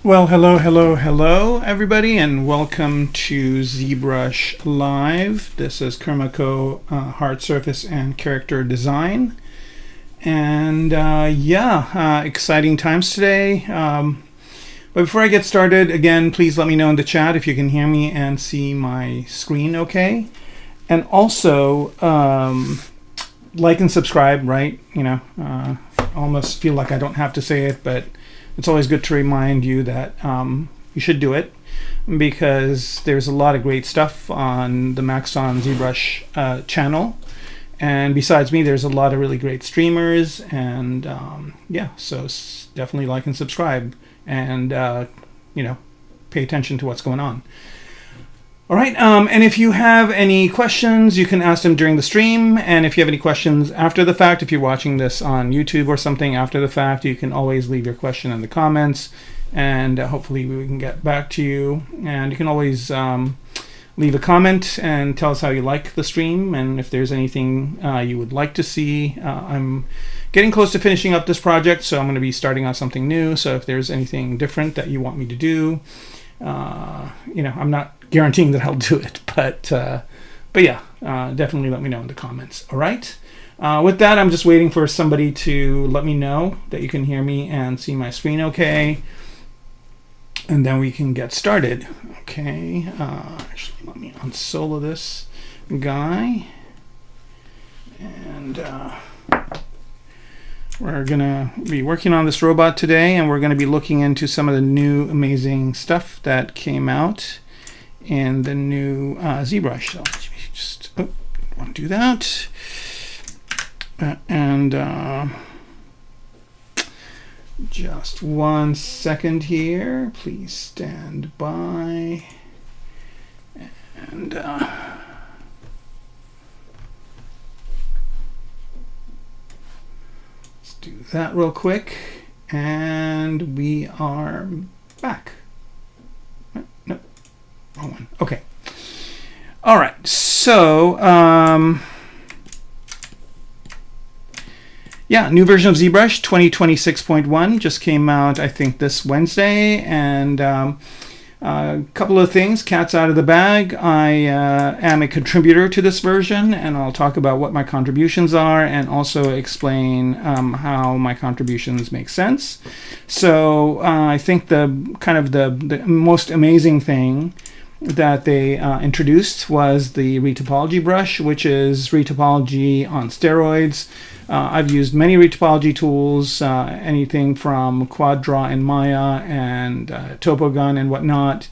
Well, hello, everybody, and welcome to ZBrush Live. This is Kermaco Hard Surface and Character Design. And exciting times today. But before I get started, again, please let me know in the chat if you can hear me and see my screen okay. And also, like and subscribe, right? You know, I almost feel like I don't have to say it, but it's always good to remind you that you should do it, because there's a lot of great stuff on the Maxon ZBrush channel. And besides me, there's a lot of really great streamers. And so definitely like and subscribe and, pay attention to what's going on. All right, and if you have any questions, you can ask them during the stream. And if you have any questions after the fact, if you're watching this on YouTube or something after the fact, you can always leave your question in the comments, and hopefully we can get back to you. And you can always leave a comment and tell us how you like the stream, and if there's anything you would like to see. I'm getting close to finishing up this project, so I'm going to be starting on something new. So if there's anything different that you want me to do, I'm not guaranteeing that I'll do it, but definitely let me know in the comments. All right. With that, I'm just waiting for somebody to let me know that you can hear me and see my screen okay, and then we can get started. Okay. Actually, let me unsolo this guy, and we're gonna be working on this robot today, and we're gonna be looking into some of the new amazing stuff that came out in the new ZBrush. So let me just want to do that, and just 1 second here. Please stand by, and let's do that real quick, and we are back. Wrong one. Okay. All right. So, new version of ZBrush 2026.1 just came out, I think, this Wednesday. And a couple of things, cat's out of the bag. I am a contributor to this version, and I'll talk about what my contributions are and also explain how my contributions make sense. So I think the most amazing thing that they introduced was the retopology brush, which is retopology on steroids. I've used many retopology tools, anything from Quad Draw in Maya and TopoGun and whatnot,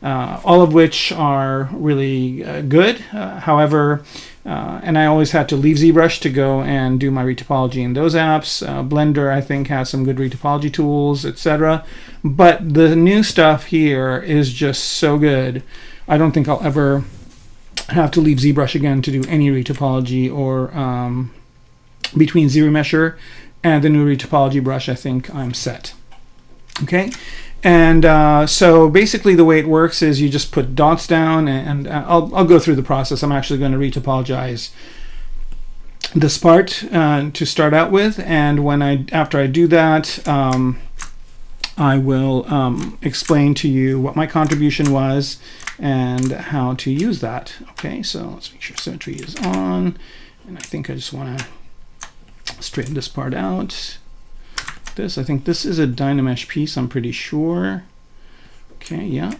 all of which are really good. However, and I always had to leave ZBrush to go and do my retopology in those apps. Blender, I think, has some good retopology tools, etc. But the new stuff here is just so good. I don't think I'll ever have to leave ZBrush again to do any retopology, or between ZRemesher and the new retopology brush, I think I'm set. Okay. And so basically the way it works is you just put dots down, and I'll go through the process. I'm actually going to retopologize this part to start out with, and after I do that, I will explain to you what my contribution was and how to use that. Okay, so let's make sure symmetry is on, and I think I just want to straighten this part out. I think this is a Dynamesh piece, I'm pretty sure. Okay, yeah.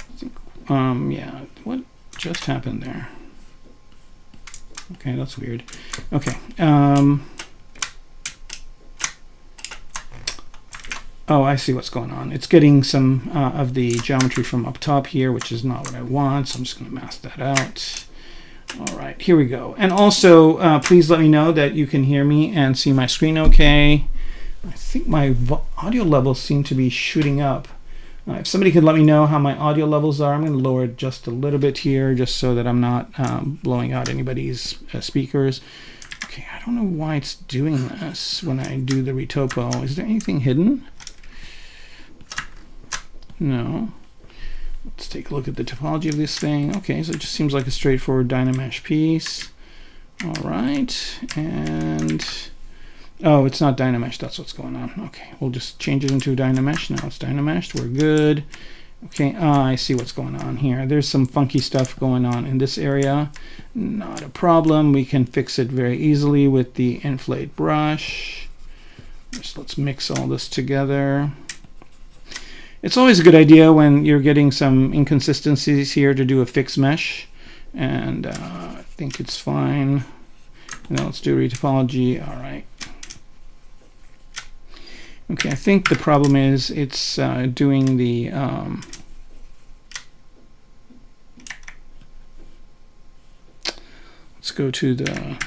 I think, what just happened there? Okay, that's weird. Okay. Oh, I see what's going on. It's getting some of the geometry from up top here, which is not what I want, so I'm just going to mask that out. All right, here we go. And also, please let me know that you can hear me and see my screen okay. I think my audio levels seem to be shooting up. If somebody could let me know how my audio levels are, I'm going to lower it just a little bit here, just so that I'm not blowing out anybody's speakers. Okay, I don't know why it's doing this when I do the retopo. Is there anything hidden? No. Let's take a look at the topology of this thing. Okay, so it just seems like a straightforward Dynamesh piece. All right, and Oh, it's not Dynamesh. That's what's going on. Okay, we'll just change it into Dynamesh. Now it's Dynamesh. We're good. Okay, I see what's going on here. There's some funky stuff going on in this area. Not a problem. We can fix it very easily with the inflate brush. Just let's mix all this together. It's always a good idea when you're getting some inconsistencies here to do a fix mesh. And I think it's fine. Now let's do retopology. All right. Okay, I think the problem is it's doing the let's go to the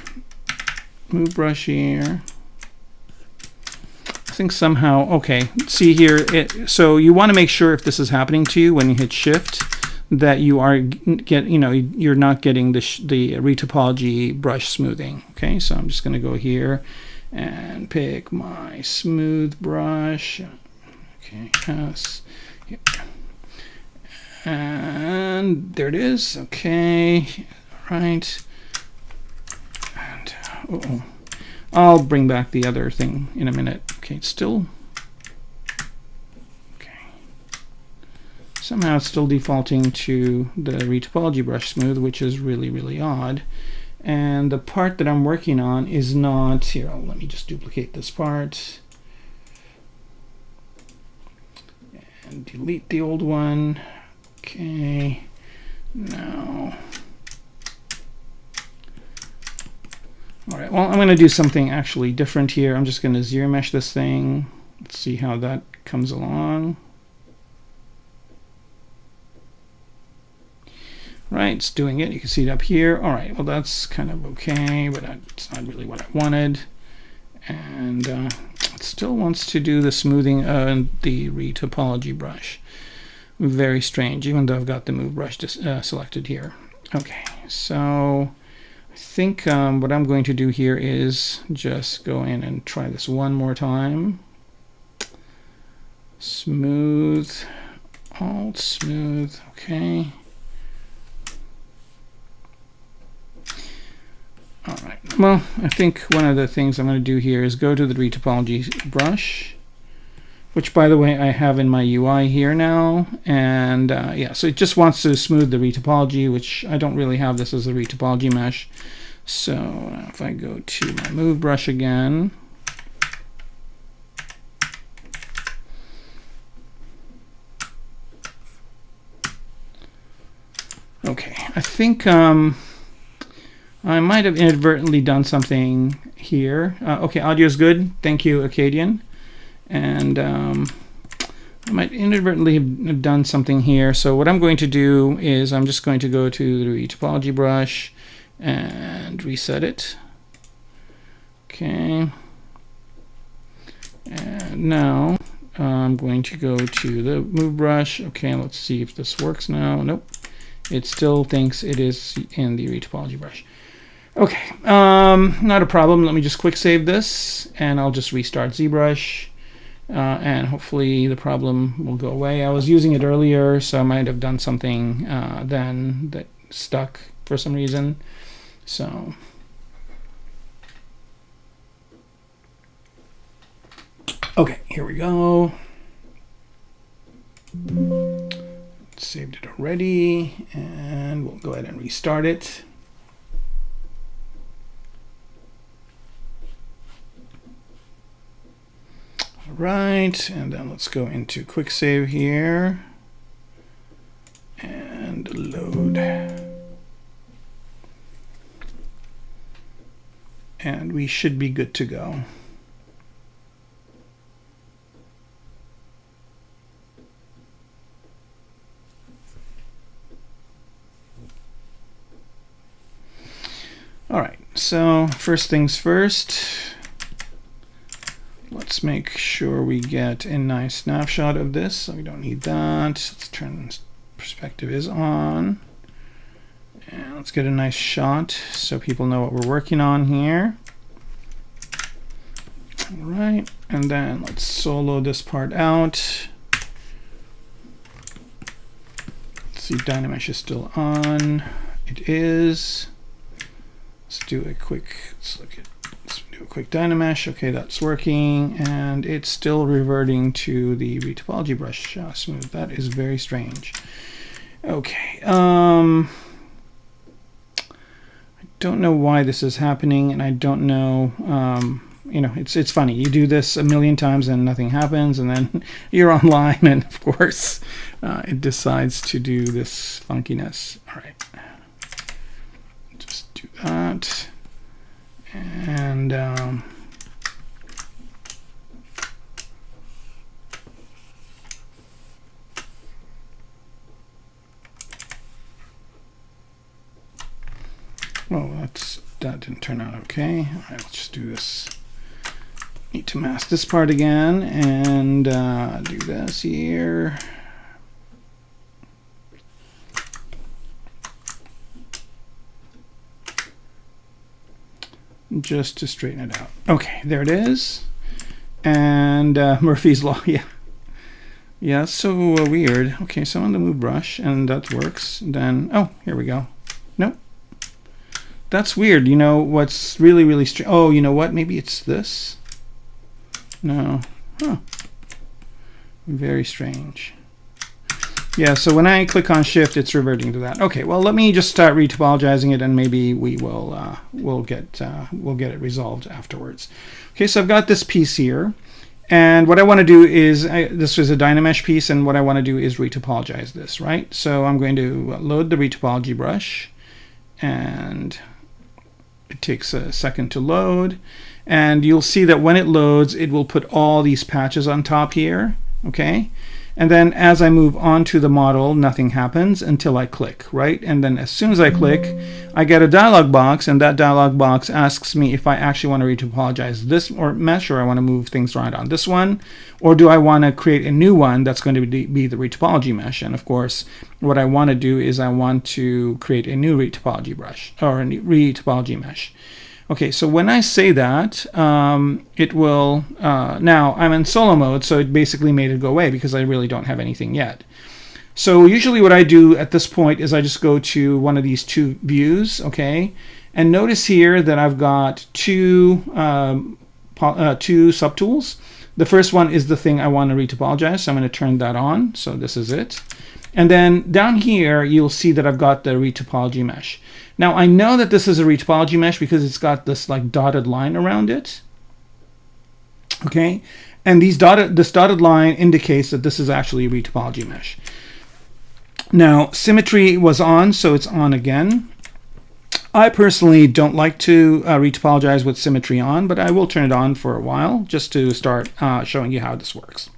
move brush here. I think somehow, okay, see here, so you want to make sure if this is happening to you when you hit shift that you are you're not getting the retopology brush smoothing. Okay, so I'm just going to go here and pick my smooth brush. Okay, yes. And there it is. Okay, all right. And I'll bring back the other thing in a minute. Okay, it's still. Okay. Somehow it's still defaulting to the retopology brush smooth, which is really, really odd. And the part that I'm working on is not here. Let me just duplicate this part and delete the old one. Okay, now, all right, well, I'm going to do something actually different here. I'm just going to zero mesh this thing. Let's see how that comes along. Right, it's doing it. You can see it up here. All right, well, that's kind of okay, but it's not really what I wanted. And it still wants to do the smoothing and the retopology brush. Very strange, even though I've got the move brush selected here. Okay, so I think what I'm going to do here is just go in and try this one more time. Smooth, alt, smooth, okay. All right, well, I think one of the things I'm going to do here is go to the retopology brush, which, by the way, I have in my UI here now. And yeah, so it just wants to smooth the retopology, which I don't really have this as a retopology mesh. So if I go to my move brush again, okay, I think I might have inadvertently done something here. Okay, audio is good. Thank you, Acadian. And I might inadvertently have done something here. So what I'm going to do is I'm just going to go to the retopology brush and reset it. Okay. And now I'm going to go to the move brush. Okay, let's see if this works now. Nope. It still thinks it is in the retopology brush. Okay, not a problem. Let me just quick save this, and I'll just restart ZBrush, and hopefully the problem will go away. I was using it earlier, so I might have done something then that stuck for some reason. So, okay, here we go. Saved it already, and we'll go ahead and restart it. Right, and then let's go into quick save here and load. And we should be good to go. All right, so first things first. Let's make sure we get a nice snapshot of this. So we don't need that. Let's turn perspective is on. And let's get a nice shot so people know what we're working on here. All right, and then let's solo this part out. Let's see if Dynamesh is still on. It is. Let's do a quick, let's do a quick Dynamesh. Okay, that's working, and it's still reverting to the retopology brush smooth. That is very strange. Okay, I don't know why this is happening, and I don't know, you know, it's funny. You do this a million times and nothing happens, and then you're online, and of course, it decides to do this funkiness. All right, just do that, and well, that didn't turn out okay. All right, let's just do this. Need to mask this part again and do this here. Just to straighten it out. Okay, there it is. And Murphy's Law, yeah. Yeah, that's so weird. Okay, so on the move brush, and that works. Then, oh, here we go. Nope. That's weird. You know what's really, really strange? Oh, you know what? Maybe it's this. No. Huh. Very strange. Yeah, so when I click on Shift, it's reverting to that. Okay, well, let me just start retopologizing it, and maybe we will we'll get it resolved afterwards. Okay, so I've got this piece here, and what I want to do is this was a Dynamesh piece, and what I want to do is retopologize this, right? So I'm going to load the retopology brush, and it takes a second to load, and you'll see that when it loads, it will put all these patches on top here, okay? And then as I move on to the model, nothing happens until I click, right? And then as soon as I click, I get a dialog box, and that dialog box asks me if I actually want to retopologize this or mesh, or I want to move things around on this one, or do I want to create a new one that's going to be the retopology mesh. And of course, what I want to do is I want to create a new retopology brush, or a new retopology mesh. Okay, so when I say that, it will, now I'm in solo mode, so it basically made it go away because I really don't have anything yet. So usually what I do at this point is I just go to one of these two views, okay? And notice here that I've got two subtools. The first one is the thing I want to retopologize, so I'm going to turn that on. So this is it. And then down here, you'll see that I've got the retopology mesh. Now I know that this is a retopology mesh because it's got this like dotted line around it. Okay, and this dotted line indicates that this is actually a retopology mesh. Now symmetry was on, so it's on again. I personally don't like to retopologize with symmetry on, but I will turn it on for a while just to start showing you how this works.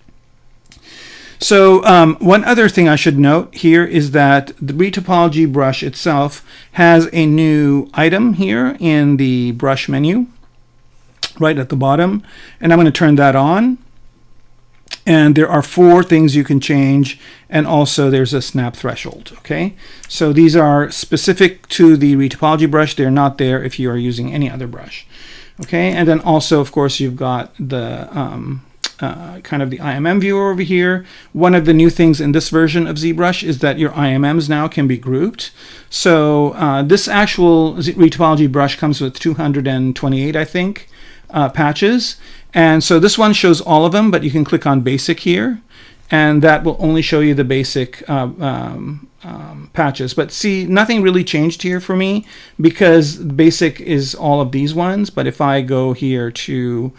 So one other thing I should note here is that the retopology brush itself has a new item here in the brush menu right at the bottom, and I'm going to turn that on. And there are 4 things you can change, and also there's a snap threshold. Okay, so these are specific to the retopology brush. They're not there if you are using any other brush. Okay, and then also, of course, you've got the kind of the IMM viewer over here. One of the new things in this version of ZBrush is that your IMMs now can be grouped. So this actual retopology brush comes with 228, I think, patches. And so this one shows all of them, but you can click on Basic here, and that will only show you the basic patches. But see, nothing really changed here for me because Basic is all of these ones. But if I go here to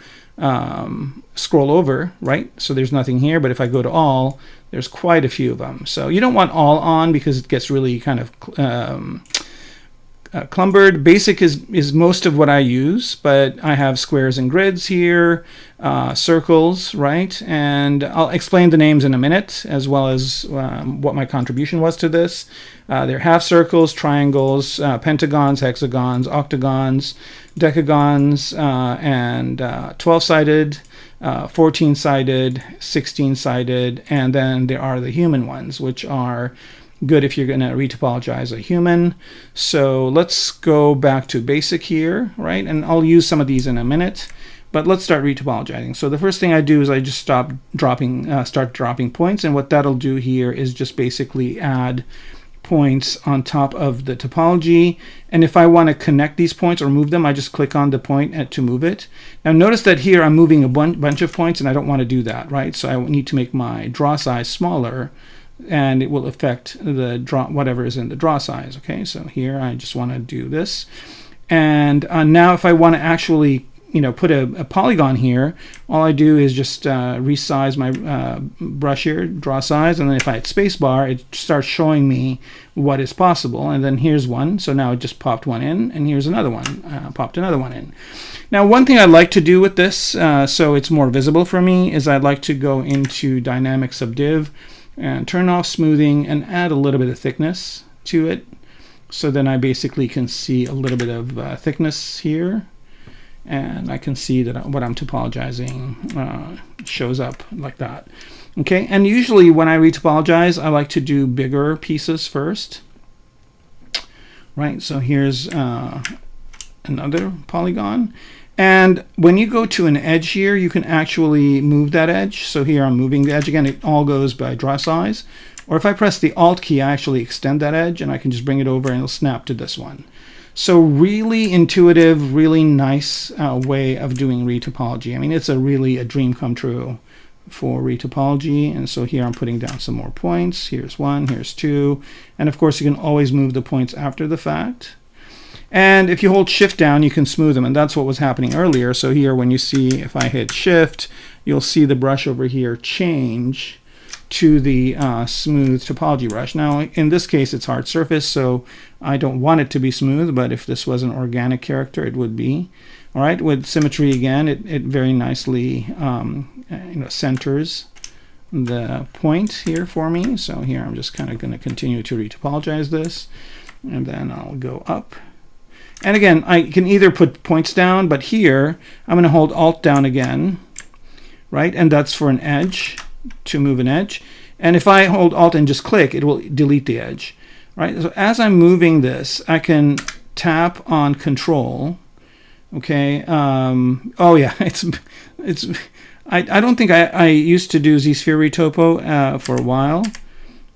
scroll over, right? So there's nothing here, but if I go to all, there's quite a few of them. So you don't want all on because it gets really kind of clumbered. Basic is most of what I use, but I have squares and grids here, circles, right? And I'll explain the names in a minute, as well as what my contribution was to this. They're half circles, triangles, pentagons, hexagons, octagons, decagons, and 12-sided, 14-sided, 16-sided, and then there are the human ones, which are good if you're going to retopologize a human. So let's go back to basic here, right? And I'll use some of these in a minute, but let's start retopologizing. So the first thing I do is I just start dropping points, and what that'll do here is just basically add points on top of the topology. And if I want to connect these points or move them, I just click on the point to move it. Now notice that here I'm moving a bunch of points, and I don't want to do that, right? So I need to make my draw size smaller, and it will affect the draw, whatever is in the draw size. Okay, so here I just want to do this. And now if I want to actually put a polygon here, all I do is just resize my brush here, draw size, and then if I hit spacebar, it starts showing me what is possible. And then here's one, so now it just popped one in, and here's another one, popped another one in. Now one thing I'd like to do with this, so it's more visible for me, is I'd like to go into Dynamic Subdiv and turn off smoothing and add a little bit of thickness to it. So then I basically can see a little bit of thickness here. And I can see that what I'm topologizing shows up like that. Okay, and usually when I retopologize, I like to do bigger pieces first. Right, so here's another polygon. And when you go to an edge here, you can actually move that edge. So here I'm moving the edge again. It all goes by draw size. Or if I press the Alt key, I actually extend that edge, and I can just bring it over and it'll snap to this one. So really intuitive, really nice way of doing retopology. I mean, it's really a dream come true for retopology. And so here I'm putting down some more points. Here's one, here's two. And of course, you can always move the points after the fact. And if you hold Shift down, you can smooth them. And that's what was happening earlier. So here, when you see, if I hit Shift, you'll see the brush over here change to the smooth topology brush. Now, in this case, it's hard surface, so I don't want it to be smooth, but if this was an organic character, it would be. All right, with symmetry again, it very nicely centers the point here for me. So here I'm just kind of going to continue to retopologize this, and then I'll go up. And again, I can either put points down, but here I'm going to hold Alt down again, right? And that's for an edge, to move an edge. And if I hold Alt and just click, it will delete the edge. Right? So as I'm moving this, I can tap on Control. Okay. Oh yeah, I don't think I used to do Z-Sphere Retopo for a while.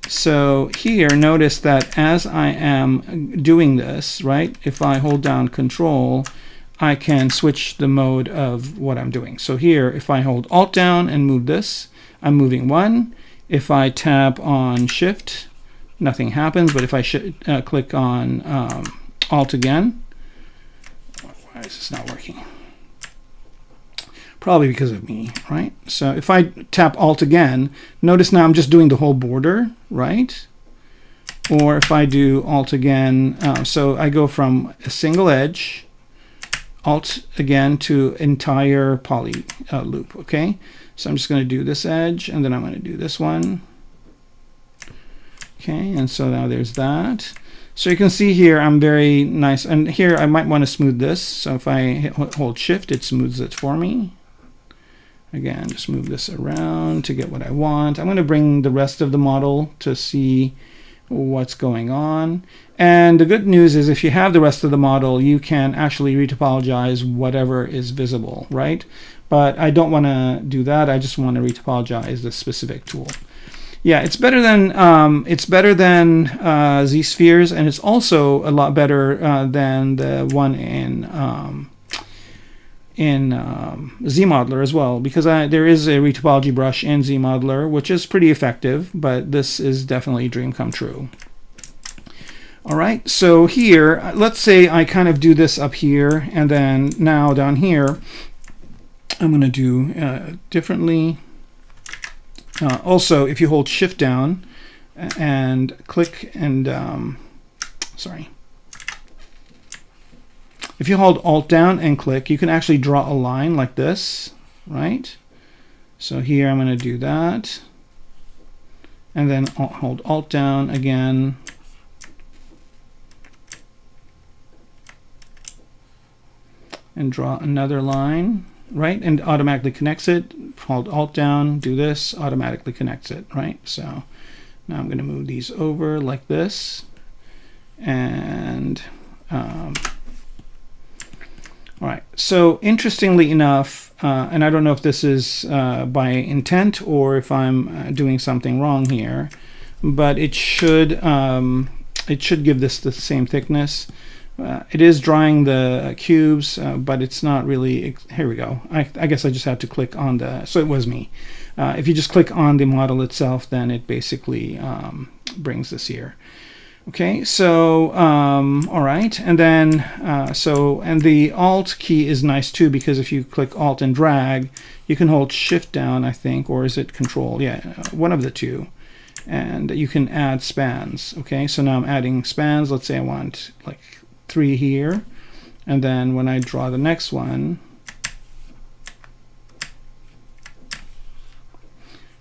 So here, notice that as I am doing this, right, if I hold down Control, I can switch the mode of what I'm doing. So here, if I hold Alt down and move this, I'm moving one. If I tap on Shift, nothing happens. But if I click on Alt again, why is this not working? Probably because of me, right? So if I tap Alt again, notice now I'm just doing the whole border, right? Or if I do Alt again, so I go from a single edge, Alt again to entire poly loop, okay? So I'm just going to do this edge, and then I'm going to do this one. Okay, and so now there's that. So you can see here I'm very nice, and here I might want to smooth this. So if I hold Shift, it smooths it for me. Again, just move this around to get what I want. I'm going to bring the rest of the model to see what's going on. And the good news is if you have the rest of the model, you can actually retopologize whatever is visible, right? But I don't want to do that. I just want to retopologize this specific tool. Yeah, it's better than Z-Spheres, and it's also a lot better than the one in ZModeler as well, because there is a retopology brush in ZModeler, which is pretty effective, but this is definitely a dream come true. All right, so here, let's say I kind of do this up here, and then now down here, I'm going to do differently. Also, if you hold Shift down and click and, if you hold Alt down and click, you can actually draw a line like this, right? So here I'm going to do that. And then hold Alt down again. And draw another line, right? And automatically connects it. Hold Alt down, do this, automatically connects it, right? So now I'm going to move these over like this. And all right, so interestingly enough, and I don't know if this is by intent or if I'm doing something wrong here, but it should it should give this the same thickness. It is drawing the cubes, but it's not really. Here we go. I guess I just had to click on the, so it was me. If you just click on the model itself, then it basically brings this here. Okay, so all right, and then and the Alt key is nice too, because if you click Alt and drag, you can hold Shift down, I think, or is it Control? Yeah, one of the two, and you can add spans. Okay, so now I'm adding spans. Let's say I want like 3 here, and then when I draw the next one,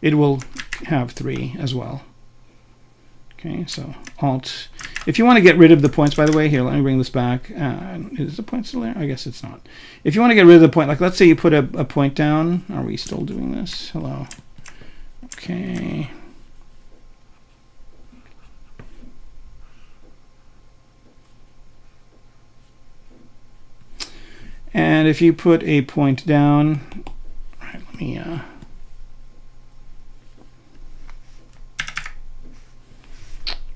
it will have 3 as well. Okay, so Alt. If you want to get rid of the points, by the way, here, let me bring this back. Is the point still there? I guess it's not. If you want to get rid of the point, like let's say you put a point down. Are we still doing this? Hello. Okay. And if you put a point down, all right, let me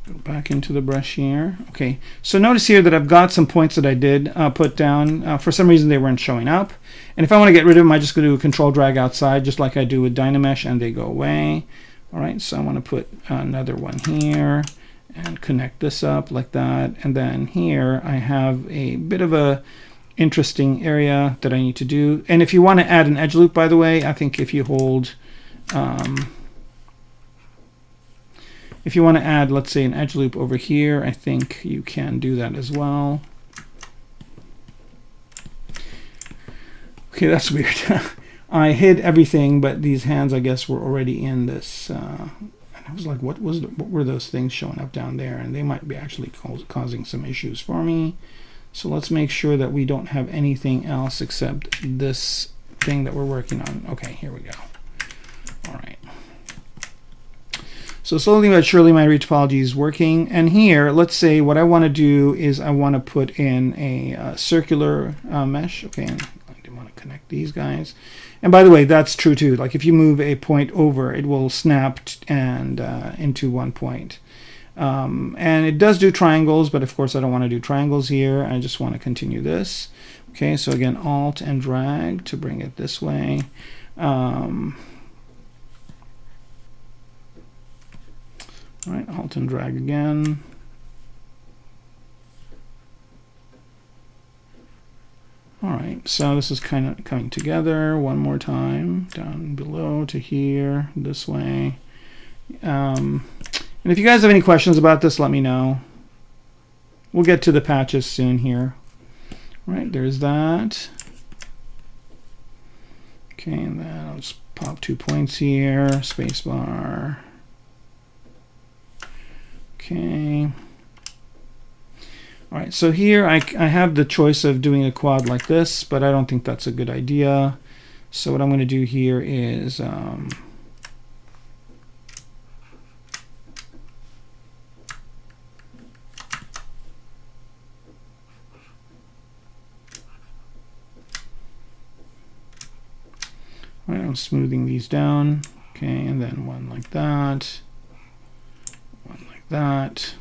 go back into the brush here. Okay, so notice here that I've got some points that I did put down. For some reason they weren't showing up. And if I want to get rid of them, I just go to Control Drag outside, just like I do with Dynamesh, and they go away. All right, so I want to put another one here and connect this up like that. And then here I have a bit of a interesting area that I need to do. And if you want to add an edge loop, by the way, I think if you hold if you want to add, let's say, an edge loop over here, I think you can do that as well. Okay, that's weird. I hid everything, but these hands, I guess, were already in this. And I was like, what were those things showing up down there? And they might be actually causing some issues for me. So let's make sure that we don't have anything else except this thing that we're working on. Okay, here we go. All right. So slowly but surely my retopology is working. And here, let's say what I want to do is I want to put in a circular mesh. Okay, and I want to connect these guys. And by the way, that's true too. Like if you move a point over, it will snap and into one point. And it does do triangles, but of course I don't want to do triangles here. I just want to continue this. Okay, so again, Alt and drag to bring it this way. All right, Alt and drag again. All right, so this is kind of coming together one more time, down below to here, this way. And if you guys have any questions about this, let me know. We'll get to the patches soon here. All right, there's that. Okay, and then I'll just pop 2 points here, spacebar. Okay. All right, so here I have the choice of doing a quad like this, but I don't think that's a good idea. So what I'm going to do here is all right, I'm smoothing these down. Okay, and then one like that, one like that.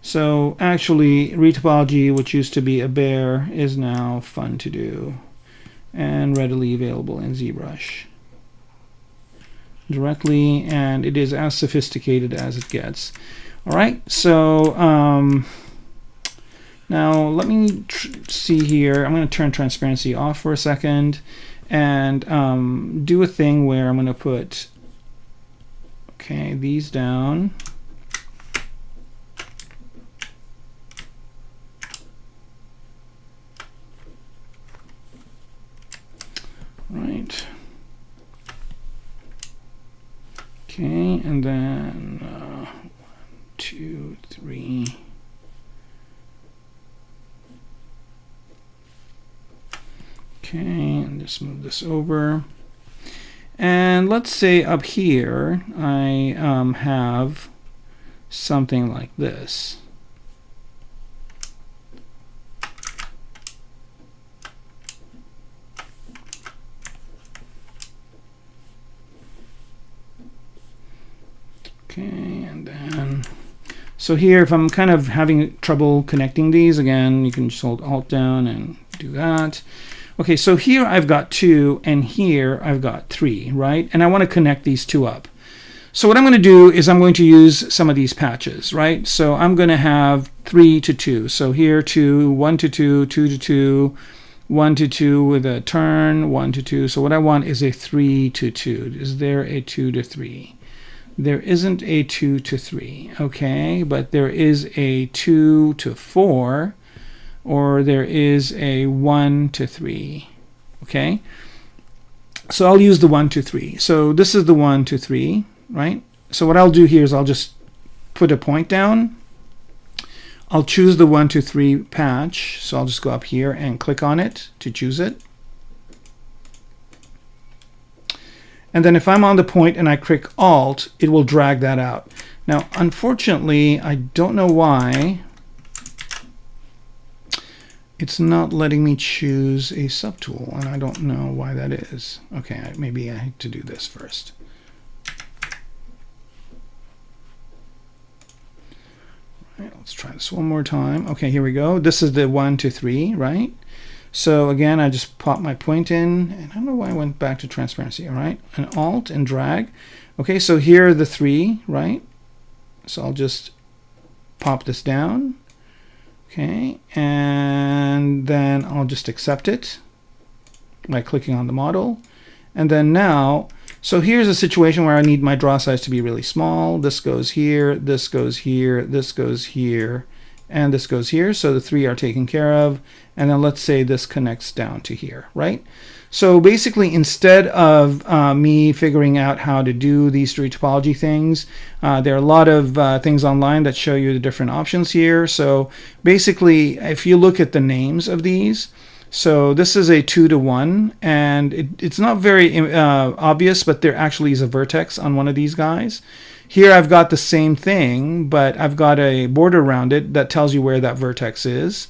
So actually, retopology, which used to be a bear, is now fun to do and readily available in ZBrush directly, and it is as sophisticated as it gets. All right, so now let me see here. I'm going to turn transparency off for a second and do a thing where I'm going to put these down. Right. Okay, and then 1, 2, 3. Okay, and just move this over. And let's say up here I have something like this. Okay, and then So here, if I'm kind of having trouble connecting these, again, you can just hold Alt down and do that. Okay, so here I've got 2, and here I've got 3, right? And I want to connect these 2 up. So what I'm going to do is I'm going to use some of these patches, right? So I'm going to have 3 to 2. So here 2, 1 to 2, 2 to 2, 1 to 2 with a turn, 1 to 2. So what I want is a 3 to 2. Is there a 2 to 3? There isn't a 2 to 3, okay? But there is a 2 to 4, or there is a 1 to 3, okay? So I'll use the 1 to 3. So this is the 1 to 3. Right? So what I'll do here is I'll just put a point down. I'll choose the 1 to 3 patch. So I'll just go up here and click on it to choose it. And then if I'm on the point and I click Alt, it will drag that out. Now, unfortunately, I don't know why it's not letting me choose a subtool, and I don't know why that is. Okay, maybe I have to do this first. Let's try this one more time. Okay, here we go. This is the 1 to 3, right? So again, I just pop my point in, and I don't know why I went back to transparency, all right? And Alt and drag. Okay, so here are the 3, right? So I'll just pop this down. Okay, and then I'll just accept it by clicking on the model. And then now, so here's a situation where I need my draw size to be really small. This goes here, this goes here, this goes here, and this goes here. So the 3 are taken care of. And then let's say this connects down to here, right? So basically, instead of me figuring out how to do these 3 topology things, there are a lot of things online that show you the different options here. So basically, if you look at the names of these, so this is a 2 to 1, and it's not very obvious, but there actually is a vertex on one of these guys. Here I've got the same thing, but I've got a border around it that tells you where that vertex is.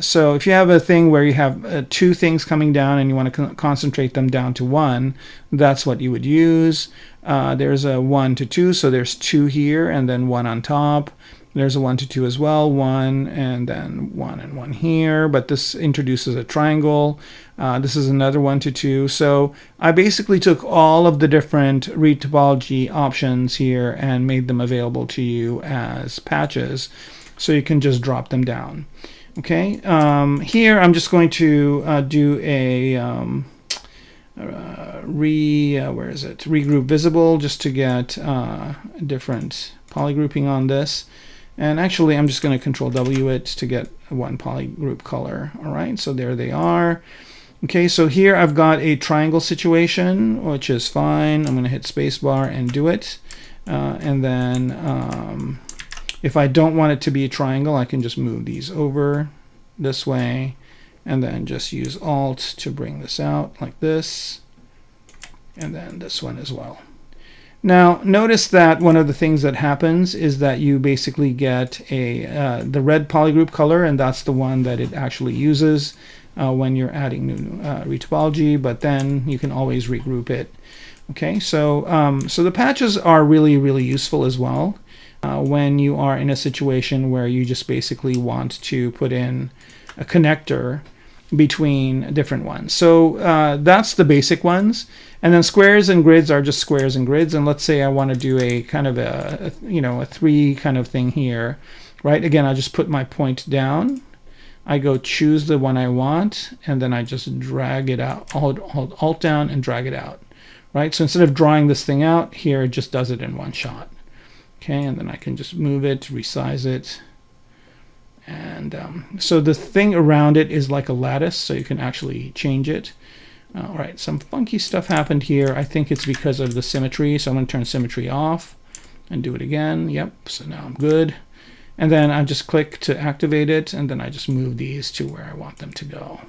So if you have a thing where you have 2 things coming down and you want to concentrate them down to 1, that's what you would use. There's a 1 to 2, so there's 2 here and then 1 on top. There's a 1 to 2 as well, 1 and then 1 and 1 here, but this introduces a triangle. This is another 1 to 2. So I basically took all of the different retopology options here and made them available to you as patches, so you can just drop them down. Okay, here I'm just going to do a regroup visible just to get a different polygrouping on this. And actually, I'm just going to Control W it to get one polygroup color. All right, so there they are. Okay, so here I've got a triangle situation, which is fine. I'm going to hit spacebar and do it. And then if I don't want it to be a triangle, I can just move these over this way and then just use Alt to bring this out like this. And then this one as well. Now, notice that one of the things that happens is that you basically get the red polygroup color, and that's the one that it actually uses when you're adding new retopology, but then you can always regroup it. Okay, so so the patches are really, really useful as well when you are in a situation where you just basically want to put in a connector between different ones. So that's the basic ones. And then squares and grids are just squares and grids. And let's say I want to do a kind of a 3 kind of thing here, right? Again, I just put my point down. I go choose the one I want, and then I just drag it out. Hold Alt down and drag it out, right? So instead of drawing this thing out, here it just does it in one shot. Okay, and then I can just move it, resize it. And so the thing around it is like a lattice, so you can actually change it. All right, some funky stuff happened here. I think it's because of the symmetry, so I'm going to turn symmetry off and do it again. Yep, so now I'm good. And then I just click to activate it, and then I just move these to where I want them to go.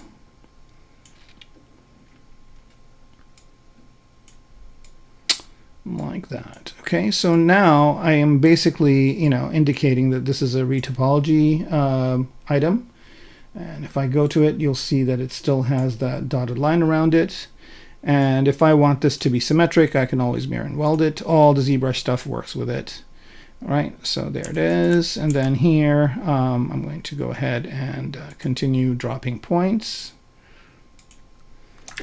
Like that. Okay, so now I am basically, indicating that this is a retopology item. And if I go to it, you'll see that it still has that dotted line around it. And if I want this to be symmetric, I can always mirror and weld it. All the ZBrush stuff works with it. All right, so there it is. And then here, I'm going to go ahead and continue dropping points.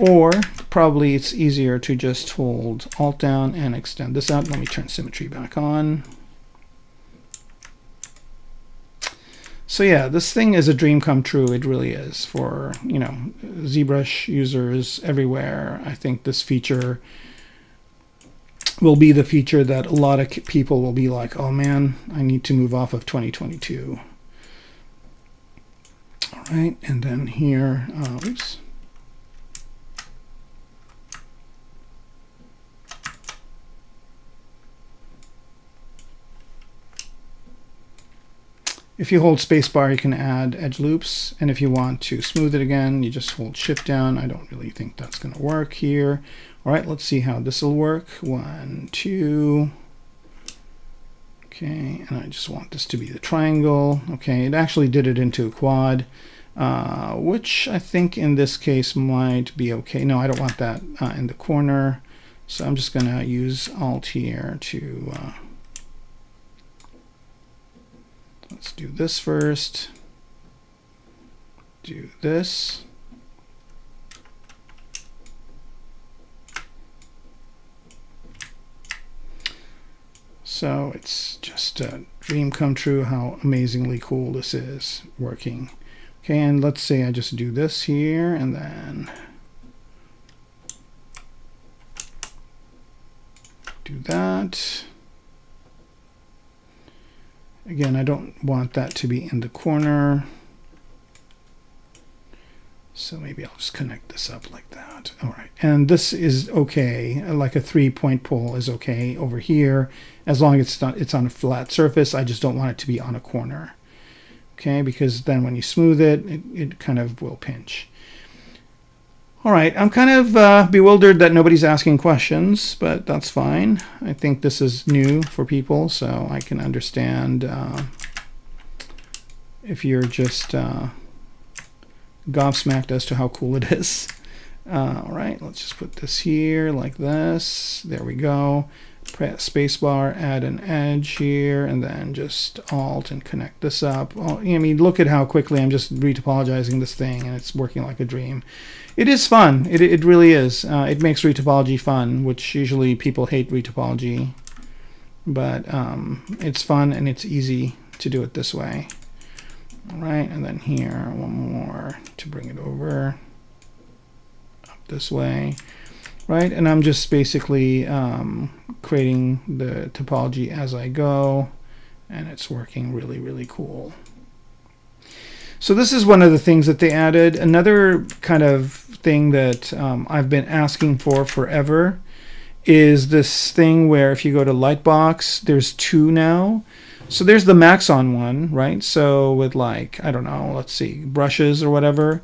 Or probably it's easier to just hold Alt down and extend this out. Let me turn symmetry back on. So yeah, this thing is a dream come true. It really is for, you know, ZBrush users everywhere. I think this feature will be the feature that a lot of people will be like, oh man, I need to move off of 2022. All right, and then here, oops. If you hold spacebar, you can add edge loops. And if you want to smooth it again, you just hold shift down. I don't really think that's going to work here. All right, let's see how this will work. 1, 2. Okay, and I just want this to be the triangle. Okay, it actually did it into a quad, which I think in this case might be okay. No, I don't want that in the corner. So I'm just going to use Alt here to... let's do this first. Do this. So it's just a dream come true how amazingly cool this is working. Okay, and let's say I just do this here and then do that. Again, I don't want that to be in the corner. So maybe I'll just connect this up like that. All right, and this is okay. Like a 3-point pull is okay over here, as long as it's on a flat surface. I just don't want it to be on a corner. Okay, because then when you smooth it, it kind of will pinch. All right, I'm kind of bewildered that nobody's asking questions, but that's fine. I think this is new for people, so I can understand if you're just gobsmacked as to how cool it is. All right, let's just put this here like this. There we go. Press spacebar, add an edge here, and then just Alt and connect this up. Oh, I mean, look at how quickly I'm just retopologizing this thing, and it's working like a dream. It is fun. It really is. It makes retopology fun, which usually people hate retopology. But it's fun, and it's easy to do it this way. All right, and then here, one more to bring it over up this way. Right, and I'm just basically creating the topology as I go, and it's working really, really cool. So this is one of the things that they added. Another kind of thing that I've been asking for forever is this thing where if you go to Lightbox, there's 2 now. So there's the Maxon one, right? So with like, I don't know, let's see, brushes or whatever.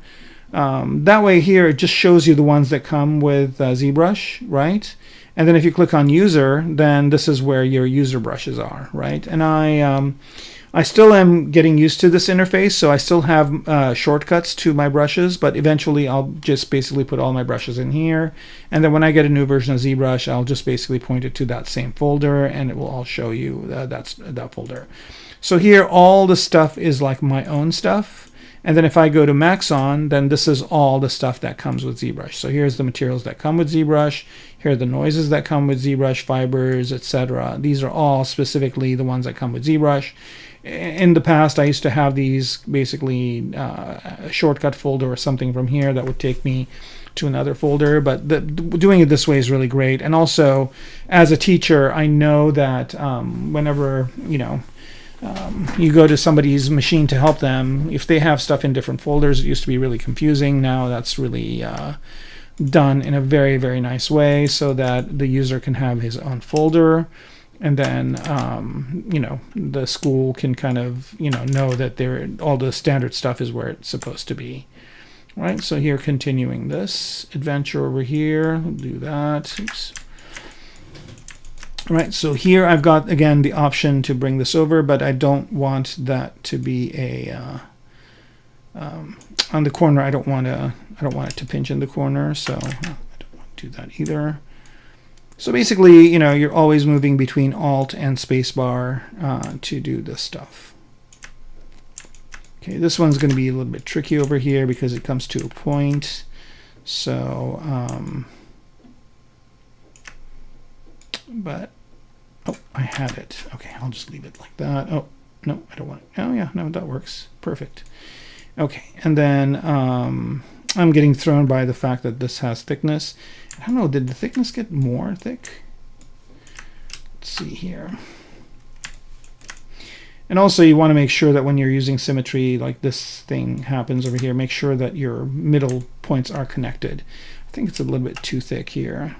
That way here, it just shows you the ones that come with ZBrush, right? And then if you click on user, then this is where your user brushes are, right? And I still am getting used to this interface, so I still have shortcuts to my brushes, but eventually I'll just basically put all my brushes in here. And then when I get a new version of ZBrush, I'll just basically point it to that same folder, and it will all show you that folder. So here, all the stuff is like my own stuff. And then if I go to Maxon, then this is all the stuff that comes with ZBrush. So here's the materials that come with ZBrush. Here are the noises that come with ZBrush, fibers, etc. These are all specifically the ones that come with ZBrush. In the past, I used to have these basically a shortcut folder or something from here that would take me to another folder. But doing it this way is really great. And also, as a teacher, I know that whenever, you go to somebody's machine to help them, if they have stuff in different folders, it used to be really confusing. Now that's really done in a very, very nice way so that the user can have his own folder. And then, the school can kind of, know that all the standard stuff is where it's supposed to be. All right, so here, continuing this adventure over here, we'll do that. Oops. All right, so here I've got, again, the option to bring this over, but I don't want that to be a, on the corner, I don't want it to pinch in the corner, so I don't want to do that either. So basically, you know, you're always moving between Alt and Spacebar to do this stuff. Okay, this one's going to be a little bit tricky over here because it comes to a point. So, but, oh, I had it. Okay, I'll just leave it like that. Oh, no, I don't want it. Oh, yeah, no, that works. Perfect. Okay, and then I'm getting thrown by the fact that this has thickness. I don't know, did the thickness get more thick? Let's see here. And also you want to make sure that when you're using symmetry, like this thing happens over here, make sure that your middle points are connected. I think it's a little bit too thick here.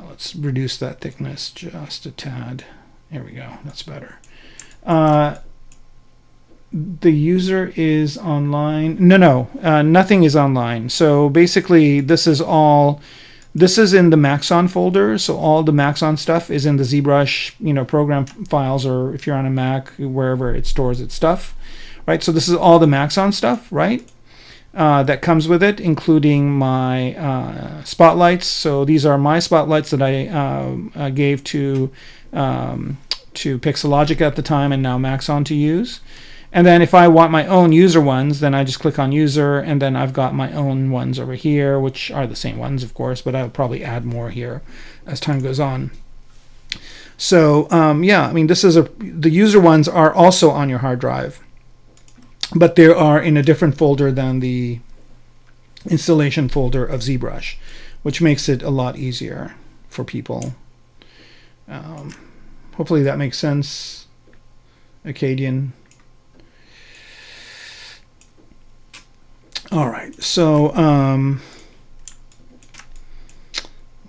Let's reduce that thickness just a tad. There we go, that's better. The user is online. No, nothing is online. So basically this is in the Maxon folder. So all the Maxon stuff is in the ZBrush, you know, program files, or if you're on a Mac, wherever it stores its stuff, right? So this is all the Maxon stuff, right? That comes with it, including my spotlights. So these are my spotlights that I gave to Pixelogic at the time and now Maxon to use. And then if I want my own user ones, then I just click on user, and then I've got my own ones over here, which are the same ones, of course, but I'll probably add more here as time goes on. So yeah, I mean, the user ones are also on your hard drive, but they are in a different folder than the installation folder of ZBrush, which makes it a lot easier for people. Hopefully that makes sense, Acadian. All right, so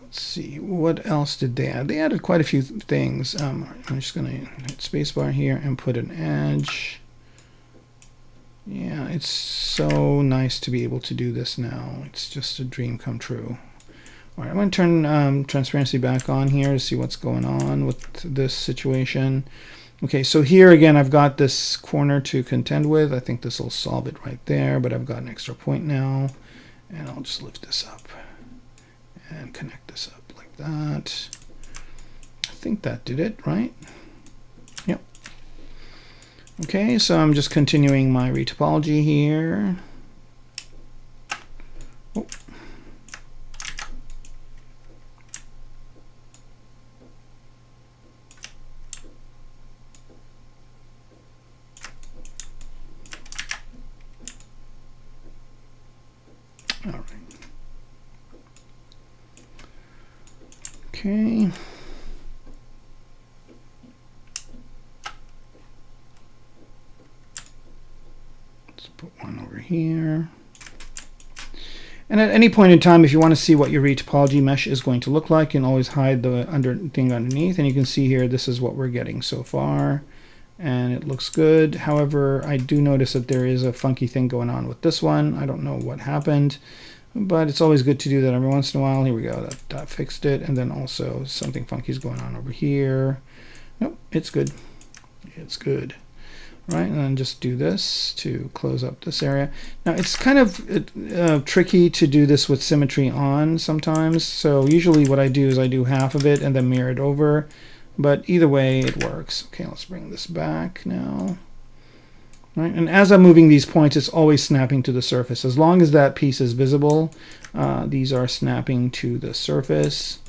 let's see, what else did they add? They added quite a few things. I'm just going to hit spacebar here and put an edge. Yeah, it's so nice to be able to do this now. It's just a dream come true. All right, I'm going to turn transparency back on here to see what's going on with this situation. Okay, so here again, I've got this corner to contend with. I think this will solve it right there, but I've got an extra point now. And I'll just lift this up and connect this up like that. I think that did it, right? Yep. Okay, so I'm just continuing my retopology here. Oh. All right. Okay. Let's put one over here. And at any point in time, if you want to see what your retopology mesh is going to look like, you can always hide the thing underneath. And you can see here, this is what we're getting so far. And it looks good. However, I do notice that there is a funky thing going on with this one. I don't know what happened, but it's always good to do that every once in a while. Here we go, that fixed it. And then also something funky is going on over here. Nope, it's good. It's good. Right, and then just do this to close up this area. Now it's kind of tricky to do this with symmetry on sometimes. So usually what I do is I do half of it and then mirror it over. But either way, it works. Okay, let's bring this back now. Right, and as I'm moving these points, it's always snapping to the surface. As long as that piece is visible, these are snapping to the surface.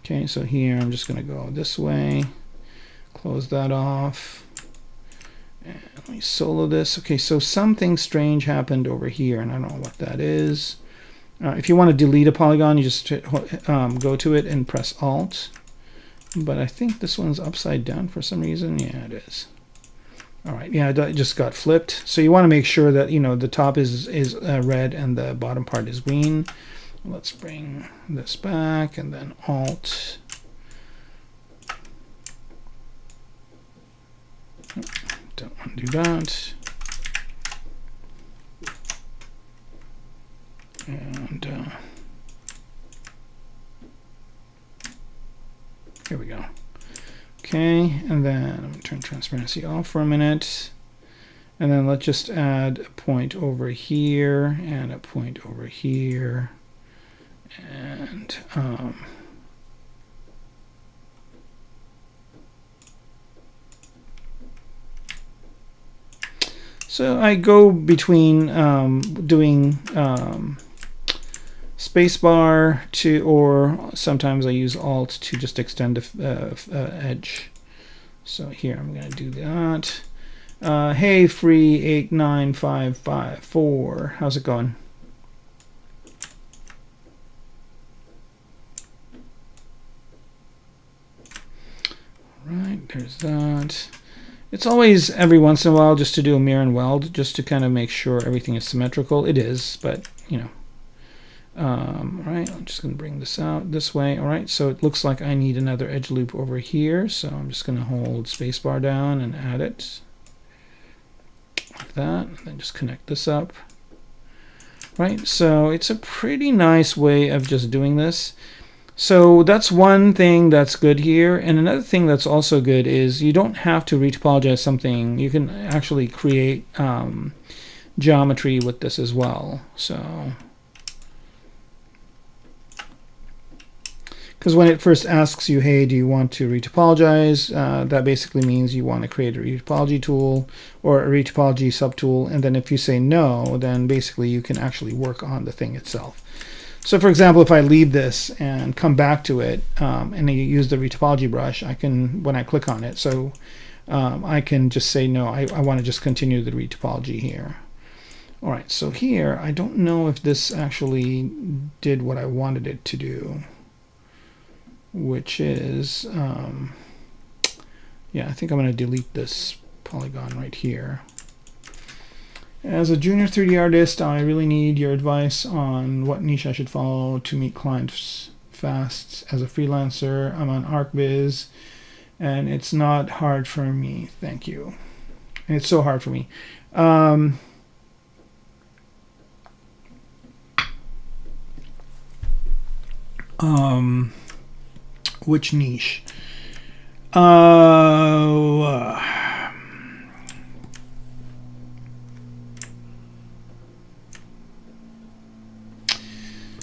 Okay, so here I'm just going to go this way. Close that off. And let me solo this. Okay, so something strange happened over here, and I don't know what that is. If you want to delete a polygon, you just go to it and press Alt. But I think this one's upside down for some reason. Yeah, it is. All right, yeah, it just got flipped. So you want to make sure that, you know, the top is red and the bottom part is green. Let's bring this back and then Alt. Don't want to do that. And here we go. Okay, and then I'm going to turn transparency off for a minute. And then let's just add a point over here and a point over here. And so I go between doing spacebar to, or sometimes I use Alt to just extend the edge. So here I'm going to do that. Hey, free 89554. How's it going? Right, there's that. It's always every once in a while just to do a mirror and weld, just to kind of make sure everything is symmetrical. It is, but you know. All right, I'm just going to bring this out this way. All right, so it looks like I need another edge loop over here. So I'm just going to hold spacebar down and add it like that, and then just connect this up. Right, so it's a pretty nice way of just doing this. So that's one thing that's good here. And another thing that's also good is you don't have to retopologize something. You can actually create geometry with this as well. So, because when it first asks you, hey, do you want to retopologize? That basically means you want to create a retopology tool or a retopology subtool. And then if you say no, then basically you can actually work on the thing itself. So for example, if I leave this and come back to it and I use the retopology brush, I can, when I click on it, so I can just say no, I want to just continue the retopology here. All right, so here, I don't know if this actually did what I wanted it to do, which is, yeah, I think I'm going to delete this polygon right here. As a junior 3D artist, I really need your advice on what niche I should follow to meet clients fast. As a freelancer, I'm on ArcViz, and it's not hard for me. Thank you. And it's so hard for me. Which niche?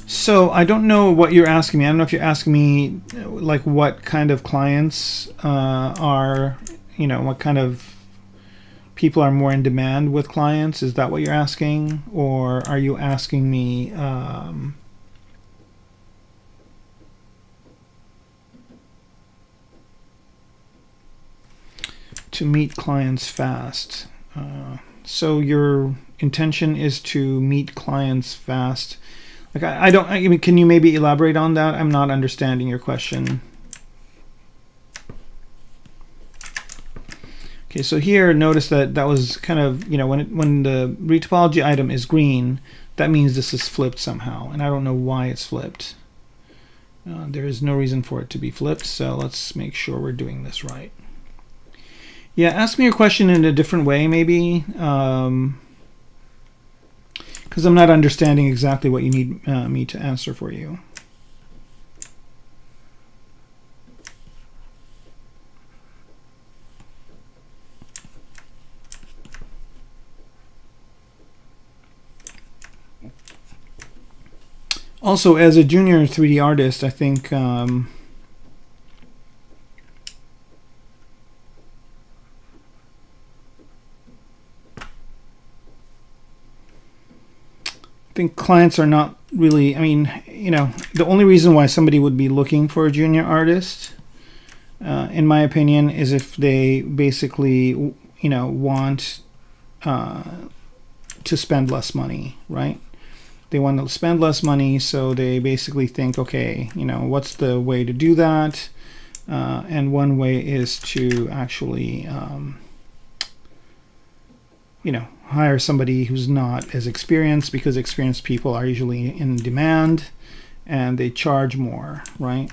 So I don't know what you're asking me. I don't know if you're asking me like what kind of clients are, you know, what kind of people are more in demand with clients. Is that what you're asking? Or are you asking me to meet clients fast? So your intention is to meet clients fast. Like I mean, can you maybe elaborate on that? I'm not understanding your question. Okay, so here, notice that that was kind of, you know, when the retopology item is green, that means this is flipped somehow, and I don't know why it's flipped. There is no reason for it to be flipped, so let's make sure we're doing this right. Yeah, ask me your question in a different way, maybe. Because I'm not understanding exactly what you need me to answer for you. Also, as a junior 3D artist, I think clients are not really, I mean, you know, the only reason why somebody would be looking for a junior artist, in my opinion, is if they basically, you know, want to spend less money, right? They want to spend less money, so they basically think, okay, you know, what's the way to do that? And one way is to actually, you know, hire somebody who's not as experienced, because experienced people are usually in demand and they charge more, right?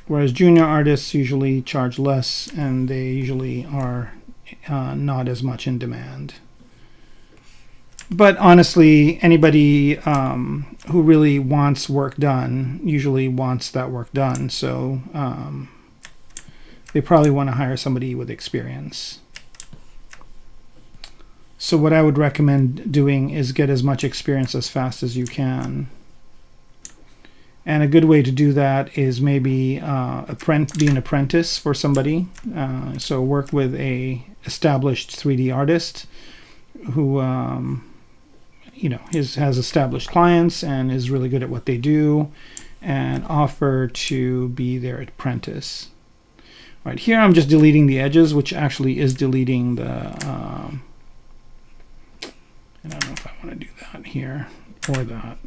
Whereas junior artists usually charge less and they usually are not as much in demand. But honestly, anybody who really wants work done usually wants that work done. So they probably want to hire somebody with experience. So what I would recommend doing is get as much experience as fast as you can. And a good way to do that is maybe be an apprentice for somebody. So work with a established 3D artist who has established clients and is really good at what they do, and offer to be their apprentice. Right here I'm just deleting the edges, which actually is deleting the and I don't know if I want to do that here or that.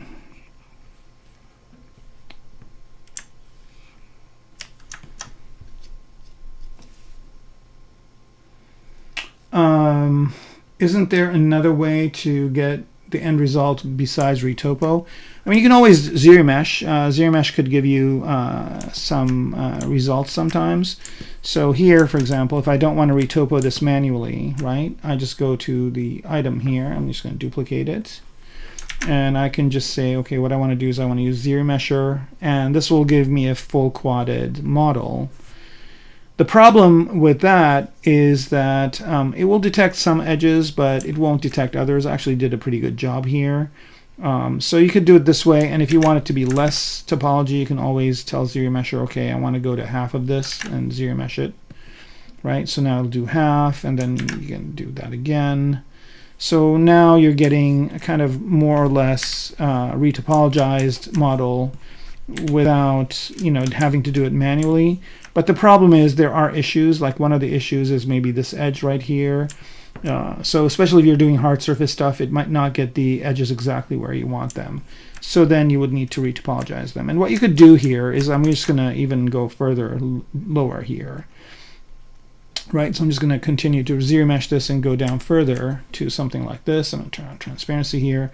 Isn't there another way to get the end result besides retopo? I mean, you can always ZBrush. ZBrush could give you some results sometimes. So here, for example, if I don't want to retopo this manually, right, I just go to the item here. I'm just going to duplicate it. And I can just say, okay, what I want to do is I want to use ZBrush, and this will give me a full quadded model. The problem with that is that it will detect some edges, but it won't detect others. I actually did a pretty good job here. So you could do it this way, and if you want it to be less topology, you can always tell ZBrush, okay, I want to go to half of this and ZBrush it. Right, so now it'll do half, and then you can do that again. So now you're getting a kind of more or less retopologized model without having to do it manually. But the problem is there are issues. Like one of the issues is maybe this edge right here. So especially if you're doing hard surface stuff, it might not get the edges exactly where you want them. So then you would need to retopologize them. And what you could do here is, I'm just going to even go further lower here. Right, so I'm just going to continue to ZBrush this and go down further to something like this. I'm going to turn on transparency here.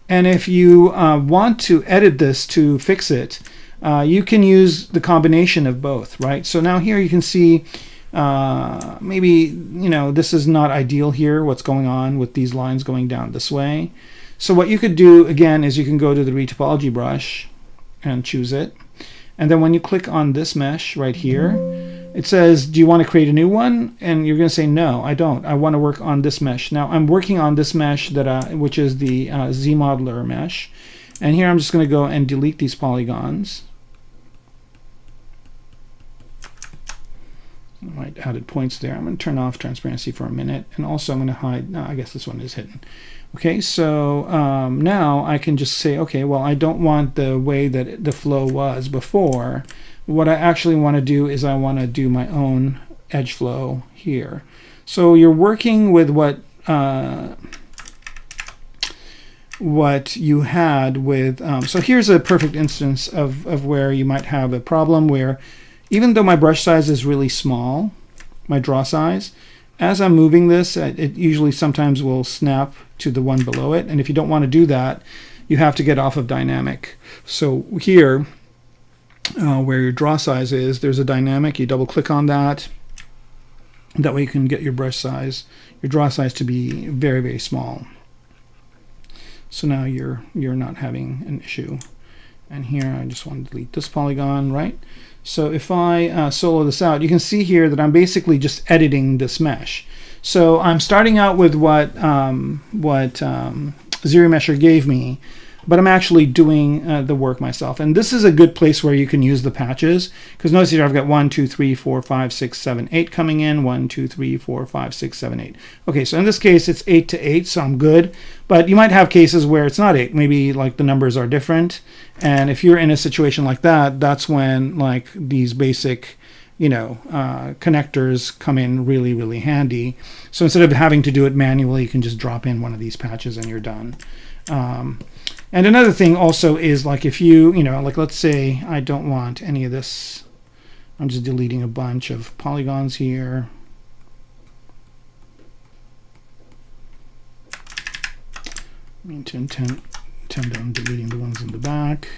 And if you want to edit this to fix it, you can use the combination of both, right? So now here you can see maybe this is not ideal here, what's going on with these lines going down this way. So what you could do again is you can go to the retopology brush and choose it, and then when you click on this mesh right here, it says, do you want to create a new one? And you're going to say, no, I don't. I want to work on this mesh. Now I'm working on this mesh that which is the ZModeler mesh, and here I'm just going to go and delete these polygons. Right, added points there. I'm going to turn off transparency for a minute, and also I'm going to hide. No, I guess this one is hidden. Okay, so now I can just say, okay, well, I don't want the way that the flow was before. What I actually want to do is I want to do my own edge flow here. So you're working with what you had with. So here's a perfect instance of where you might have a problem where, even though my brush size is really small, my draw size, as I'm moving this, it usually sometimes will snap to the one below it. And if you don't want to do that, you have to get off of dynamic. So here, where your draw size is, there's a dynamic. You double click on that. That way you can get your brush size, your draw size to be very, very small. So now you're not having an issue. And here I just want to delete this polygon, right? So if I solo this out, you can see here that I'm basically just editing this mesh. So I'm starting out with what ZBrush gave me, but I'm actually doing the work myself. And this is a good place where you can use the patches, because notice here I've got 1, 2, 3, 4, 5, 6, 7, 8 coming in. 1, 2, 3, 4, 5, 6, 7, 8. Okay, so in this case it's 8 to 8, so I'm good. But you might have cases where it's not 8. Maybe like the numbers are different. And if you're in a situation like that, that's when like these basic connectors come in really, really handy. So instead of having to do it manually, you can just drop in one of these patches and you're done. And another thing also is, like, if you, like let's say I don't want any of this. I'm just deleting a bunch of polygons here. I mean, to intend on deleting the ones in the back.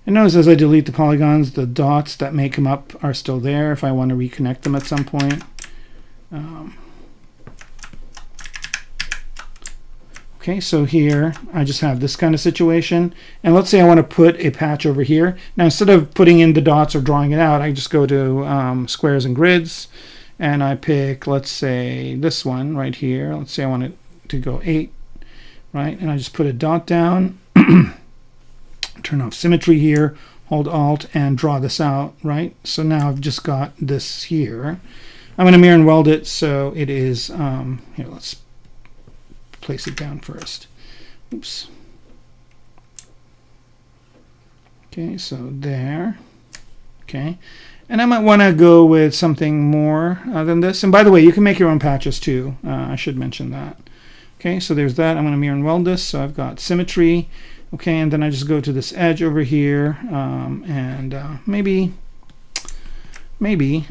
And notice as I delete the polygons, the dots that may come up are still there if I want to reconnect them at some point. Okay, so here I just have this kind of situation. And let's say I want to put a patch over here. Now instead of putting in the dots or drawing it out, I just go to squares and grids. and I pick, let's say, this one right here. Let's say I want it to go 8, right? And I just put a dot down, turn off symmetry here, hold Alt, and draw this out, right? So now I've just got this here. I'm going to mirror and weld it so it is, here, let's place it down first. Oops. Okay, so there. Okay. And I might want to go with something more than this. And by the way, you can make your own patches too. I should mention that. Okay, so there's that. I'm going to mirror and weld this. So I've got symmetry. Okay, and then I just go to this edge over here. Maybe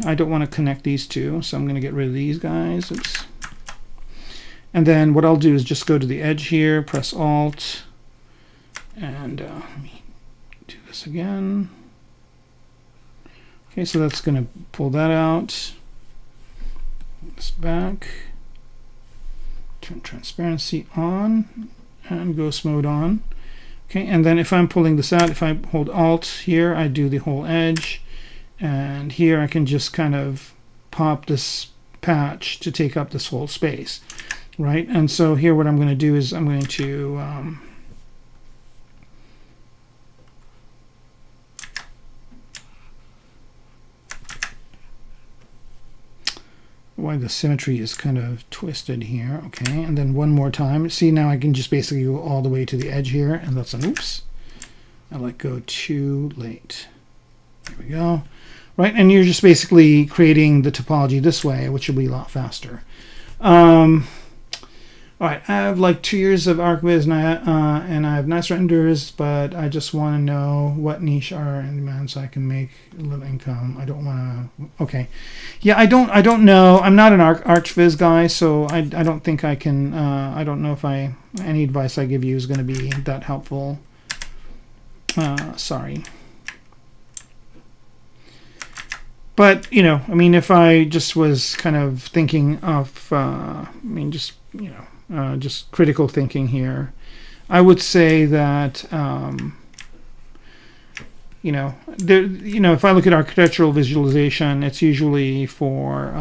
I don't want to connect these two. So I'm going to get rid of these guys. Oops. And then what I'll do is just go to the edge here, press Alt, and let me do this again. Okay, so that's going to pull that out. This back. Turn transparency on and ghost mode on. Okay, and then if I'm pulling this out, if I hold Alt here, I do the whole edge. And here I can just kind of pop this patch to take up this whole space. Right, and so here what I'm going to do is I'm going to why the symmetry is kind of twisted here. Okay, and then one more time. See, now I can just basically go all the way to the edge here, and that's an oops. I let go too late. There we go. Right, and you're just basically creating the topology this way, which will be a lot faster. All right, I have like 2 years of ArcViz and I have nice renders, but I just want to know what niche are in demand so I can make a little income. I don't want to. Okay, yeah, I don't know. I'm not an ArcViz guy, so I don't think I can. I don't know if any advice I give you is going to be that helpful. Sorry. But, you know, I mean, if I just was kind of thinking of, I mean, just, you know, just critical thinking here, I would say that, you know, if I look at architectural visualization, it's usually for,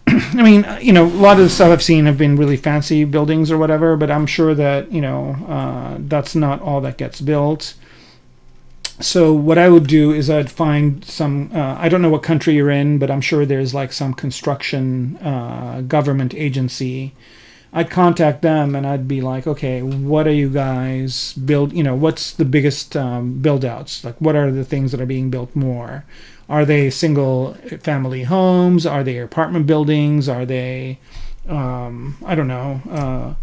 I mean, you know, a lot of the stuff I've seen have been really fancy buildings or whatever, but I'm sure that, you know, that's not all that gets built. So what I would do is I'd find some, I don't know what country you're in, but I'm sure there's like some construction government agency. I'd contact them and I'd be like, okay, what are you guys what's the biggest build outs? Like, what are the things that are being built more? Are they single family homes? Are they apartment buildings? Are they, I don't know,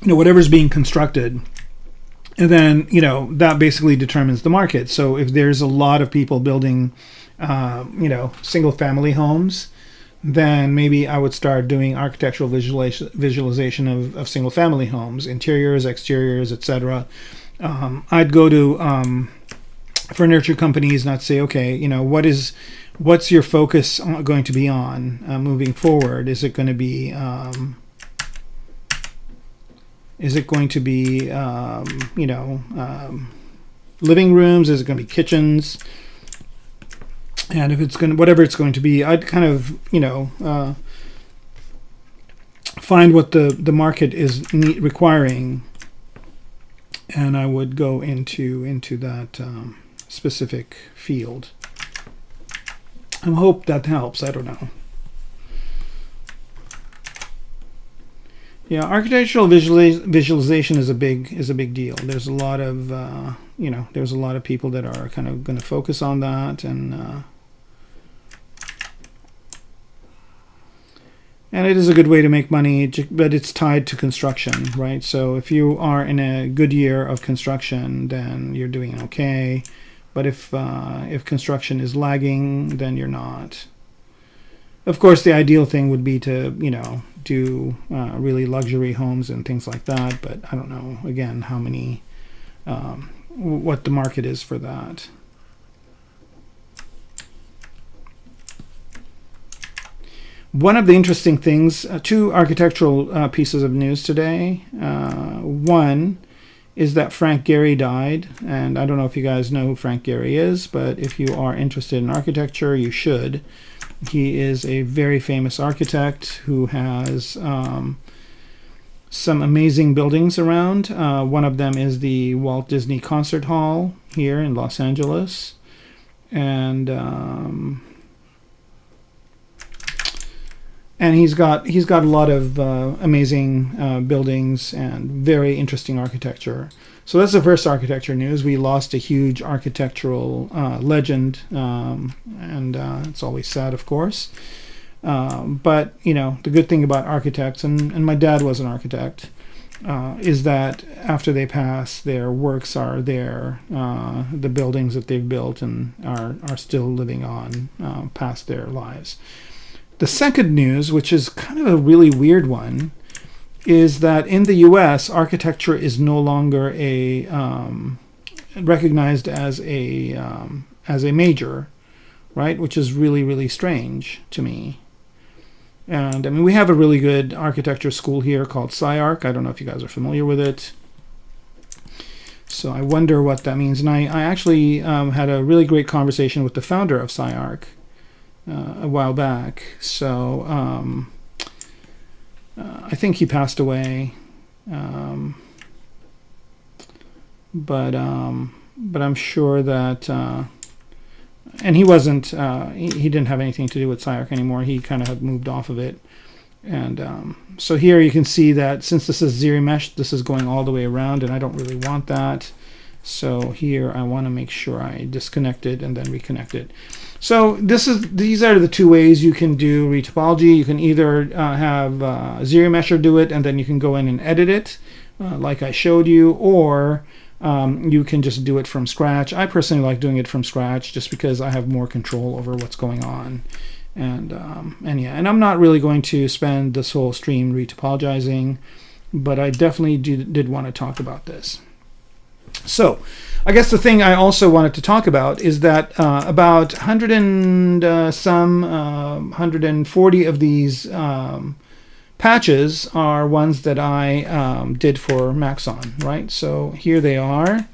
whatever's being constructed. And then, you know, that basically determines the market. So if there's a lot of people building, single family homes, then maybe I would start doing architectural visualization of single family homes, interiors, exteriors, etc. I'd go to furniture companies and I'd say, okay, you know, what's your focus going to be on moving forward? Is it going to be living rooms? Is it going to be kitchens? And if it's going to, whatever it's going to be, I'd kind of, find what the market is requiring, and I would go into that specific field. I hope that helps. I don't know. Yeah, architectural visualization is a big deal. There's a lot of there's a lot of people that are kind of going to focus on that, and it is a good way to make money, but it's tied to construction, right? So if you are in a good year of construction, then you're doing okay. But if construction is lagging, then you're not. Of course, the ideal thing would be to, do really luxury homes and things like that. But I don't know, again, how many, what the market is for that. One of the interesting things, two architectural pieces of news today. One is that Frank Gehry died, and I don't know if you guys know who Frank Gehry is, but if you are interested in architecture, you should. He is a very famous architect who has some amazing buildings around. One of them is the Walt Disney Concert Hall here in Los Angeles, and he's got a lot of amazing buildings and very interesting architecture. So that's the first architecture news. We lost a huge architectural legend, and it's always sad, of course. But you know, the good thing about architects, and my dad was an architect, is that after they pass, their works are there. The buildings that they've built and are still living on past their lives. The second news, which is kind of a really weird one, is that in the U.S., architecture is no longer recognized as a major, right? Which is really, really strange to me. And I mean, we have a really good architecture school here called SciArc. I don't know if you guys are familiar with it. So I wonder what that means. And I actually had a really great conversation with the founder of SciArc a while back. So I think he passed away, but I'm sure that and he wasn't he didn't have anything to do with SciArc anymore. He kind of had moved off of it. And so here you can see that since this is ZBrush, this is going all the way around, and I don't really want that. So here I want to make sure I disconnect it and then reconnect it. So these are the two ways you can do retopology. You can either have ZBrush do it, and then you can go in and edit it, like I showed you, or you can just do it from scratch. I personally like doing it from scratch just because I have more control over what's going on. And yeah, and I'm not really going to spend this whole stream retopologizing, but I definitely did want to talk about this. So I guess the thing I also wanted to talk about is that about 140 of these patches are ones that I did for Maxon, right? So here they are,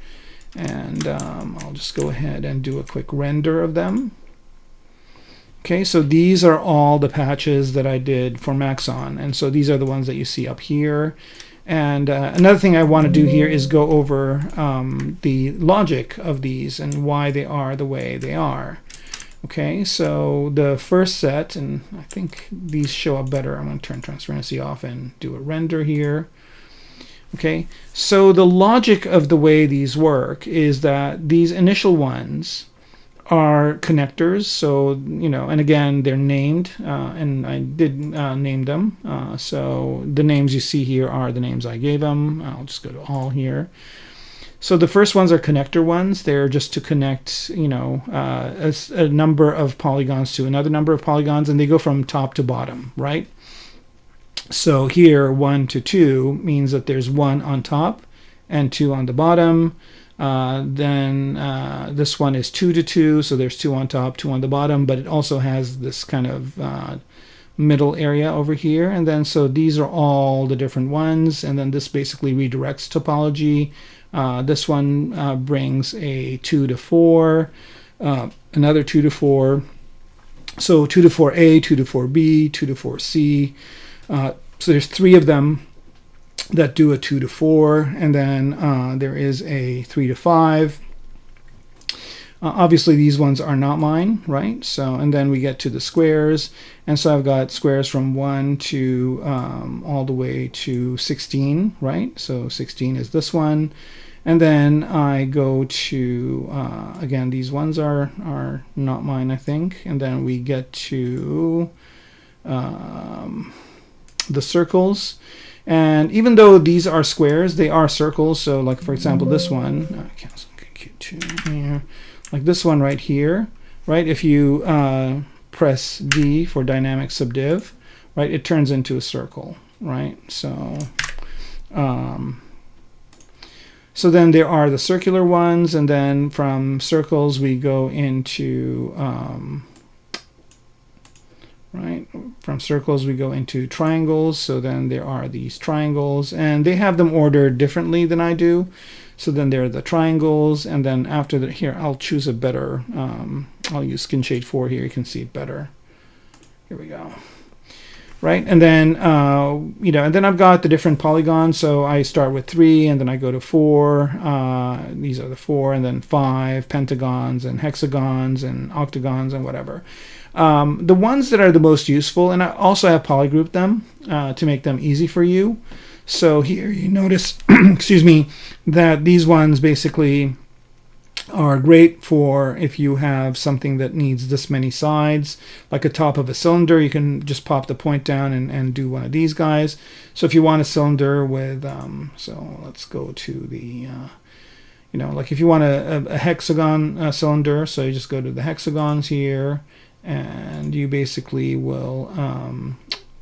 and I'll just go ahead and do a quick render of them. Okay, so these are all the patches that I did for Maxon, and so these are the ones that you see up here. And another thing I want to do here is go over the logic of these and why they are the way they are. Okay, so the first set, and I think these show up better. I'm going to turn transparency off and do a render here. Okay, so the logic of the way these work is that these initial ones are connectors, so you know, and again they're named, and I did name them, so the names you see here are the names I gave them. I'll just go to all here. So the first ones are connector ones. They're just to connect, you know, a number of polygons to another number of polygons, and they go from top to bottom, right? So here 1 to 2 means that there's 1 on top and 2 on the bottom. Then this one is 2 to 2, so there's 2 on top, 2 on the bottom, but it also has this kind of middle area over here. And then so these are all the different ones, and then this basically redirects topology. This one brings a 2 to 4, another 2 to 4, so 2 to 4A, 2 to 4B, 2 to 4C. So there's 3 of them that do a 2 to 4, and then there is a 3 to 5. Obviously these ones are not mine, right? So, and then we get to the squares, and so I've got squares from 1 to all the way to 16, right? So 16 is this one, and then I go to again, these ones are not mine, I think, and then we get to the circles. And even though these are squares, they are circles. So like, for example, this one, cancel Q2 here, like this one right here, right? If you press D for dynamic subdiv, right, it turns into a circle, right? So, so then there are the circular ones, and then from circles we go into, right? From circles we go into triangles, so then there are these triangles, and they have them ordered differently than I do. So then there are the triangles, and then after that, here I'll choose a better, I'll use Skin Shade 4 here, you can see it better. Here we go. Right, and then you know, and then I've got the different polygons. So I start with 3, and then I go to 4. These are the 4, and then 5 pentagons and hexagons and octagons and whatever. The ones that are the most useful, and I also have polygrouped them to make them easy for you. So here you notice, excuse me, that these ones basically are great for if you have something that needs this many sides, like a top of a cylinder. You can just pop the point down and do one of these guys. So if you want a cylinder with, so let's go to the, you know, like if you want a hexagon cylinder, so you just go to the hexagons here, and you basically will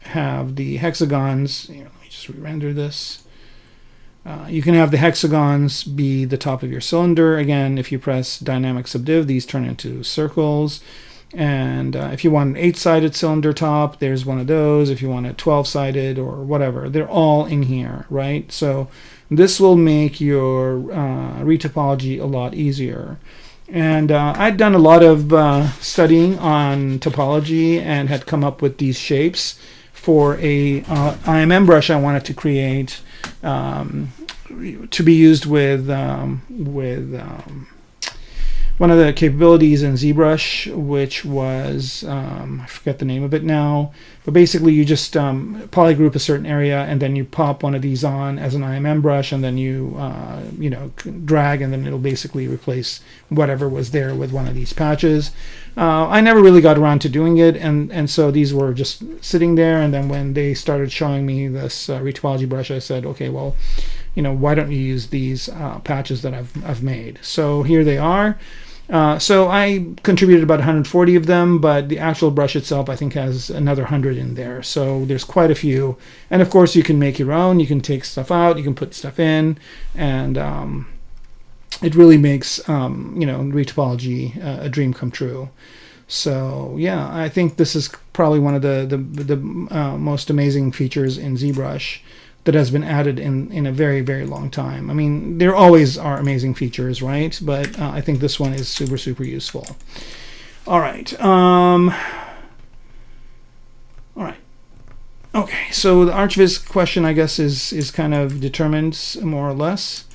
have the hexagons. Here, let me just re-render this. You can have the hexagons be the top of your cylinder. Again, if you press Dynamic Subdiv, these turn into circles. And if you want an 8-sided cylinder top, there's one of those. If you want a 12-sided or whatever, they're all in here, right? So this will make your retopology a lot easier. And I'd done a lot of studying on topology and had come up with these shapes for a IMM brush I wanted to create to be used with one of the capabilities in ZBrush, which was, I forget the name of it now, but basically you just polygroup a certain area, and then you pop one of these on as an IMM brush, and then you, you know, drag, and then it'll basically replace whatever was there with one of these patches. I never really got around to doing it, and so these were just sitting there, and then when they started showing me this retopology brush, I said, okay, well, you know, why don't you use these patches that I've made? So here they are. So I contributed about 140 of them, but the actual brush itself I think has another 100 in there. So there's quite a few. And of course you can make your own. You can take stuff out, you can put stuff in, and it really makes you know, retopology a dream come true. So yeah, I think this is probably one of the most amazing features in ZBrush that has been added in a very, very long time. I mean, there always are amazing features, right? But I think this one is super, super useful. All right. All right. Okay, so the ArchViz question, I guess, is kind of determined more or less.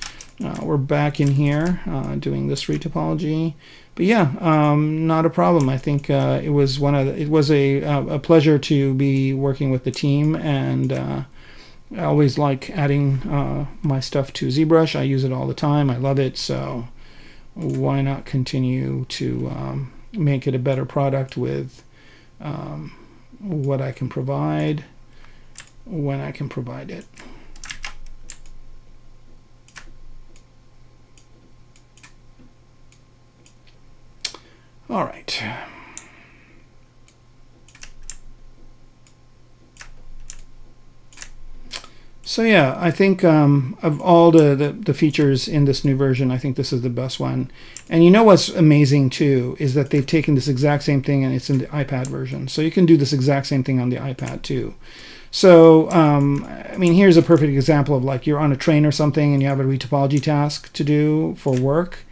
We're back in here doing this retopology. But yeah, not a problem. I think it was a pleasure to be working with the team, and I always like adding my stuff to ZBrush. I use it all the time. I love it. So why not continue to make it a better product with what I can provide when I can provide it. All right. So yeah, I think of all the features in this new version, I think this is the best one. And you know what's amazing too is that they've taken this exact same thing and it's in the iPad version. So you can do this exact same thing on the iPad too. So I mean, here's a perfect example of, like, you're on a train or something and you have a retopology task to do for work.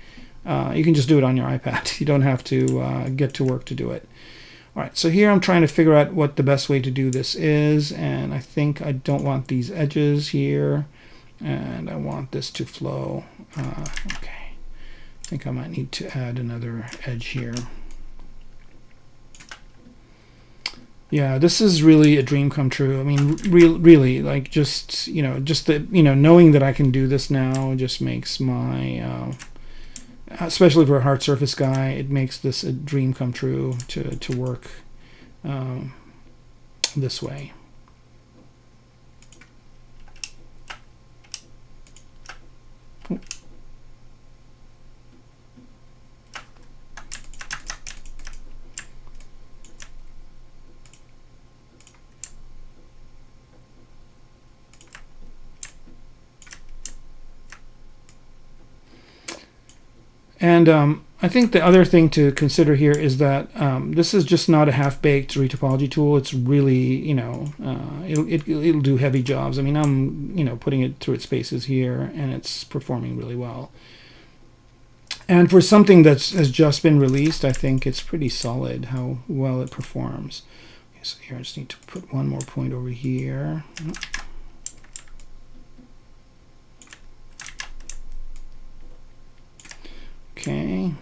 You can just do it on your iPad. You don't have to get to work to do it. All right, so here I'm trying to figure out what the best way to do this is, and I think I don't want these edges here, and I want this to flow. Okay, I think I might need to add another edge here. Yeah, this is really a dream come true. I mean, really, like, just, you know, knowing that I can do this now just makes my especially for a hard surface guy, it makes this a dream come true to work this way. And I think the other thing to consider here is that this is just not a half-baked retopology tool. It's really, you know, it'll do heavy jobs. I mean, I'm, you know, putting it through its paces here, and it's performing really well. And for something that has just been released, I think it's pretty solid how well it performs. Okay, so here I just need to put one more point over here. Okay.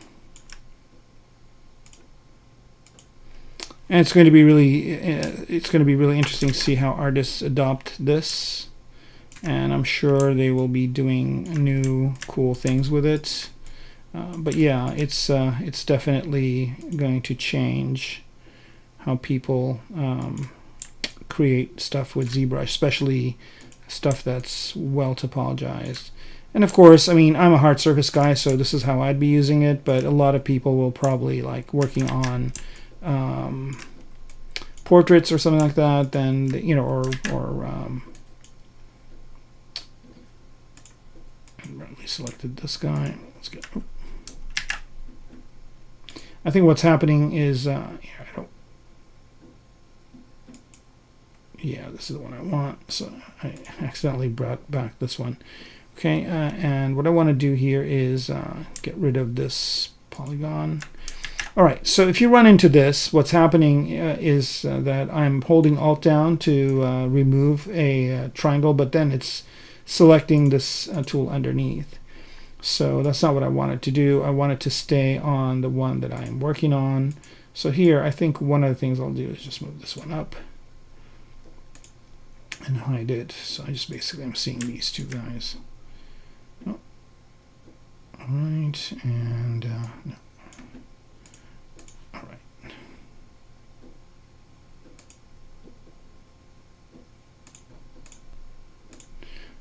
And it's going to be really interesting to see how artists adopt this, and I'm sure they will be doing new cool things with it. But yeah, it's definitely going to change how people create stuff with ZBrush, especially stuff that's well topologized. And of course, I mean, I'm a hard surface guy, so this is how I'd be using it. But a lot of people will probably like working on portraits or something like that, then, you know, or we selected this guy. Let's get. I think what's happening is, yeah, this is the one I want. So I accidentally brought back this one. Okay, and what I want to do here is get rid of this polygon. All right, so if you run into this, what's happening is that I'm holding Alt down to remove a triangle, but then it's selecting this tool underneath. So that's not what I wanted to do. I wanted to stay on the one that I'm working on. So here, I think one of the things I'll do is just move this one up and hide it. So I just basically am seeing these two guys. Oh. All right, and no. All right.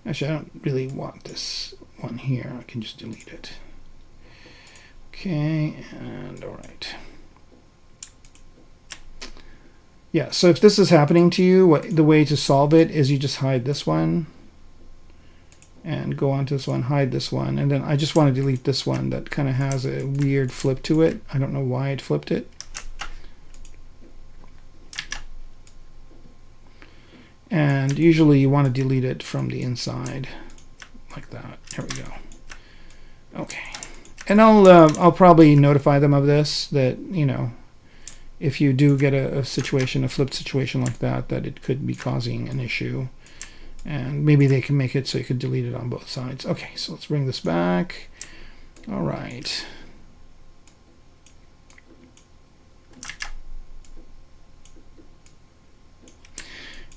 Actually, I don't really want this one here. I can just delete it. Okay, and all right. Yeah, so if this is happening to you, the way to solve it is you just hide this one and go on to this one, hide this one, and then I just want to delete this one that kind of has a weird flip to it. I don't know why it flipped it. And usually you want to delete it from the inside like that. There we go. Okay, and I'll probably notify them of this, that, you know, if you do get a situation, a flipped situation like that, that it could be causing an issue, and maybe they can make it so you could delete it on both sides. Okay, so let's bring this back. All right.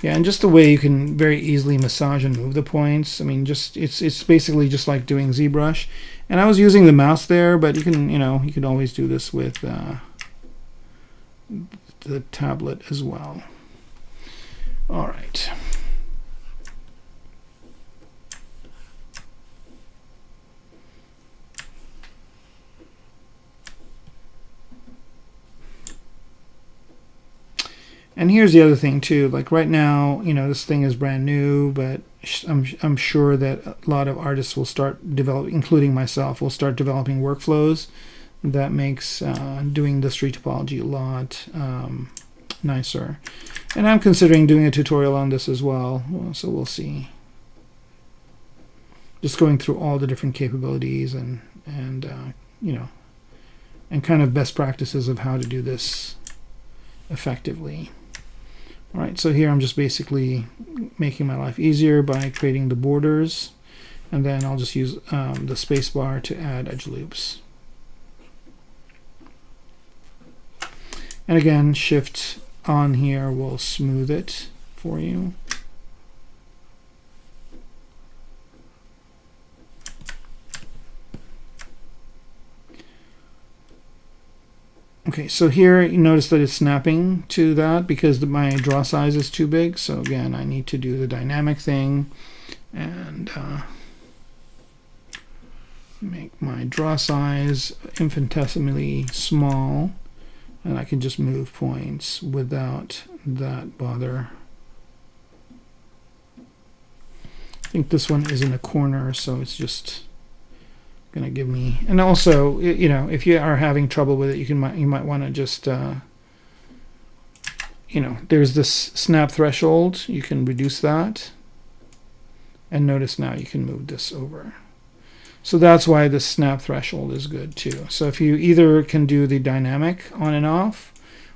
Yeah, and just the way you can very easily massage and move the points. I mean, just it's basically just like doing ZBrush. And I was using the mouse there, but you can, you know, you can always do this with the tablet as well. All right. And here's the other thing too, like right now, you know, this thing is brand new, but I'm sure that a lot of artists will start developing, including myself, will start developing workflows that makes doing this retopology a lot nicer. And I'm considering doing a tutorial on this as well, so we'll see. Just going through all the different capabilities and you know, and kind of best practices of how to do this effectively. All right, so here I'm just basically making my life easier by creating the borders, and then I'll just use the space bar to add edge loops. And again, Shift on here will smooth it for you. Okay, so here you notice that it's snapping to that because my draw size is too big. So again, I need to do the dynamic thing and make my draw size infinitesimally small, and I can just move points without that bother. I think this one is in a corner, so it's just gonna give me, and also, you know, if you are having trouble with it, you might want to just you know, there's this snap threshold, you can reduce that, and notice now you can move this over. So that's why the snap threshold is good too. So if you either can do the dynamic on and off,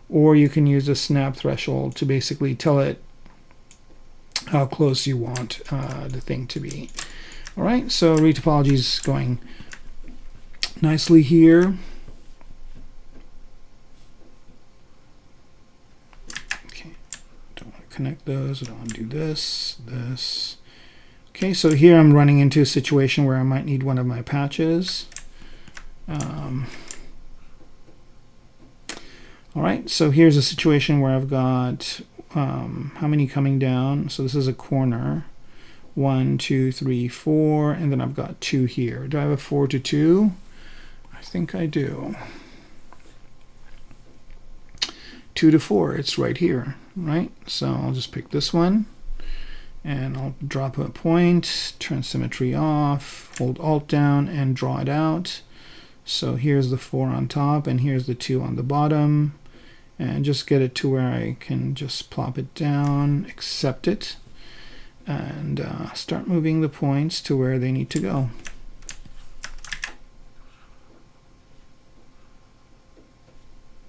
or you can use a snap threshold to basically tell it how close you want the thing to be. All right, so retopology is going nicely here. Okay, don't want to connect those. I don't want to do this, this. Okay, so here I'm running into a situation where I might need one of my patches. All right, so here's a situation where I've got how many coming down? So this is a corner. 1, 2, 3, 4, and then I've got 2 here. Do I have a 4 to 2? I think I do. 2 to 4, it's right here, right? So I'll just pick this one, and I'll drop a point, turn symmetry off, hold Alt down, and draw it out. So here's the 4 on top, and here's the 2 on the bottom, and just get it to where I can just plop it down, accept it, and start moving the points to where they need to go.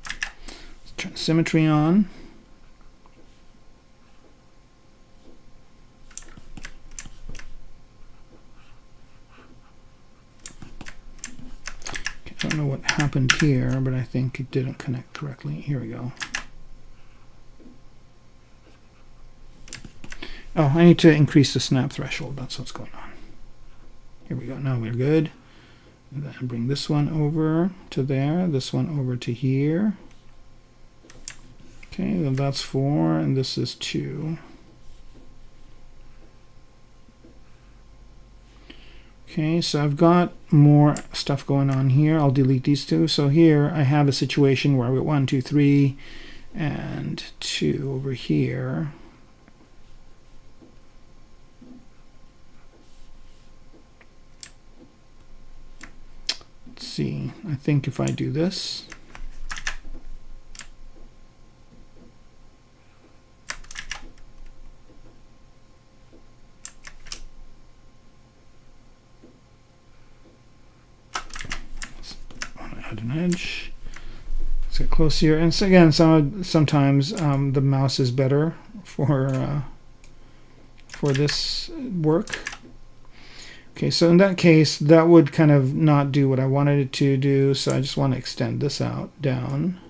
Let's turn symmetry on. Okay, I don't know what happened here, but I think it didn't connect correctly. Here we go. Oh, I need to increase the snap threshold. That's what's going on. Here we go. Now we're good. And then bring this one over to there, this one over to here. Okay, then that's 4, and this is 2. Okay, so I've got more stuff going on here. I'll delete these 2. So here I have a situation where I've got 1, 2, 3, and 2 over here. See, I think if I do this, add an edge. Let's get close here. And so again, sometimes the mouse is better for this work. Okay, so in that case, that would kind of not do what I wanted it to do, so I just want to extend this out, down.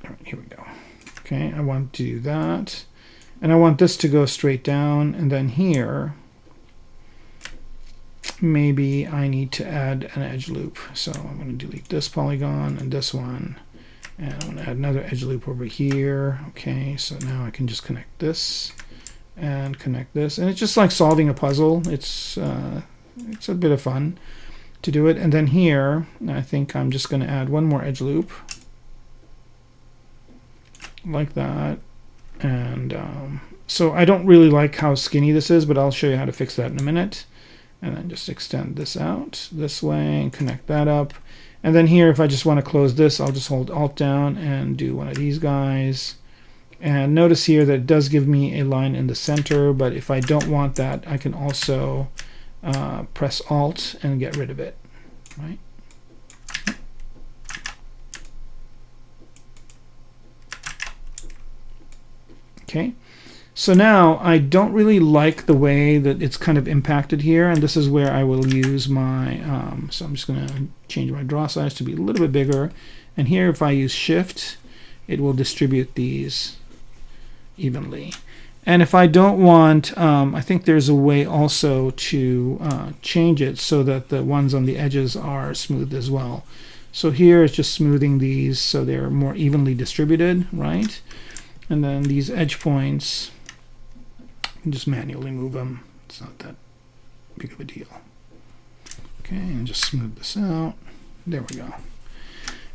All right, here we go. Okay, I want to do that. And I want this to go straight down, and then here, maybe I need to add an edge loop. So I'm going to delete this polygon and this one. And I'm going to add another edge loop over here. Okay, so now I can just connect this and connect this. And it's just like solving a puzzle. It's a bit of fun to do it. And then here, I think I'm just going to add one more edge loop. Like that. And so I don't really like how skinny this is, but I'll show you how to fix that in a minute. And then just extend this out this way and connect that up. And then here, if I just want to close this, I'll just hold Alt down and do one of these guys. And notice here that it does give me a line in the center, but if I don't want that, I can also press Alt and get rid of it, right? Okay. So now I don't really like the way that it's kind of impacted here, and this is where I will use my, so I'm just going to change my draw size to be a little bit bigger. And here if I use Shift, it will distribute these evenly. And if I don't want, I think there's a way also to change it so that the ones on the edges are smooth as well. So here it's just smoothing these so they're more evenly distributed, right? And then these edge points, just manually move them. It's not that big of a deal. Okay, and just smooth this out. There we go.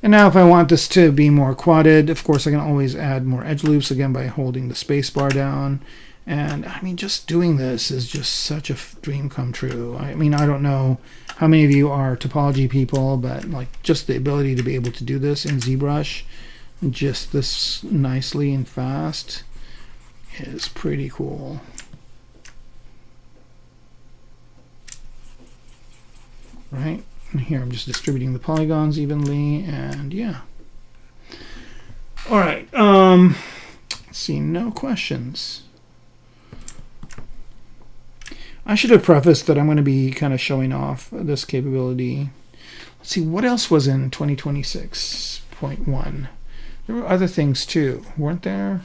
And now if I want this to be more quadded, of course I can always add more edge loops again by holding the space bar down. And I mean, just doing this is just such a dream come true. I mean, I don't know how many of you are topology people, but like just the ability to be able to do this in ZBrush just this nicely and fast is pretty cool. Right? And here I'm just distributing the polygons evenly, and yeah. All right. Let's see, no questions. I should have prefaced that I'm going to be kind of showing off this capability. Let's see, what else was in 2026.1? There were other things too, weren't there?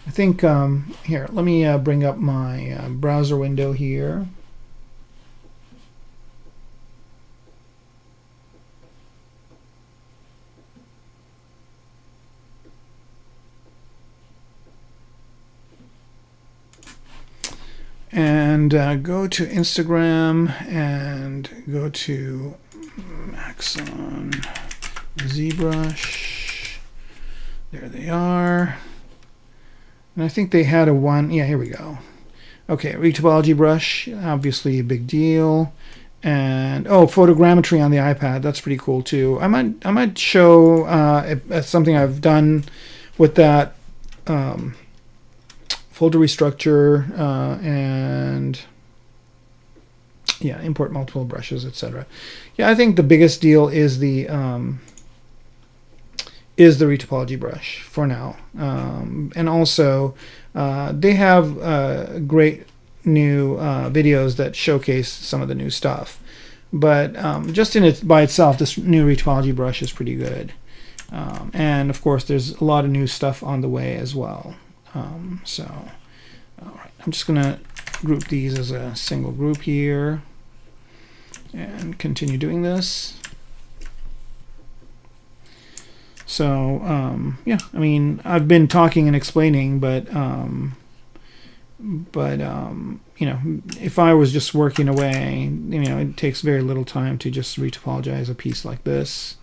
I think, here, let me bring up my browser window here. And go to Instagram and go to Maxon ZBrush. There they are. And I think they had a one. Yeah, here we go. Okay, retopology brush, obviously a big deal. And oh, photogrammetry on the iPad. That's pretty cool too. I might show something I've done with that. Folder restructure and yeah, import multiple brushes, etc. Yeah, I think the biggest deal is the retopology brush for now, and also they have great new videos that showcase some of the new stuff. But just in it by itself, this new retopology brush is pretty good, and of course, there's a lot of new stuff on the way as well. So, all right, I'm just going to group these as a single group here and continue doing this. So, yeah, I mean, I've been talking and explaining, but you know, if I was just working away, you know, it takes very little time to just retopologize a piece like this.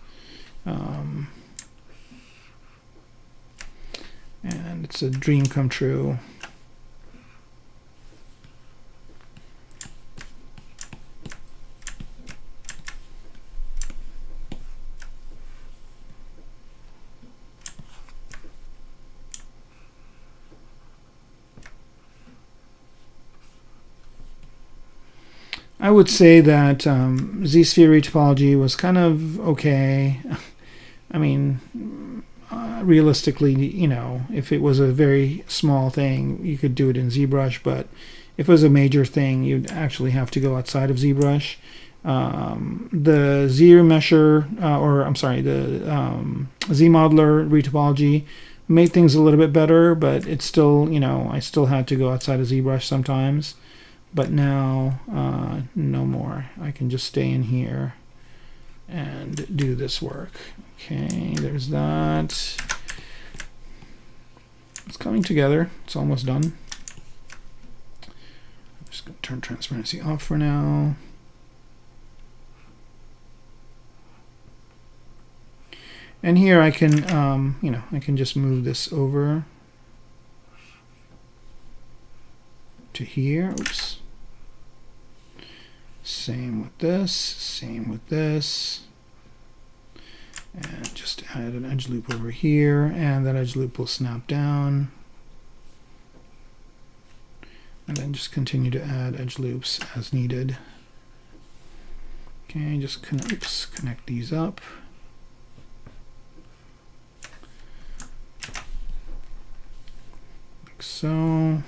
And it's a dream come true. I would say that Z-sphere retopology was kind of okay. I mean, realistically, you know, if it was a very small thing, you could do it in ZBrush, but if it was a major thing, you'd actually have to go outside of ZBrush. The Z-mesher, or I'm sorry, the Z-modeler retopology made things a little bit better, but it's still, you know, I still had to go outside of ZBrush sometimes. But now, no more. I can just stay in here and do this work. Okay, there's that. It's coming together. It's almost done. I'm just going to turn transparency off for now. And here I can, you know, I can just move this over to here. Oops. Same with this, same with this. And just add an edge loop over here, and that edge loop will snap down. And then just continue to add edge loops as needed. Okay, just connect these up. Like so.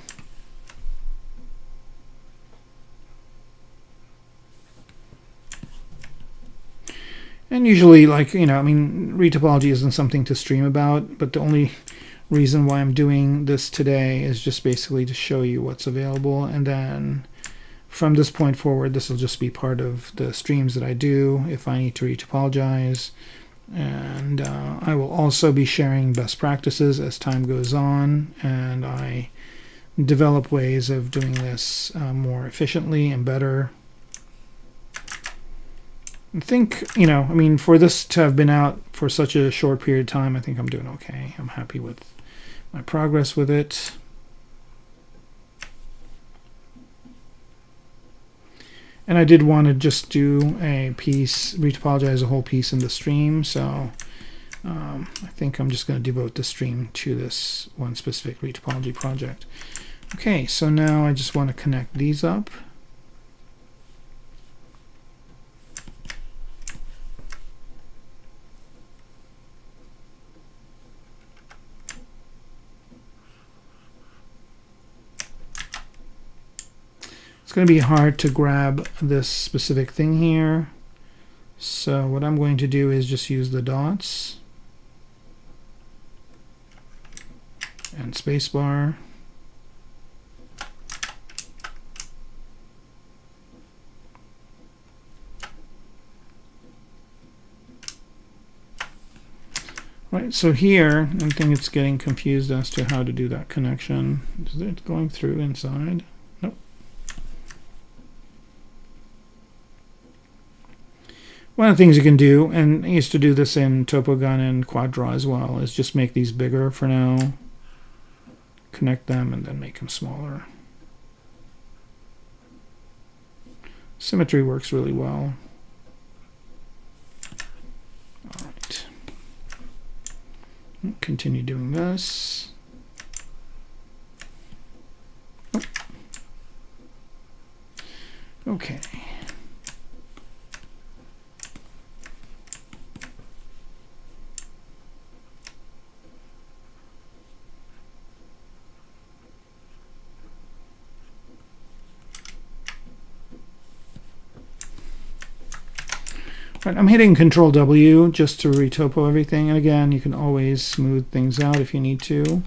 And usually, like, you know, I mean, retopology isn't something to stream about, but the only reason why I'm doing this today is just basically to show you what's available. And then from this point forward, this will just be part of the streams that I do if I need to retopologize. And I will also be sharing best practices as time goes on, and I develop ways of doing this more efficiently and better. I think, you know, I mean, for this to have been out for such a short period of time, I think I'm doing okay. I'm happy with my progress with it. And I did want to just do a piece, retopologize a whole piece in the stream, so I think I'm just going to devote the stream to this one specific retopology project. Okay, so now I just want to connect these up. It's going to be hard to grab this specific thing here. So what I'm going to do is just use the dots and spacebar. Right, so here, I think it's getting confused as to how to do that connection. Is it going through inside? Nope. One of the things you can do, and I used to do this in TopoGun and QuadDraw as well, is just make these bigger for now, connect them, and then make them smaller. Symmetry works really well. All right. Continue doing this. Oh. Okay. Right, I'm hitting Control W just to retopo everything, and again, you can always smooth things out if you need to.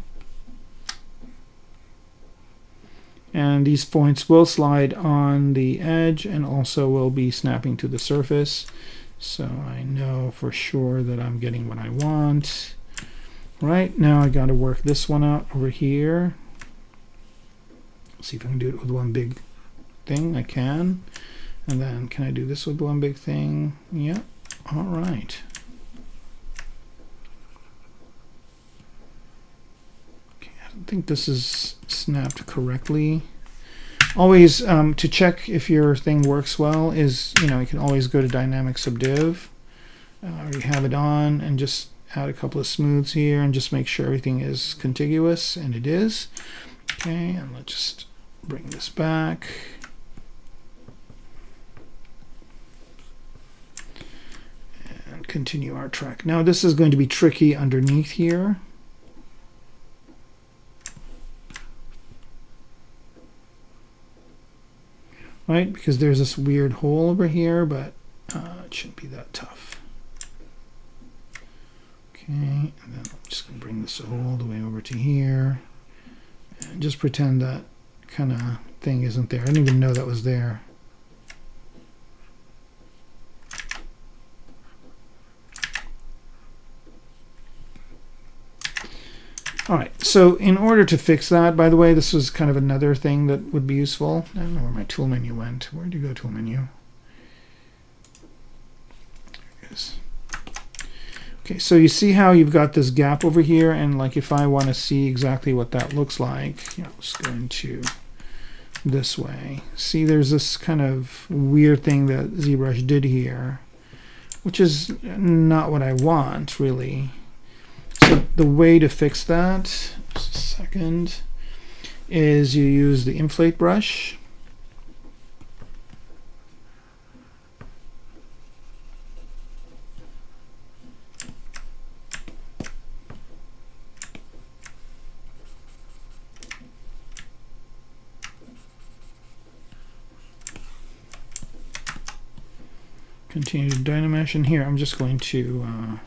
And these points will slide on the edge and also will be snapping to the surface, so I know for sure that I'm getting what I want. Right, now I got to work this one out over here. Let's see if I can do it with one big thing. I can. And then can I do this with one big thing? Yeah. All right. Okay, I don't think this is snapped correctly. Always to check if your thing works well is, you know, you can always go to Dynamic Subdiv. You have it on and just add a couple of smooths here and just make sure everything is contiguous, and it is. Okay, and let's just bring this back. Continue our track. Now this is going to be tricky underneath here. Right, because there's this weird hole over here, but it shouldn't be that tough. Okay, and then I'm just going to bring this all the way over to here. And just pretend that kind of thing isn't there. I didn't even know that was there. All right, so in order to fix that, by the way, this was kind of another thing that would be useful. I don't know where my tool menu went. Where did you go, tool menu? There it is. Okay, so you see how you've got this gap over here, and like if I want to see exactly what that looks like, you know, let's go into this way. See, there's this kind of weird thing that ZBrush did here, which is not what I want, really. So the way to fix that, just a second, is you use the inflate brush. Continue to Dynamesh, and here I'm just going to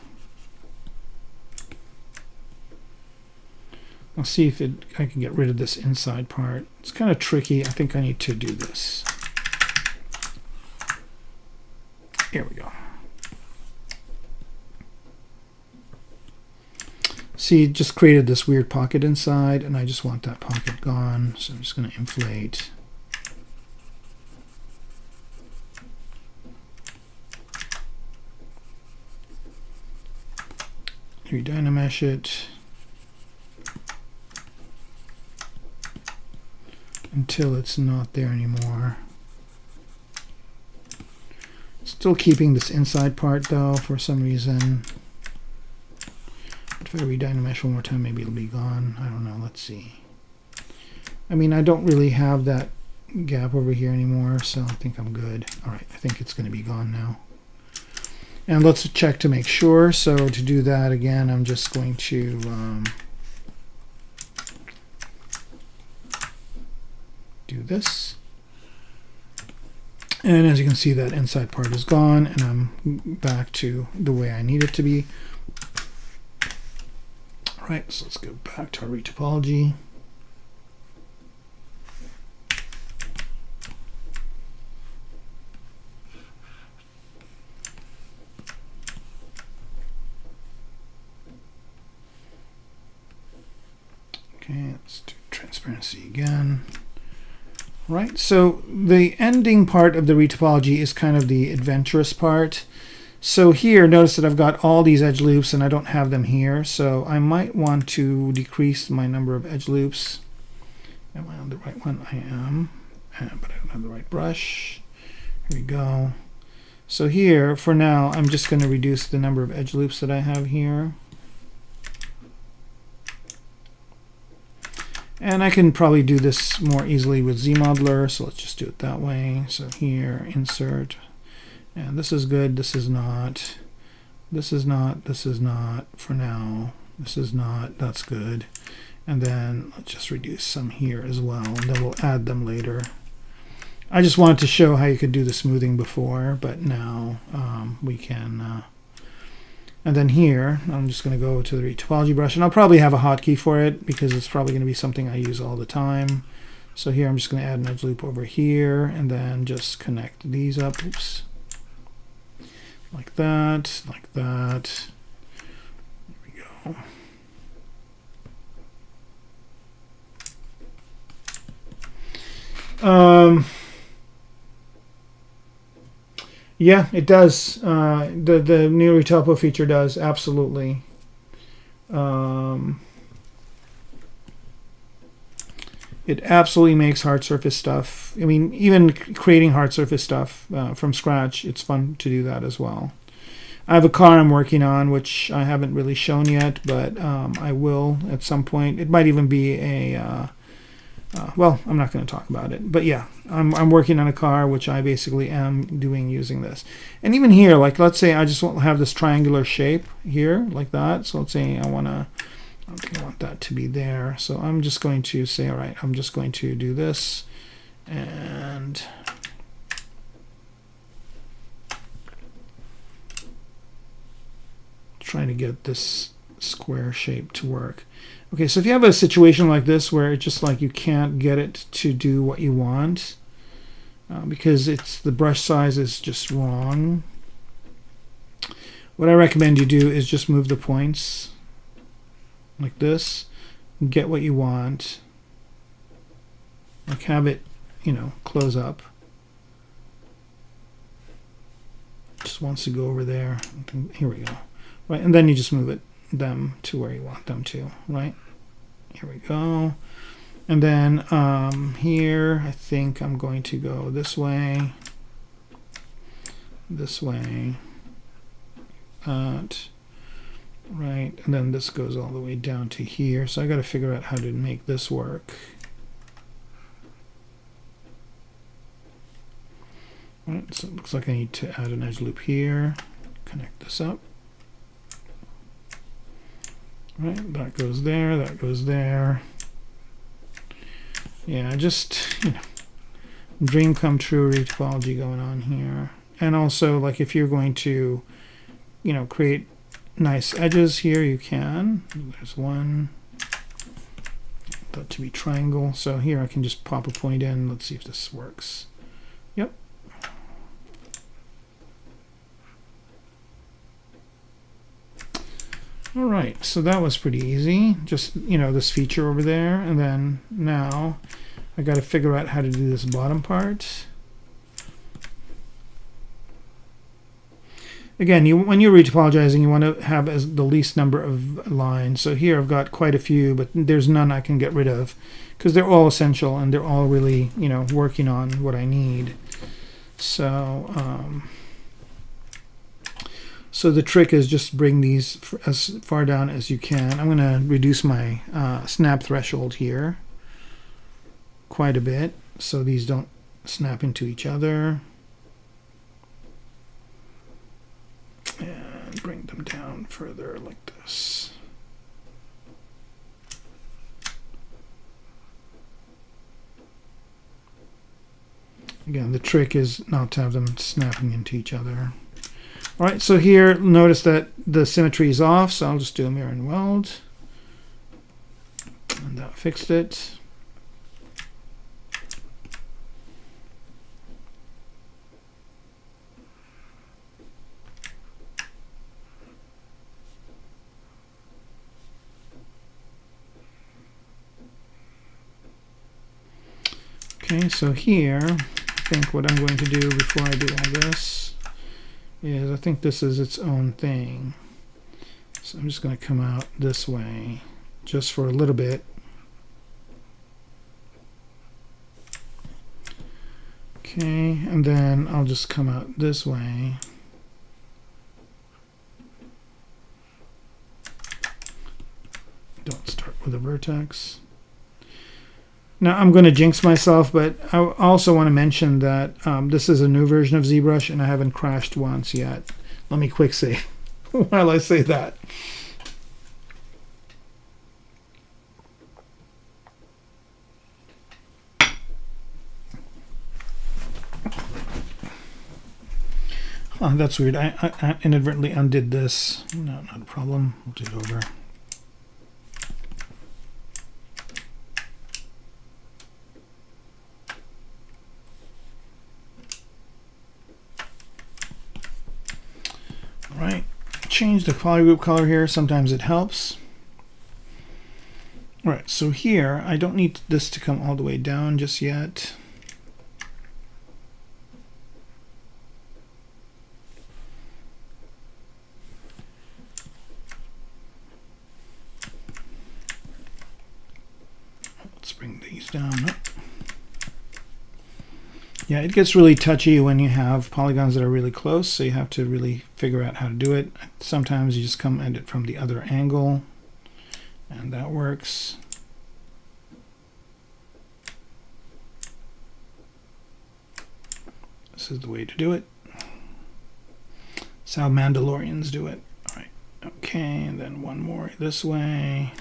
I'll see if I can get rid of this inside part. It's kind of tricky. I think I need to do this. Here we go. See, it just created this weird pocket inside, and I just want that pocket gone. So I'm just going to inflate. redynamesh it until it's not there anymore. Still keeping this inside part though for some reason. But if I redynamesh one more time, maybe it'll be gone. I don't know. Let's see. I mean, I don't really have that gap over here anymore, so I think I'm good. All right, I think it's going to be gone now. And let's check to make sure. So to do that again, I'm just going to do this. And as you can see, that inside part is gone, and I'm back to the way I need it to be. All right, so let's go back to our retopology. Okay, let's do transparency again. Right, so the ending part of the retopology is kind of the adventurous part. So here, notice that I've got all these edge loops and I don't have them here. So I might want to decrease my number of edge loops. Am I on the right one? I am, but I don't have the right brush. Here we go. So here, for now, I'm just going to reduce the number of edge loops that I have here. And I can probably do this more easily with ZModeler, so let's just do it that way. So here, insert, and this is good, this is not, this is not, this is not for now, this is not, that's good. And then let's just reduce some here as well, and then we'll add them later. I just wanted to show how you could do the smoothing before, but now we can. And then here, I'm just going to go to the retopology brush, and I'll probably have a hotkey for it because it's probably going to be something I use all the time. So here, I'm just going to add an edge loop over here, and then just connect these up. Oops. Like that, like that. There we go. Yeah, it does. The new retopo feature does, absolutely. It absolutely makes hard surface stuff. I mean, even creating hard surface stuff from scratch, it's fun to do that as well. I have a car I'm working on, which I haven't really shown yet, but I will at some point. It might even be a... well, I'm not going to talk about it, but yeah, I'm working on a car, which I basically am doing using this. And even here, like let's say I just want to have this triangular shape here, like that. So let's say I want that to be there. So I'm just going to say, all right, I'm just going to do this, and trying to get this square shape to work. Okay, so if you have a situation like this where it's just like you can't get it to do what you want because the brush size is just wrong, what I recommend you do is just move the points like this, get what you want, like have it, you know, close up. Just wants to go over there. Here we go. Right, and then you just move them to where you want them to, right? Here we go. And then here, I think I'm going to go this way, that, right? And then this goes all the way down to here. So I got to figure out how to make this work. Right, so it looks like I need to add an edge loop here, connect this up. Right, that goes there, that goes there. Yeah, just, you know, dream come true retopology going on here. And also, like, if you're going to, you know, create nice edges here, you can. There's one. That to be triangle. So here I can just pop a point in. Let's see if this works. Yep. All right, so that was pretty easy. Just, you know, this feature over there, and then now I got to figure out how to do this bottom part. Again, when you're retopologizing, you want to have the least number of lines. So here I've got quite a few, but there's none I can get rid of because they're all essential and they're all really, you know, working on what I need. So, so the trick is just bring these as far down as you can. I'm going to reduce my snap threshold here quite a bit so these don't snap into each other. And bring them down further like this. Again, the trick is not to have them snapping into each other. All right, so here, notice that the symmetry is off, so I'll just do a mirror and weld. And that fixed it. Okay, so here, I think what I'm going to do before I do all this is I think this is its own thing. So I'm just going to come out this way just for a little bit. Okay, and then I'll just come out this way. Don't start with a vertex. Now I'm going to jinx myself, but I also want to mention that this is a new version of ZBrush and I haven't crashed once yet. Let me quick save while I say that. Oh, that's weird. I inadvertently undid this. No, not a problem. We'll do it over. Right, change the polygroup color here. Sometimes it helps. All right, so here I don't need this to come all the way down just yet. Let's bring these down. Yeah, it gets really touchy when you have polygons that are really close, so you have to really figure out how to do it. Sometimes you just come at it from the other angle, and that works. This is the way to do it. It's how Mandalorians do it. All right, okay, and then one more this way.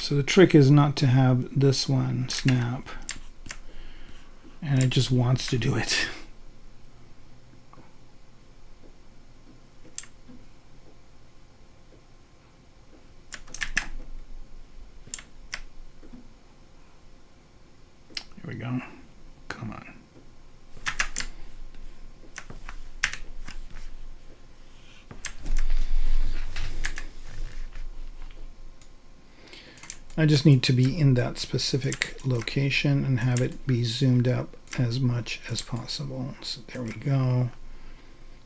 So the trick is not to have this one snap, and it just wants to do it. Here we go. Come on. I just need to be in that specific location and have it be zoomed up as much as possible. So there we go.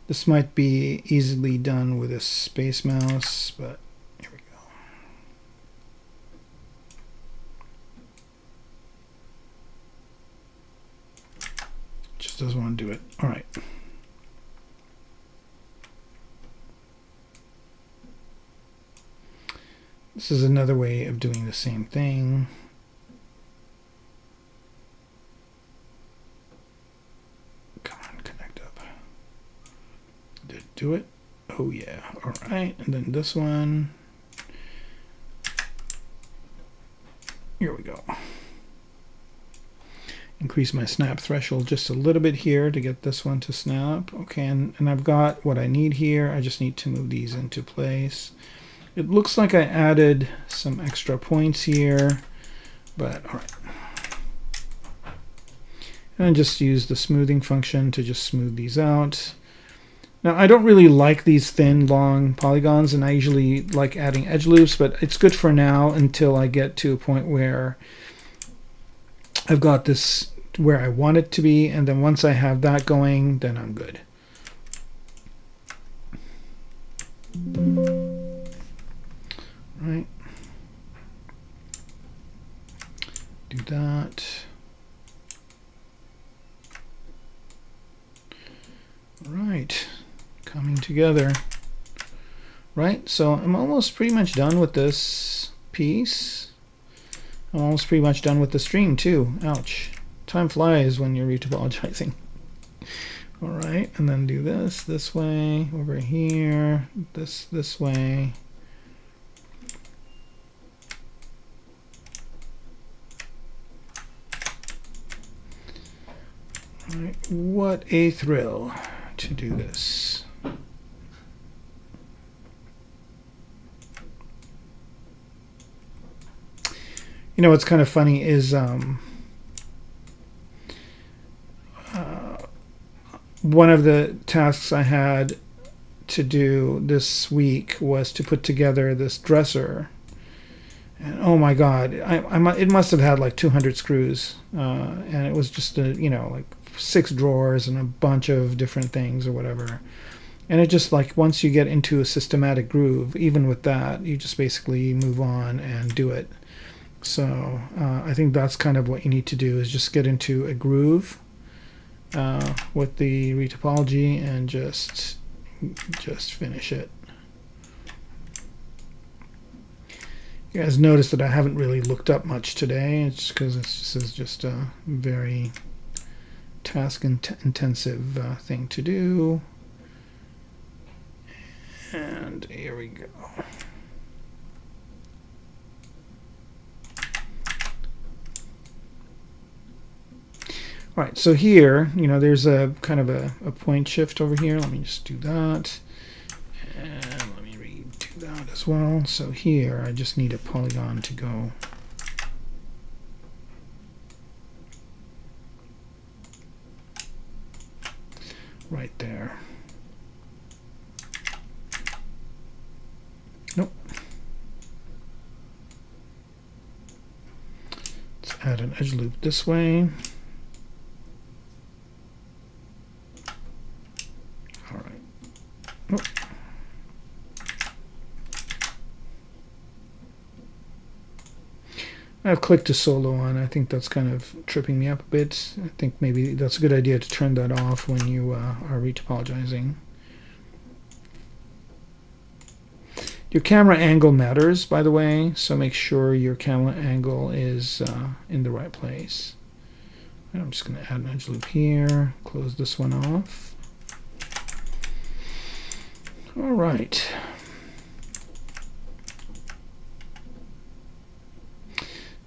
This might be easily done with a space mouse, but here we go. Just doesn't want to do it. All right. This is another way of doing the same thing. Come on, connect up. Did it do it? Oh yeah. All right. And then this one. Here we go. Increase my snap threshold just a little bit here to get this one to snap. Okay, and I've got what I need here. I just need to move these into place. It looks like I added some extra points here, but all right. And just use the smoothing function to just smooth these out. Now, I don't really like these thin, long polygons, and I usually like adding edge loops, but it's good for now until I get to a point where I've got this where I want it to be, and then once I have that going, then I'm good. Right. Do that. Right. Coming together. Right, so I'm almost pretty much done with this piece. I'm almost pretty much done with the stream too. Ouch. Time flies when you're retopologizing. All right, and then do this way, over here, this way. All right, what a thrill to do this. You know what's kind of funny is one of the tasks I had to do this week was to put together this dresser, and oh my god, it must have had like 200 screws, and it was just like 6 drawers and a bunch of different things or whatever. And it just, like, once you get into a systematic groove, even with that, you just basically move on and do it. So I think that's kind of what you need to do, is just get into a groove with the retopology and just finish it. You guys notice that I haven't really looked up much today. It's because this is just a very task-intensive thing to do. And here we go. Right, so here, there's a kind of a point shift over here. Let me just do that. And let me redo that as well. So here, I just need a polygon to go. Right there. Nope. Let's add an edge loop this way. All right. Nope. I've clicked to solo on. I think that's kind of tripping me up a bit. I think maybe that's a good idea to turn that off when you are retopologizing. Your camera angle matters, by the way, so make sure your camera angle is in the right place. And I'm just going to add an edge loop here, close this one off. All right.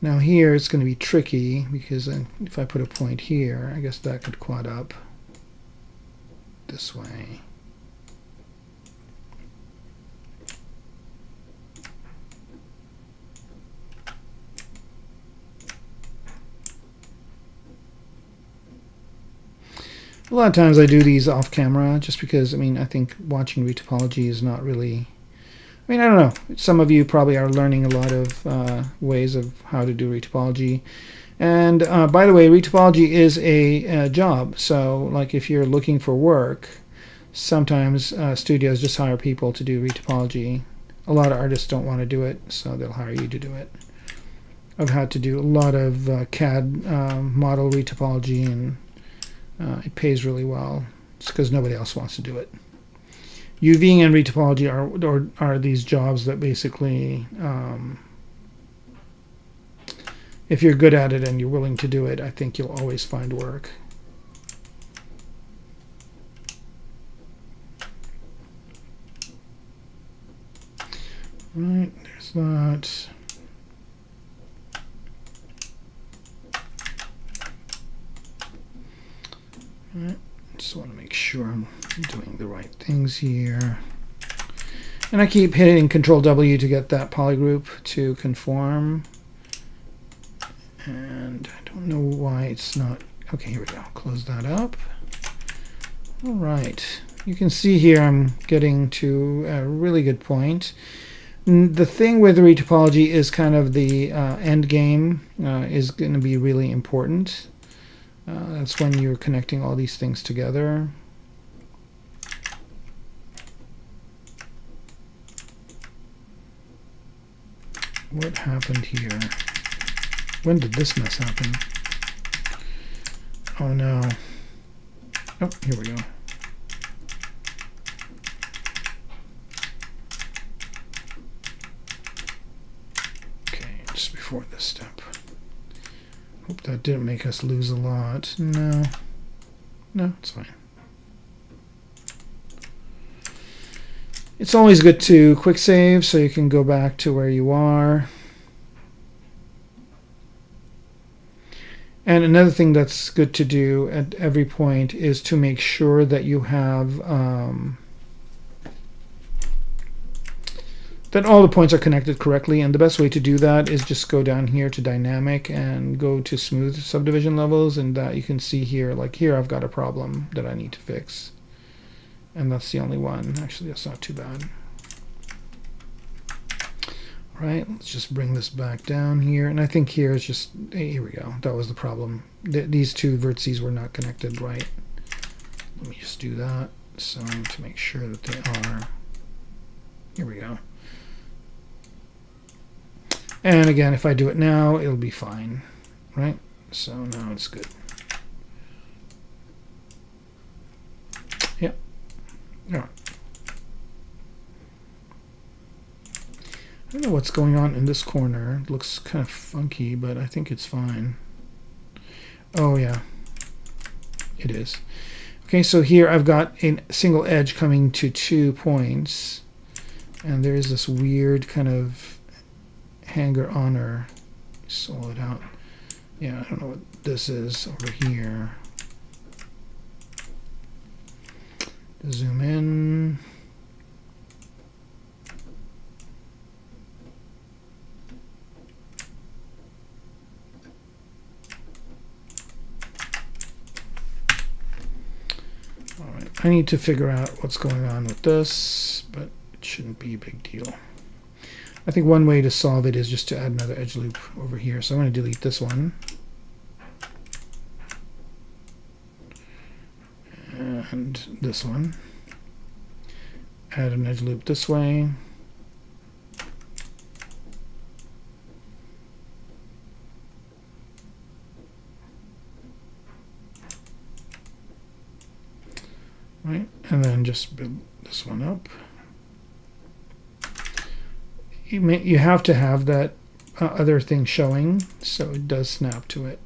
Now here it's going to be tricky because if I put a point here, I guess that could quad up this way. A lot of times I do these off camera just because, I think watching retopology is not really, I don't know. Some of you probably are learning a lot of ways of how to do retopology. And by the way, retopology is a job. So like if you're looking for work, sometimes studios just hire people to do retopology. A lot of artists don't want to do it, so they'll hire you to do it. I've had to do a lot of CAD model retopology, and it pays really well. It's because nobody else wants to do it. UVing and retopology are these jobs that basically, if you're good at it and you're willing to do it, I think you'll always find work. Right, there's that. Right. Just want to make sure I'm doing the right things here. And I keep hitting Control W to get that polygroup to conform. And I don't know why it's not. Okay, here we go. Close that up. All right. you can see here I'm getting to a really good point. The thing with retopology is kind of the end game is going to be really important. That's when you're connecting all these things together. What happened here? When did this mess happen? Oh no. Oh, here we go. Okay, just before this step. Hope that didn't make us lose a lot. No. No, it's fine. It's always good to quick save so you can go back to where you are. And another thing that's good to do at every point is to make sure that you have that all the points are connected correctly. And the best way to do that is just go down here to dynamic and go to smooth subdivision levels, and that you can see here, like here I've got a problem that I need to fix. And that's the only one. Actually, that's not too bad. All right, let's just bring this back down here. And I think here is just, here we go. That was the problem. These two vertices were not connected right. Let me just do that. So to make sure that they are. Here we go. And again, if I do it now, it'll be fine, right? So now it's good. Yep. All right. I don't know what's going on in this corner. It looks kind of funky, but I think it's fine. Oh yeah, it is. Okay, so here I've got a single edge coming to 2 points, and there is this weird kind of hanger-oner. Saw it out. Yeah, I don't know what this is over here. Zoom in. All right, I need to figure out what's going on with this, but it shouldn't be a big deal. I think one way to solve it is just to add another edge loop over here. So I'm going to delete this one. And this one. Add an edge loop this way. Right, and then just build this one up. You have to have that other thing showing, so it does snap to it.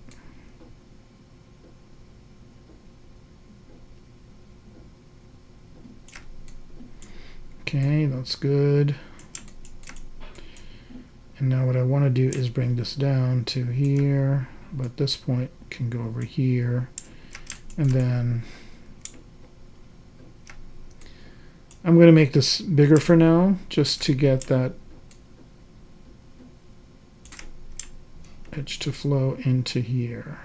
Okay, that's good. And now what I want to do is bring this down to here, but this point can go over here, and then I'm going to make this bigger for now, just to get that edge to flow into here.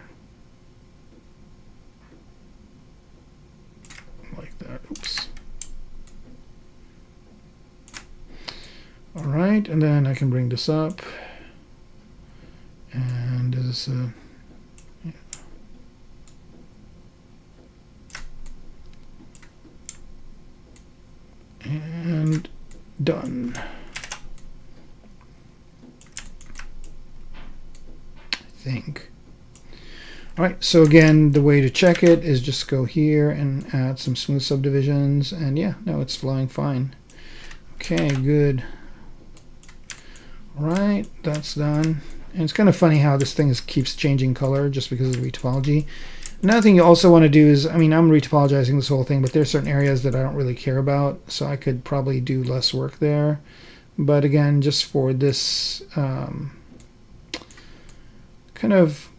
Like that. Oops. All right, and then I can bring this up. And this yeah. And done. Think. All right, so again, the way to check it is just go here and add some smooth subdivisions, and yeah, no, it's flowing fine. Okay, good. All right, that's done. And it's kind of funny how this thing keeps changing color just because of retopology. Another thing you also want to do is, I mean, I'm retopologizing this whole thing, but there's certain areas that I don't really care about, so I could probably do less work there. But again, just for this kind of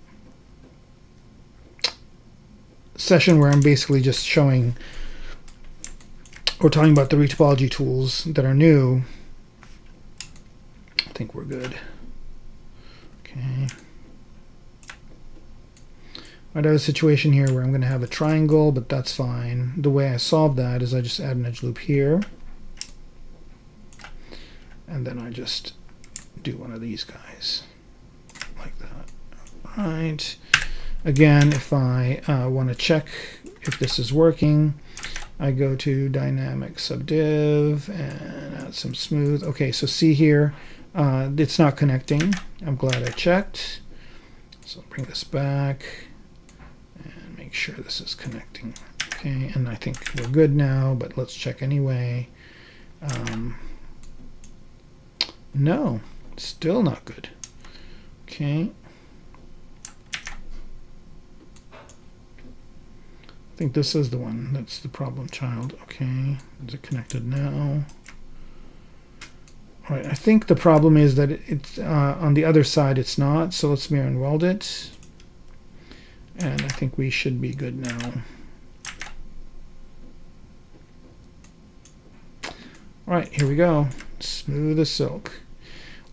session where I'm basically just showing or talking about the retopology tools that are new, I think we're good. Okay. I have a situation here where I'm going to have a triangle, but that's fine. The way I solve that is I just add an edge loop here, and then I just do one of these guys like that. All right. Again, if I want to check if this is working, I go to Dynamic Subdiv and add some smooth. Okay, so see here, it's not connecting. I'm glad I checked. So I'll bring this back and make sure this is connecting. Okay, and I think we're good now, but let's check anyway. No, still not good. Okay. I think this is the one that's the problem child. Okay, is it connected now? All right, I think the problem is that it's on the other side it's not, so let's mirror and weld it. And I think we should be good now. All right, here we go. Smooth as silk.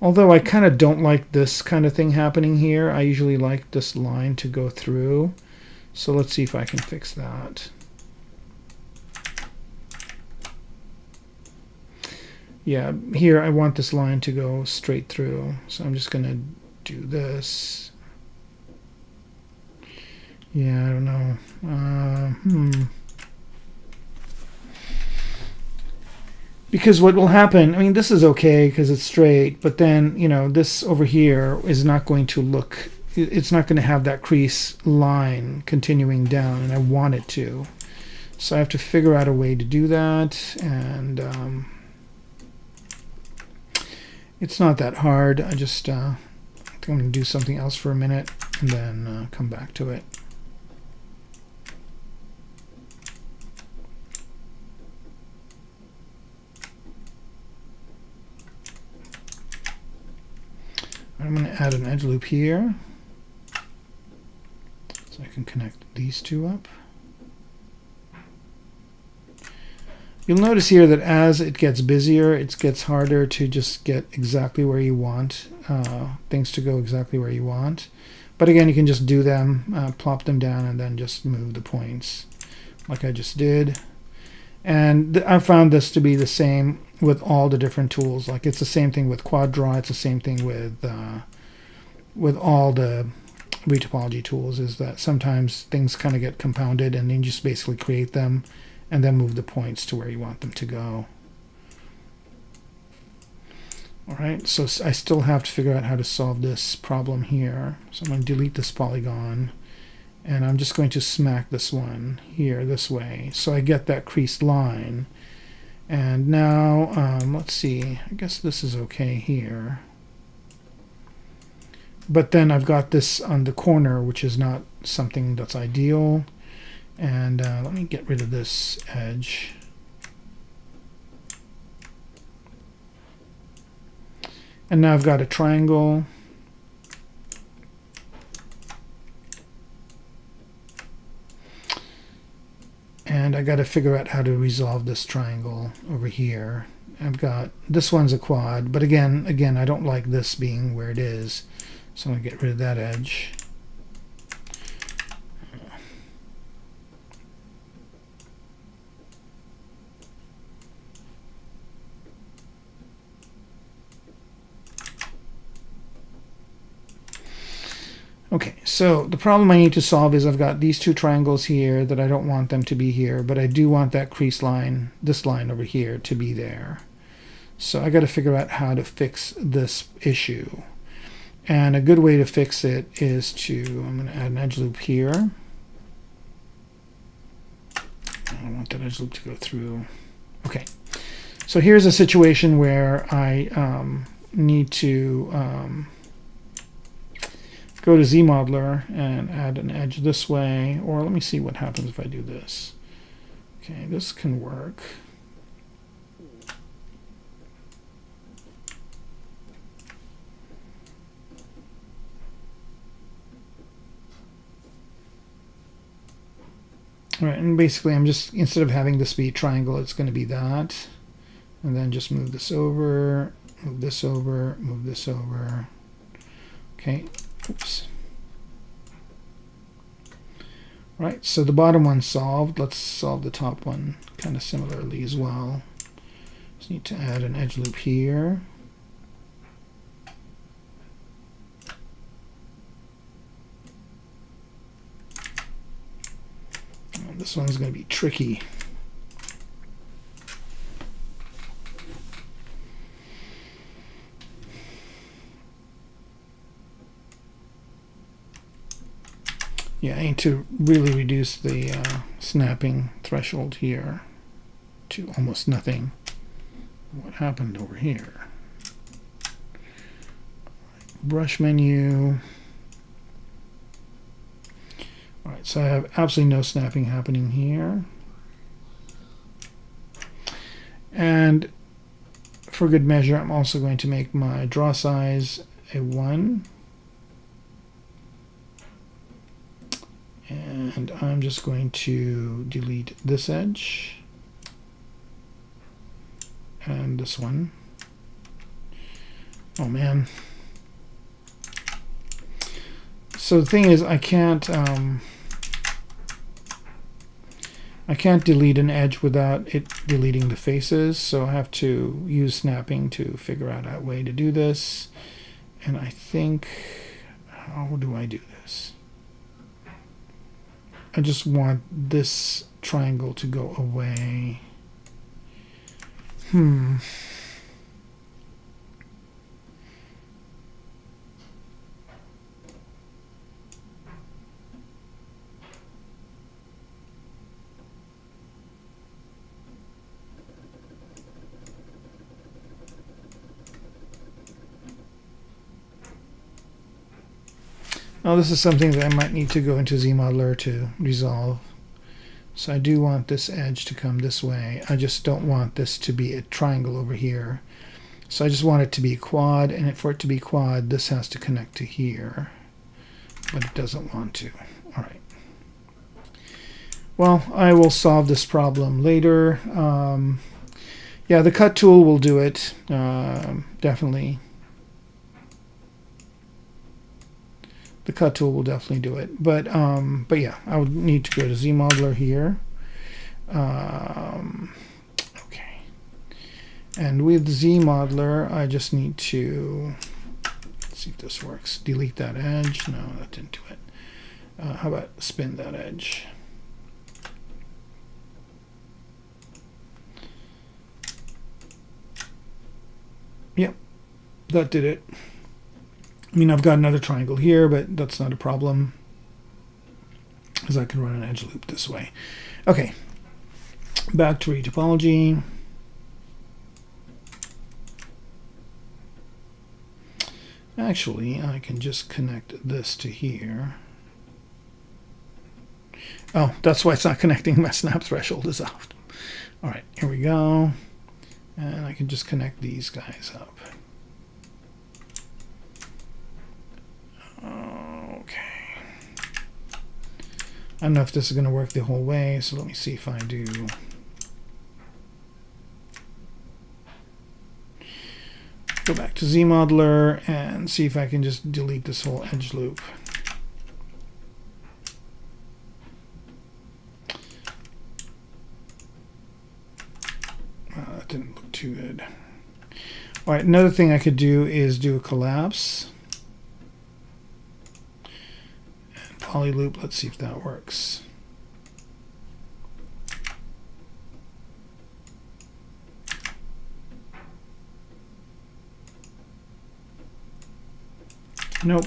Although I kind of don't like this kind of thing happening here. I usually like this line to go through. So let's see if I can fix that. Yeah, here I want this line to go straight through. So I'm just going to do this. Yeah, I don't know. Because what will happen, I mean, this is okay because it's straight, but then, you know, this over here is not going to look, it's not going to have that crease line continuing down, and I want it to. So I have to figure out a way to do that, and it's not that hard. I just I think I'm going to do something else for a minute and then come back to it. I'm going to add an edge loop here so I can connect these two up. You'll notice here that as it gets busier, it gets harder to just get exactly where you want things to go exactly where you want. But again, you can just do them, plop them down, and then just move the points like I just did. And I found this to be the same with all the different tools. Like it's the same thing with Quad Draw. It's the same thing with all the retopology tools. Is that sometimes things kind of get compounded, and then you just basically create them and then move the points to where you want them to go. All right. So I still have to figure out how to solve this problem here. So I'm going to delete this polygon. And I'm just going to smack this one here this way, so I get that creased line. And now, let's see, I guess this is okay here. But then I've got this on the corner, which is not something that's ideal. And let me get rid of this edge. And now I've got a triangle. And I got to figure out how to resolve this triangle over here. I've got this one's a quad, but again, I don't like this being where it is, so I'm gonna get rid of that edge. Okay, so the problem I need to solve is I've got these two triangles here that I don't want them to be here, but I do want that crease line, this line over here, to be there. So I got to figure out how to fix this issue. And a good way to fix it is I'm going to add an edge loop here. I want that edge loop to go through. Okay, so here's a situation where I need to go to ZModeler and add an edge this way, or let me see what happens if I do this. Okay, this can work. All right, and basically I'm just, instead of having this be a triangle, it's going to be that. And then just move this over, move this over, move this over. Okay. Oops. Right, so the bottom one's solved. Let's solve the top one kind of similarly as well. Just need to add an edge loop here. And this one's going to be tricky. Yeah, I need to really reduce the snapping threshold here to almost nothing. What happened over here? Brush menu. All right, so I have absolutely no snapping happening here. And for good measure, I'm also going to make my draw size a 1. And I'm just going to delete this edge and this one. Oh man. So the thing is, I can't delete an edge without it deleting the faces, so I have to use snapping to figure out a way to do this. And I think, how do I do this? I just want this triangle to go away. Now this is something that I might need to go into ZModeler to resolve. So I do want this edge to come this way. I just don't want this to be a triangle over here. So I just want it to be a quad, and for it to be quad, this has to connect to here. But it doesn't want to. All right. Well, I will solve this problem later. Yeah, the cut tool will do it, definitely. The cut tool will definitely do it, but yeah, I would need to go to ZModeler here. Okay, and with ZModeler, I just need to, let's see if this works. Delete that edge. No, that didn't do it. How about spin that edge? Yep, that did it. I mean, I've got another triangle here, but that's not a problem, because I can run an edge loop this way. Okay, back to retopology. Actually, I can just connect this to here. Oh, that's why it's not connecting. My snap threshold is off. All right, here we go. And I can just connect these guys up. Okay. I don't know if this is going to work the whole way, so let me see if I do. Go back to ZModeler and see if I can just delete this whole edge loop. That didn't look too good. All right, another thing I could do is do a collapse. Poly loop, let's see if that works. Nope.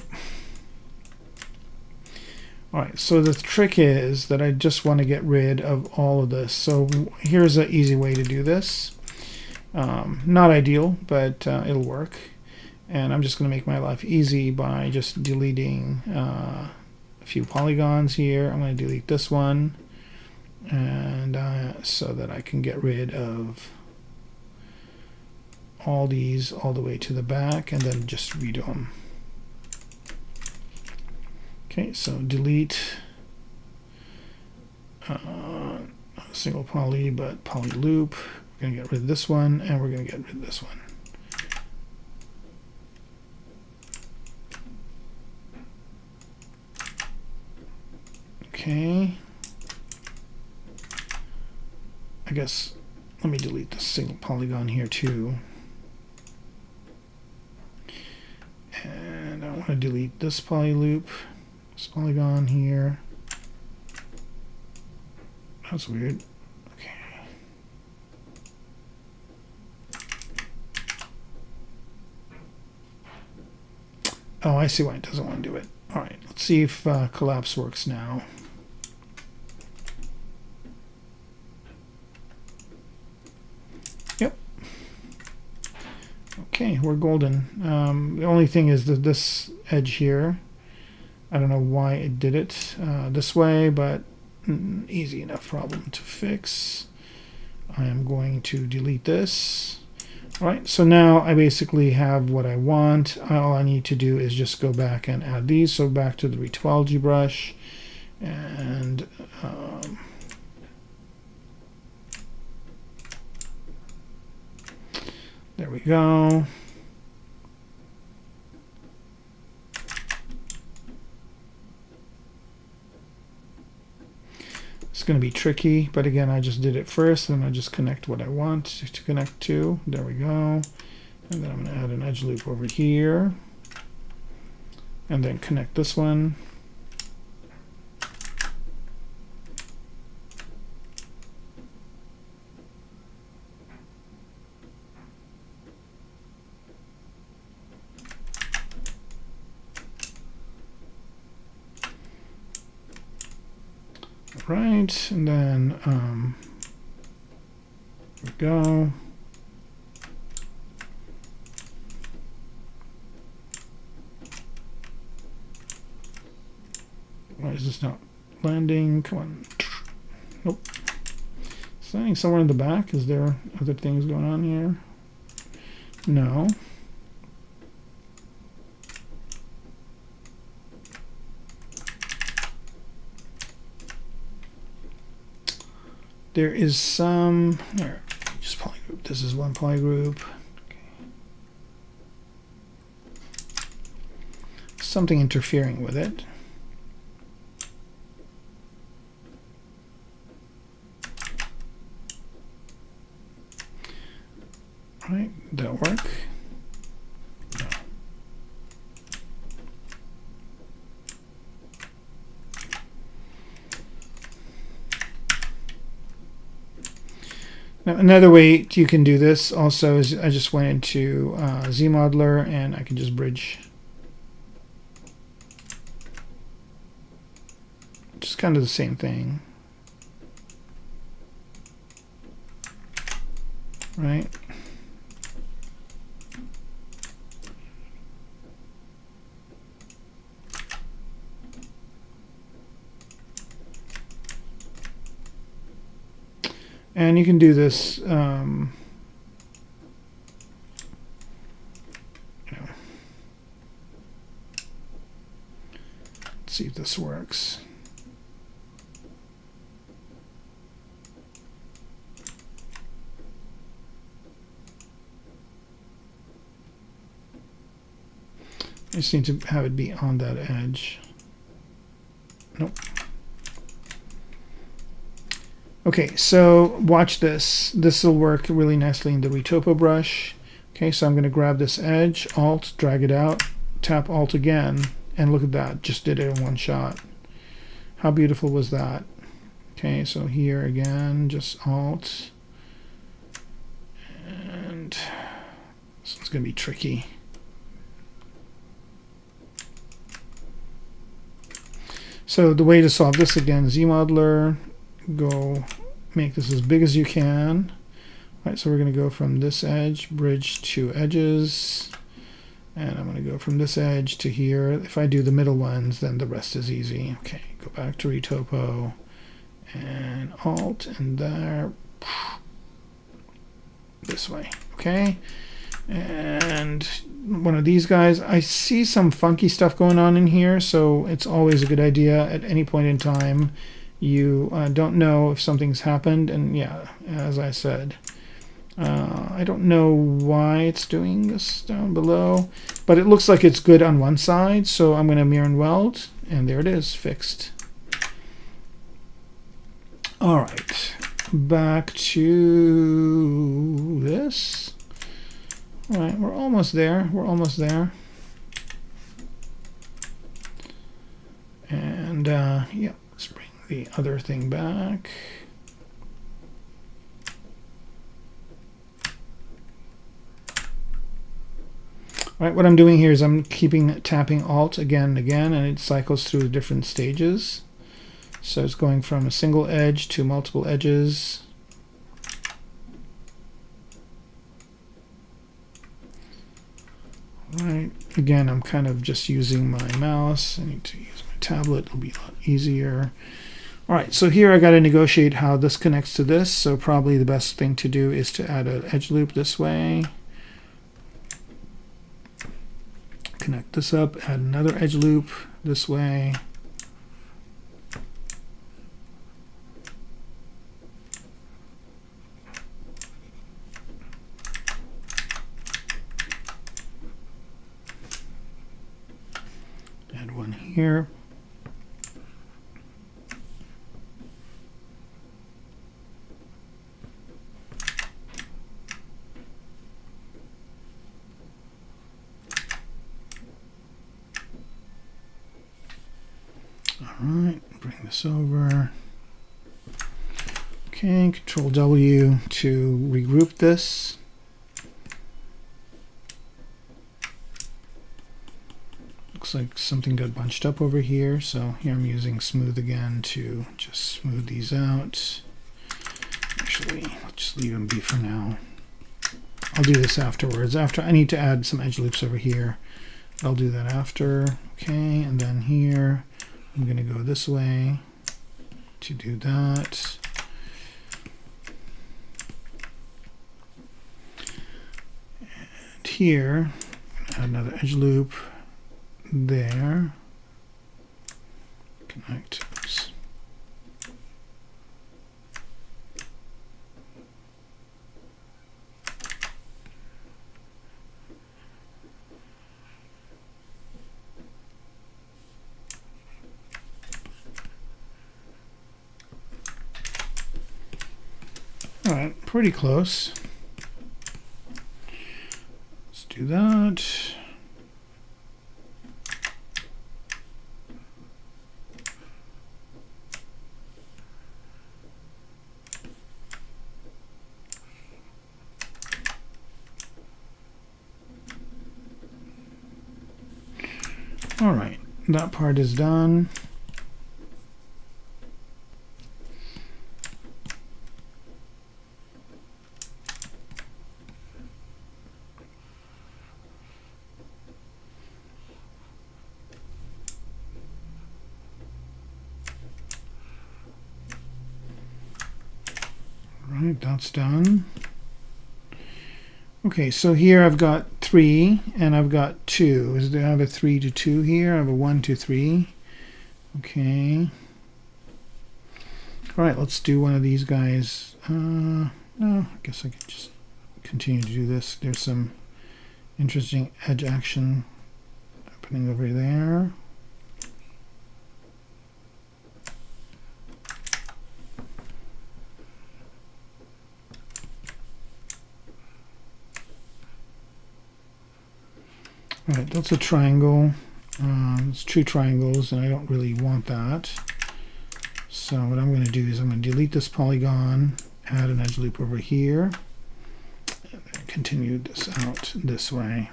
All right, so the trick is that I just want to get rid of all of this. So here's an easy way to do this. Not ideal, but it'll work. And I'm just going to make my life easy by just deleting few polygons here. I'm going to delete this one, and so that I can get rid of all these all the way to the back, and then just redo them. Okay, so delete single poly, but poly loop. We're going to get rid of this one, and we're going to get rid of this one. Okay. I guess let me delete this single polygon here too. And I want to delete this poly loop, this polygon here. That's weird. Okay. Oh, I see why it doesn't want to do it. All right, let's see if collapse works now. Yep. Okay, we're golden. The only thing is that this edge here, I don't know why it did it this way, but easy enough problem to fix. I am going to delete this. All right, so now I basically have what I want. All I need to do is just go back and add these. So back to the retopology brush, and there we go. It's going to be tricky, but again, I just did it first, and I just connect what I want to connect to. There we go. And then I'm going to add an edge loop over here, and then connect this one. Right, and then there we go. Why is this not landing? Come on. Nope. It's landing somewhere in the back. Is there other things going on here? No. There is some, there, just polygroup. This is one polygroup. Okay. Something interfering with it. All right, that'll work. No. Now, another way you can do this also is I just went into ZModeler and I can just bridge. Just kind of the same thing. Right? And you can do this, you know, let's see if this works. I just need to have it be on that edge. Nope. Okay, so watch this. This will work really nicely in the retopo brush. Okay, so I'm going to grab this edge, Alt, drag it out, tap Alt again, and look at that. Just did it in one shot. How beautiful was that? Okay, so here again, just Alt. And so it's going to be tricky. So the way to solve this again, ZModeler, go make this as big as you can. All right, so we're going to go from this edge, bridge to edges, and I'm going to go from this edge to here. If I do the middle ones, then the rest is easy. Okay, go back to retopo and Alt and there, this way. Okay, and one of these guys, I see some funky stuff going on in here, so it's always a good idea at any point in time. You don't know if something's happened, and yeah, as I said, I don't know why it's doing this down below, but it looks like it's good on one side, so I'm going to mirror and weld, and there it is, fixed. All right, back to this. All right, we're almost there. We're almost there. And yeah, let's bring the other thing back. All right, what I'm doing here is I'm tapping Alt again and again, and it cycles through the different stages. So it's going from a single edge to multiple edges. All right, again, I'm kind of just using my mouse. I need to use my tablet, it'll be a lot easier. All right, so here I got to negotiate how this connects to this. So probably the best thing to do is to add an edge loop this way. Connect this up, add another edge loop this way. Add one here. Alright, bring this over. Okay, Control W to regroup this. Looks like something got bunched up over here, so here I'm using smooth again to just smooth these out. Actually, let's just leave them be for now. I'll do this afterwards. After I need to add some edge loops over here. I'll do that after. Okay, and then here I'm going to go this way to do that. And here, add another edge loop there. Connect. Oops. All right, pretty close. Let's do that. All right, that part is done. Right, that's done. Okay, so here I've got 3 and I've got 2. I have a 3 to 2 here. I have a 1 to 3. Okay. All right, let's do one of these guys. No, I guess I could just continue to do this. There's some interesting edge action happening over there. All right, that's a triangle. It's 2 triangles, and I don't really want that. So what I'm going to do is I'm going to delete this polygon, add an edge loop over here, and then continue this out this way.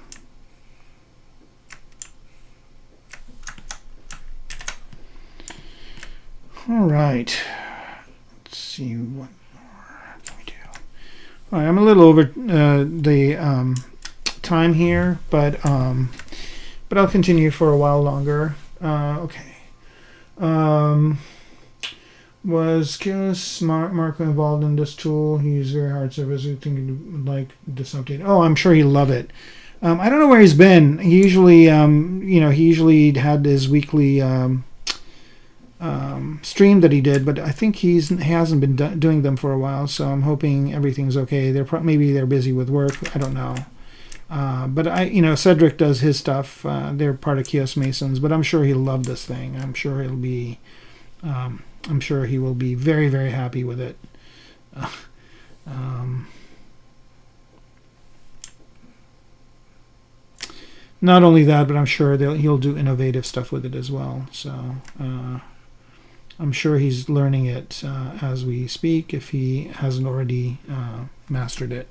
All right, let's see what more can we do. All right, I'm a little over the time here, but I'll continue for a while longer. Okay. Was Keyless Marco involved in this tool? He's very hard service. I think he would like this update. Oh, I'm sure he'll love it. I don't know where he's been. He usually, he usually had his weekly stream that he did, but I think he hasn't been doing them for a while. So I'm hoping everything's okay. Maybe they're busy with work. I don't know. But Cedric does his stuff. They're part of Kiosk Masons, but I'm sure he'll love this thing. I'm sure it'll be I'm sure he will be very, very happy with it. Not only that, but I'm sure he'll do innovative stuff with it as well. So I'm sure he's learning it as we speak, if he hasn't already mastered it.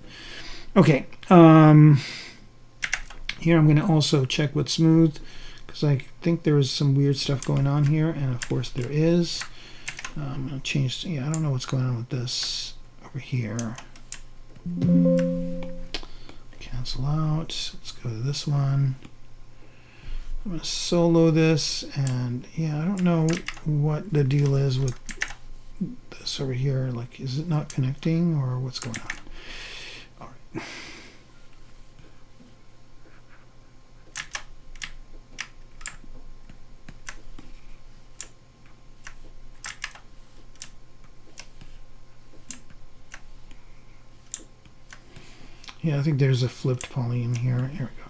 Okay. Here I'm going to also check with smooth, because I think there is some weird stuff going on here, and of course there is. I'm going to change. Yeah, I don't know what's going on with this over here. Cancel out. Let's go to this one. I'm going to solo this, and yeah, I don't know what the deal is with this over here. Like, is it not connecting, or what's going on? All right. Yeah, I think there's a flipped poly in here. Here we go.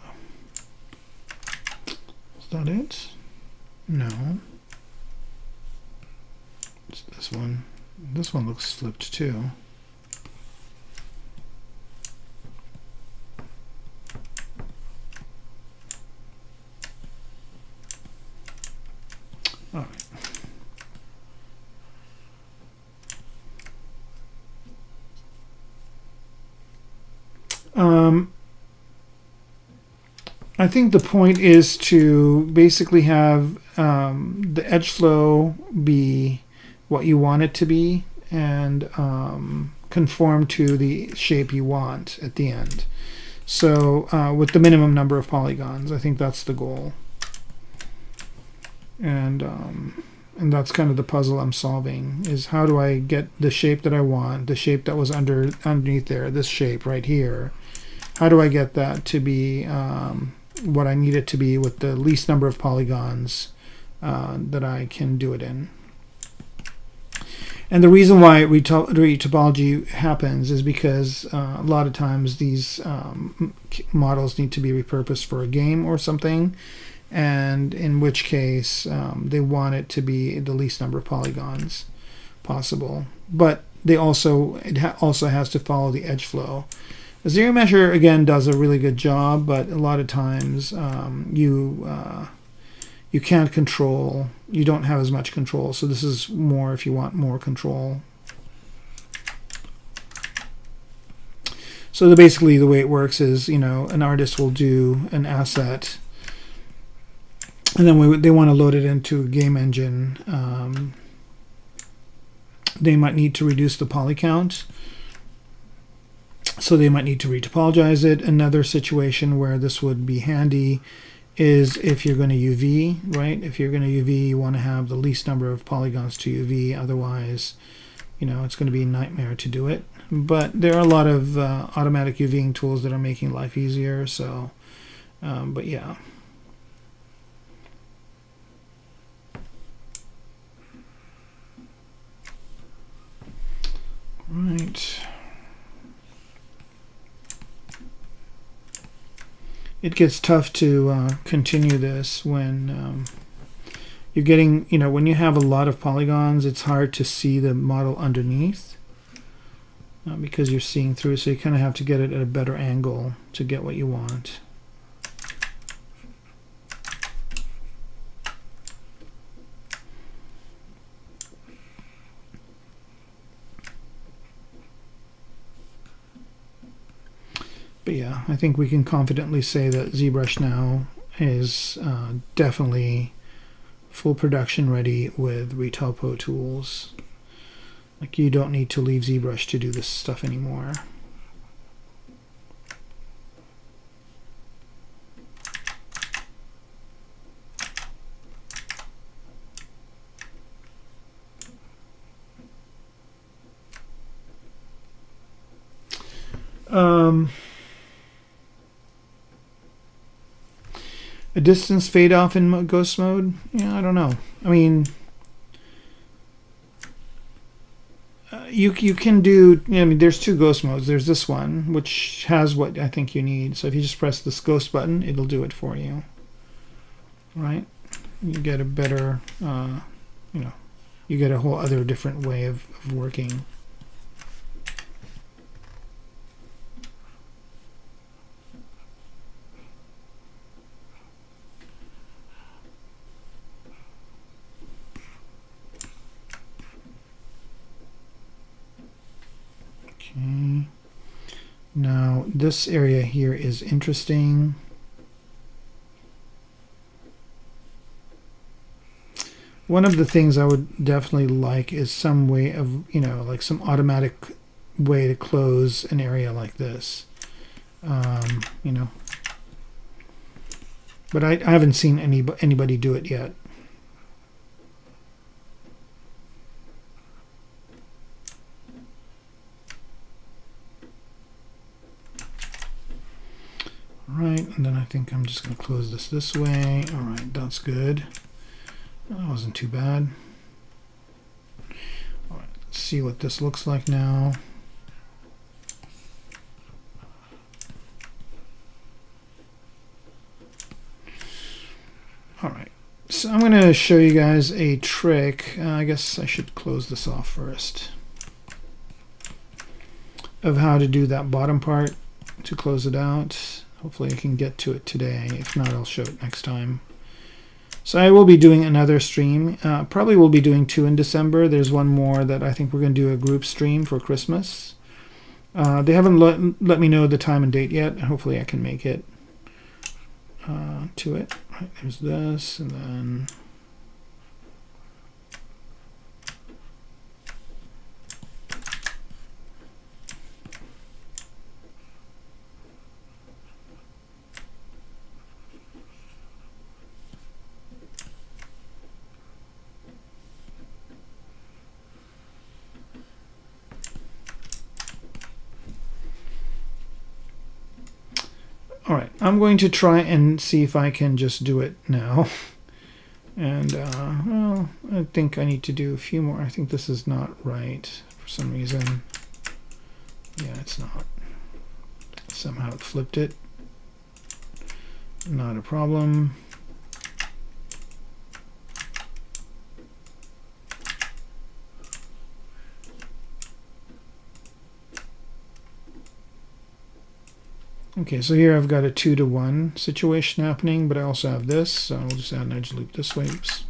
Is that it? No. It's this one. This one looks flipped too. All right. I think the point is to basically have the edge flow be what you want it to be, and conform to the shape you want at the end. So with the minimum number of polygons, I think that's the goal. And that's kind of the puzzle I'm solving, is how do I get the shape that I want, the shape that was underneath there, this shape right here. How do I get that to be what I need it to be with the least number of polygons that I can do it in? And the reason why retopology happens is because a lot of times these models need to be repurposed for a game or something, and in which case they want it to be the least number of polygons possible. But they also also has to follow the edge flow. ZBrush again does a really good job, but a lot of times you can't control. You don't have as much control. So this is more if you want more control. So basically the way it works is, you know, an artist will do an asset, and then they want to load it into a game engine. They might need to reduce the poly count. So they might need to retopologize it. Another situation where this would be handy is if you're going to UV, right? If you're going to UV, you want to have the least number of polygons to UV. Otherwise, you know, it's going to be a nightmare to do it. But there are a lot of automatic UVing tools that are making life easier. So, but yeah. Right. It gets tough to continue this when you're getting, you know, when you have a lot of polygons, it's hard to see the model underneath because you're seeing through. So you kind of have to get it at a better angle to get what you want. But yeah, I think we can confidently say that ZBrush now is definitely full production ready with retopo tools. Like, you don't need to leave ZBrush to do this stuff anymore. A distance fade off in ghost mode? Yeah, I don't know. I mean, you can do, I mean, there's two ghost modes. There's this one, which has what I think you need. So if you just press this ghost button, it'll do it for you. Right? You get a better, you know, you get a whole other different way of working. Okay. Now this area here is interesting. One of the things I would definitely like is some way of, like some automatic way to close an area like this. But I haven't seen anybody do it yet. All right, and then I think I'm just going to close this way. All right, that's good. That wasn't too bad. All right, let's see what this looks like now. All right, so I'm going to show you guys a trick. I guess I should close this off first, of how to do that bottom part to close it out. Hopefully I can get to it today. If not, I'll show it next time. So I will be doing another stream. Probably will be doing 2 in December. There's one more that I think we're going to do a group stream for Christmas. They haven't let me know the time and date yet. Hopefully I can make it to it. Right, there's this, and then all right, I'm going to try and see if I can just do it now. And, well, I think I need to do a few more. I think this is not right for some reason. Yeah, it's not. Somehow it flipped it. Not a problem. Okay, so here I've got a 2-to-1 situation happening, but I also have this, so I'll just add an edge loop this way. Oops.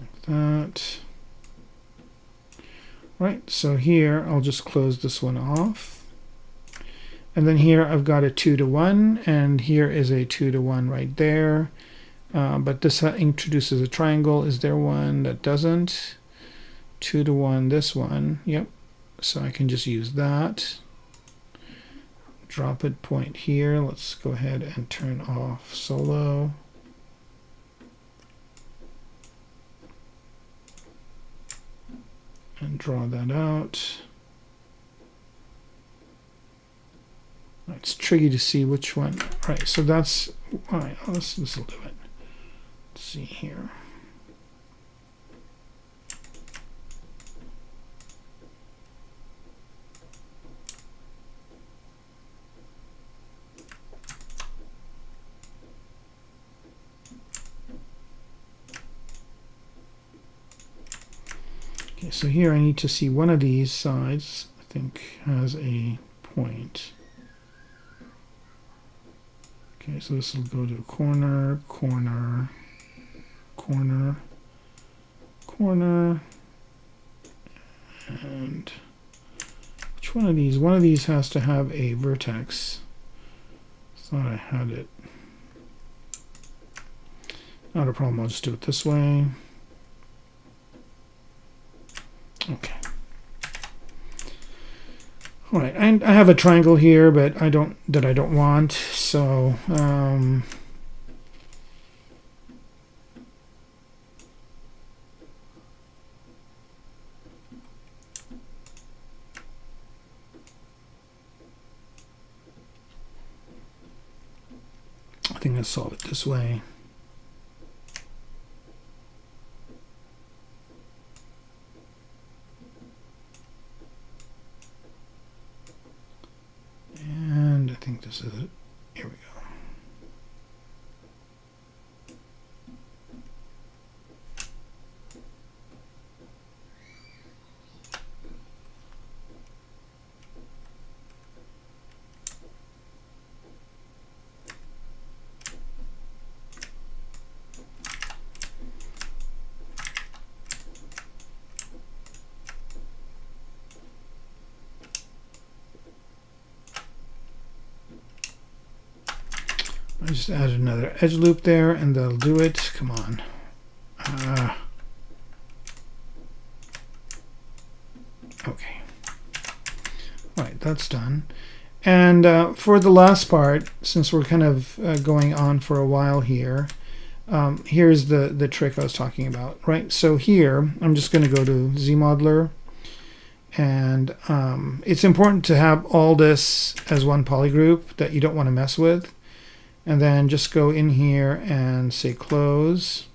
Like that. Right, so here I'll just close this one off. And then here I've got a 2-to-1, and here is a 2-to-1 right there. But this introduces a triangle. Is there one that doesn't? 2-to-1, this one. Yep. So I can just use that. Drop it point here. Let's go ahead and turn off solo. And draw that out. It's tricky to see which one. All right, so that's all right. This will do it. Let's see here. Okay, so here I need to see one of these sides. I think has a point. Okay, so this will go to corner, corner, corner, corner, and which one of these? One of these has to have a vertex. Thought I had it. Not a problem, I'll just do it this way. Okay. All right, and I have a triangle here, but I don't want. So I think I'll solve it this way. This is it. Here we go. I just added another edge loop there, and that'll do it. Come on. Okay. All right, that's done. And for the last part, since we're kind of going on for a while here, here's the trick I was talking about, right? So here, I'm just going to go to ZModeler, and it's important to have all this as one polygroup that you don't want to mess with. And then just go in here and say close.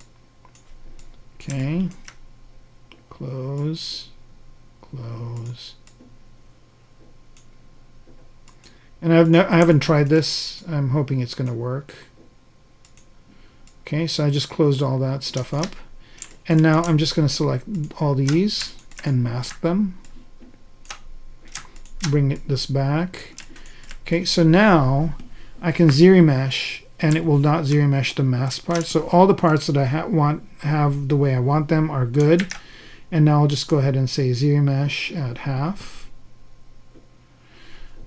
Okay. Close. Close. And I haven't tried this. I'm hoping it's going to work. Okay, so I just closed all that stuff up. And now I'm just going to select all these and mask them. Bring this back. Okay, so now I can zero mesh, and it will not zero mesh the mask parts. So all the parts that I have the way I want them are good. And now I'll just go ahead and say zero mesh at half,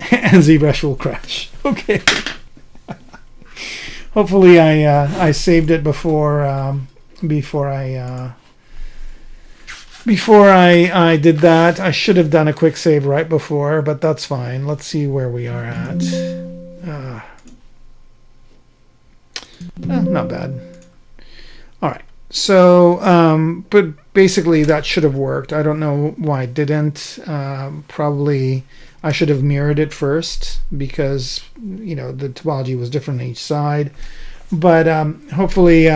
and ZBrush will crash. Okay. Hopefully I saved it before I did that. I should have done a quick save right before, but that's fine. Let's see where we are at. Not bad. All right. So, but basically that should have worked. I don't know why it didn't. Probably I should have mirrored it first because, you know, the topology was different on each side. But hopefully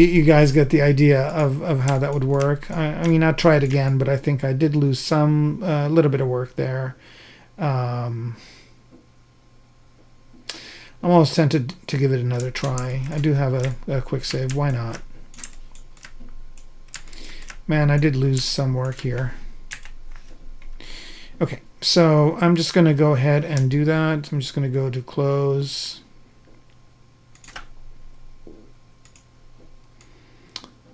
you guys get the idea of how that would work. I mean, I'll try it again, but I think I did lose some little bit of work there. I'm almost tempted to give it another try. I do have a quick save. Why not? Man, I did lose some work here. Okay, so I'm just going to go ahead and do that. I'm just going to go to close.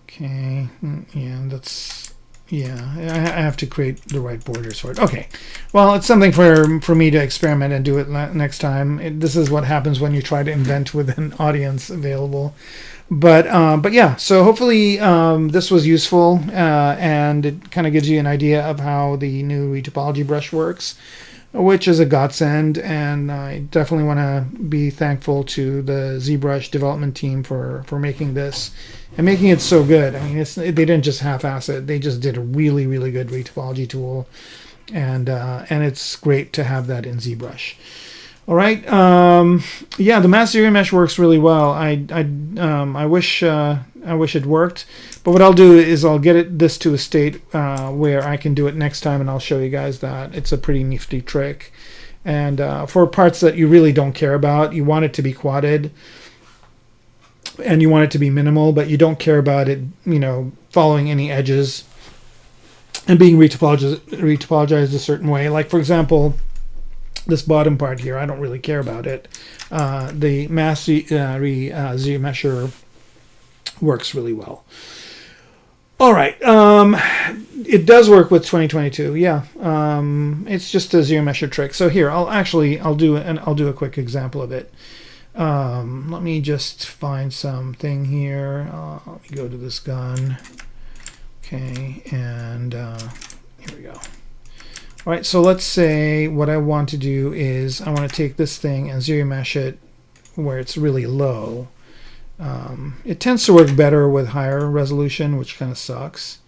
Okay, yeah, that's... Yeah, I have to create the right borders for it. Okay, well, it's something for me to experiment and do it next time. This is what happens when you try to invent with an audience available. But yeah, so hopefully this was useful, and it kind of gives you an idea of how the new retopology brush works, which is a godsend. And I definitely want to be thankful to the ZBrush development team for making this. And making it so good. I mean, they didn't just half-ass it. They just did a really, really good retopology tool, and it's great to have that in ZBrush. All right. Yeah, the mass zero mesh works really well. I wish it worked, but what I'll do is I'll get this to a state where I can do it next time, and I'll show you guys that. It's a pretty nifty trick. And for parts that you really don't care about, you want it to be quadded. And you want it to be minimal, but you don't care about it, you know, following any edges and being retopologized a certain way. Like, for example, this bottom part here, I don't really care about it. The mass Z-mesher works really well. All right. It does work with 2022. Yeah. It's just a zero mesher trick. So here, I'll do a quick example of it. Let me just find something here. Let me go to this gun. Okay, and here we go. All right, so let's say what I want to do is I want to take this thing and zero mesh it where it's really low. It tends to work better with higher resolution, which kind of sucks.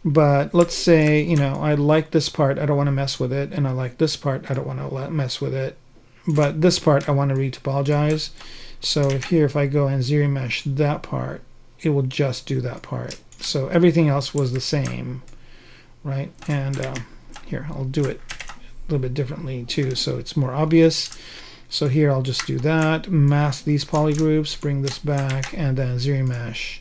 But let's say, you know, I like this part, I don't want to mess with it, and I like this part, I don't want to mess with it. But this part I want to retopologize. So here, if I go and zero mesh that part, it will just do that part. So everything else was the same, right? And here, I'll do it little bit differently too, so it's more obvious. So here I'll just do that, mask these polygroups, bring this back, and then ZRemesh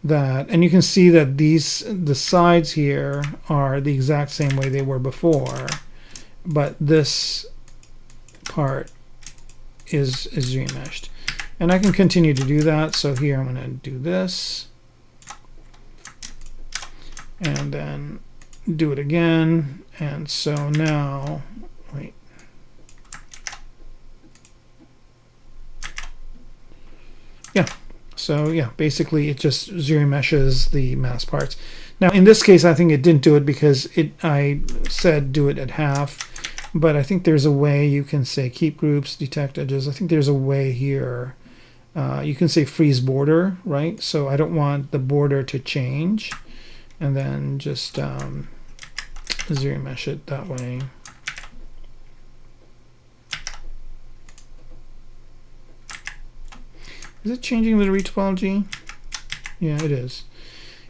that. And you can see that the sides here are the exact same way they were before, but this part is ZRemeshed. And I can continue to do that. So here I'm going to do this, and then do it again. And so now, wait. Yeah. So yeah, basically it just ZRemeshes the mask parts. Now in this case, I think it didn't do it because I said do it at half, but I think there's a way you can say keep groups, detect edges. I think there's a way here. You can say freeze border, right? So I don't want the border to change, and then just ZRemesh it that way. Is it changing the retopology? Yeah, it is.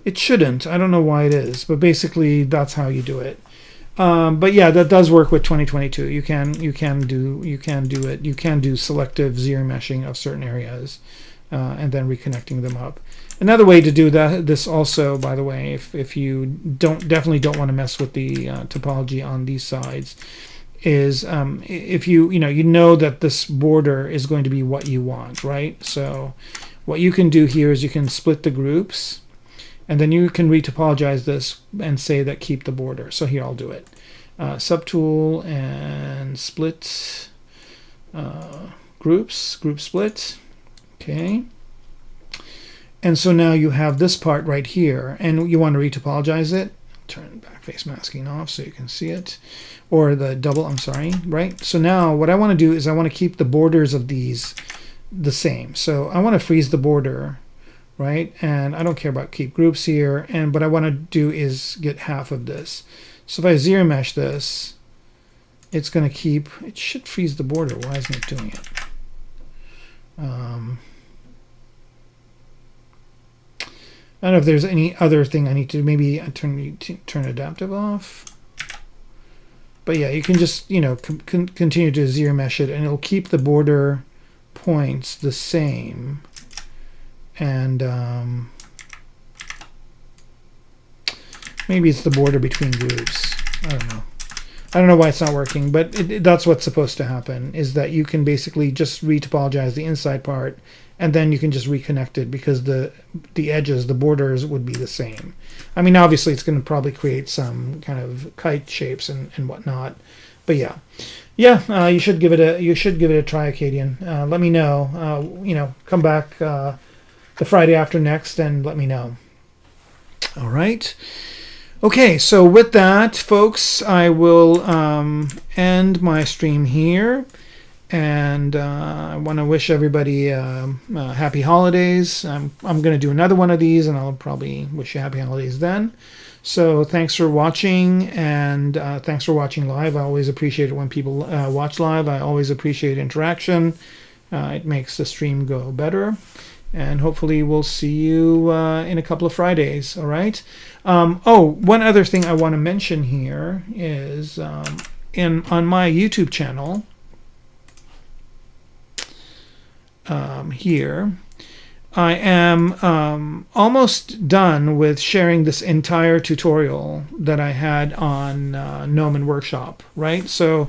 It shouldn't. I don't know why it is, but basically that's how you do it. But yeah, that does work with 2022. You can do it. You can do selective ZRemeshing of certain areas, and then reconnecting them up. Another way to do this also, by the way, if you definitely don't want to mess with the topology on these sides, is if you know that this border is going to be what you want, right? So what you can do here is you can split the groups, and then you can retopologize this and say that keep the border. So here I'll do it. Subtool and split groups, group split. Okay. And so now you have this part right here, and you want to retopologize it. Turn backface masking off so you can see it, or the double, I'm sorry, right? So now what I want to do is I want to keep the borders of these the same. So I want to freeze the border, right? And I don't care about keep groups here, and what I want to do is get half of this. So if I ZRemesh this, it's going to keep, it should freeze the border. Why isn't it doing it? I don't know if there's any other thing I need to do. Maybe I turn adaptive off. But yeah, you can just continue to ZRemesh it, and it'll keep the border points the same. And maybe it's the border between groups. I don't know. I don't know why it's not working, but that's what's supposed to happen, is that you can basically just retopologize the inside part, and then you can just reconnect it, because the edges, the borders would be the same. I mean, obviously it's going to probably create some kind of kite shapes and whatnot, but yeah, you should give it a try, Acadian. Let me know. Come back the Friday after next and let me know. All right. Okay, so with that, folks, I will end my stream here. And I want to wish everybody happy holidays. I'm going to do another one of these, and I'll probably wish you happy holidays then. So thanks for watching, and thanks for watching live. I always appreciate it when people watch live. I always appreciate interaction. It makes the stream go better. And hopefully we'll see you in a couple of Fridays, all right? One other thing I want to mention here is on my YouTube channel, here, I am almost done with sharing this entire tutorial that I had on Gnomon Workshop, right? So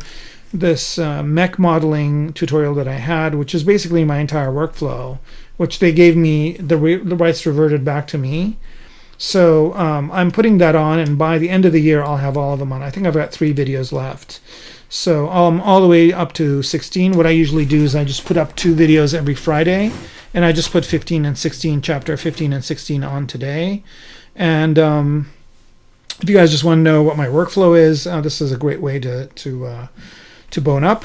this mech modeling tutorial that I had, which is basically my entire workflow, which they gave me, the rights reverted back to me. So I'm putting that on, and by the end of the year, I'll have all of them on. I think I've got 3 videos left. So all the way up to 16. What I usually do is I just put up 2 videos every Friday, and I just put 15 and 16, chapter 15 and 16 on today. And if you guys just want to know what my workflow is, this is a great way to bone up.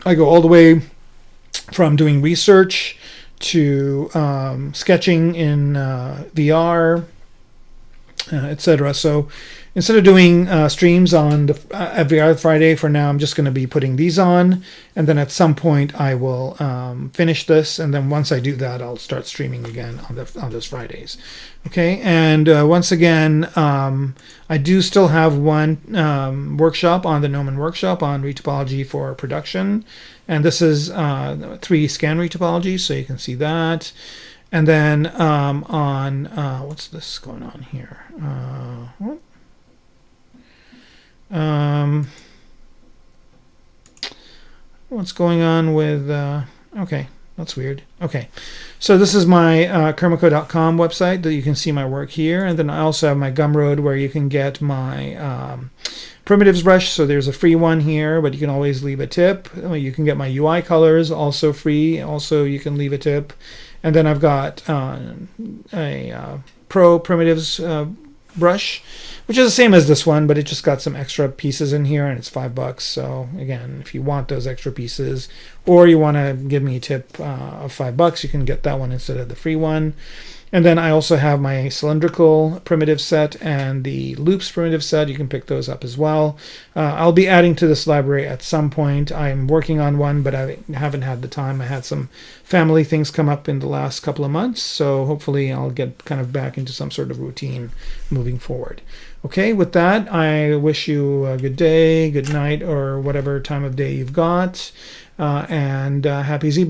I go all the way from doing research to sketching in VR, etc. So instead of doing streams on every other Friday, for now I'm just going to be putting these on, and then at some point I will finish this, and then once I do that, I'll start streaming again on those Fridays. Okay, and once again, I do still have one workshop on the Gnomon workshop on retopology for production, and this is 3D scan retopology, so you can see that. And then on what's this going on here? What? What's going on with okay, that's weird. Okay, so this is my Kermaco.com website that you can see my work here, and then I also have my Gumroad where you can get my primitives brush. So there's a free one here, but you can always leave a tip. You can get my UI colors, also free. Also, you can leave a tip. And then I've got a Pro Primitives brush, which is the same as this one, but it just got some extra pieces in here, and it's $5. So again, if you want those extra pieces, or you want to give me a tip of $5, you can get that one instead of the free one. And then I also have my cylindrical primitive set and the loops primitive set. You can pick those up as well. I'll be adding to this library at some point. I'm working on one, but I haven't had the time. I had some family things come up in the last couple of months, so hopefully I'll get kind of back into some sort of routine moving forward. Okay, with that, I wish you a good day, good night, or whatever time of day you've got, and happy ZBrush.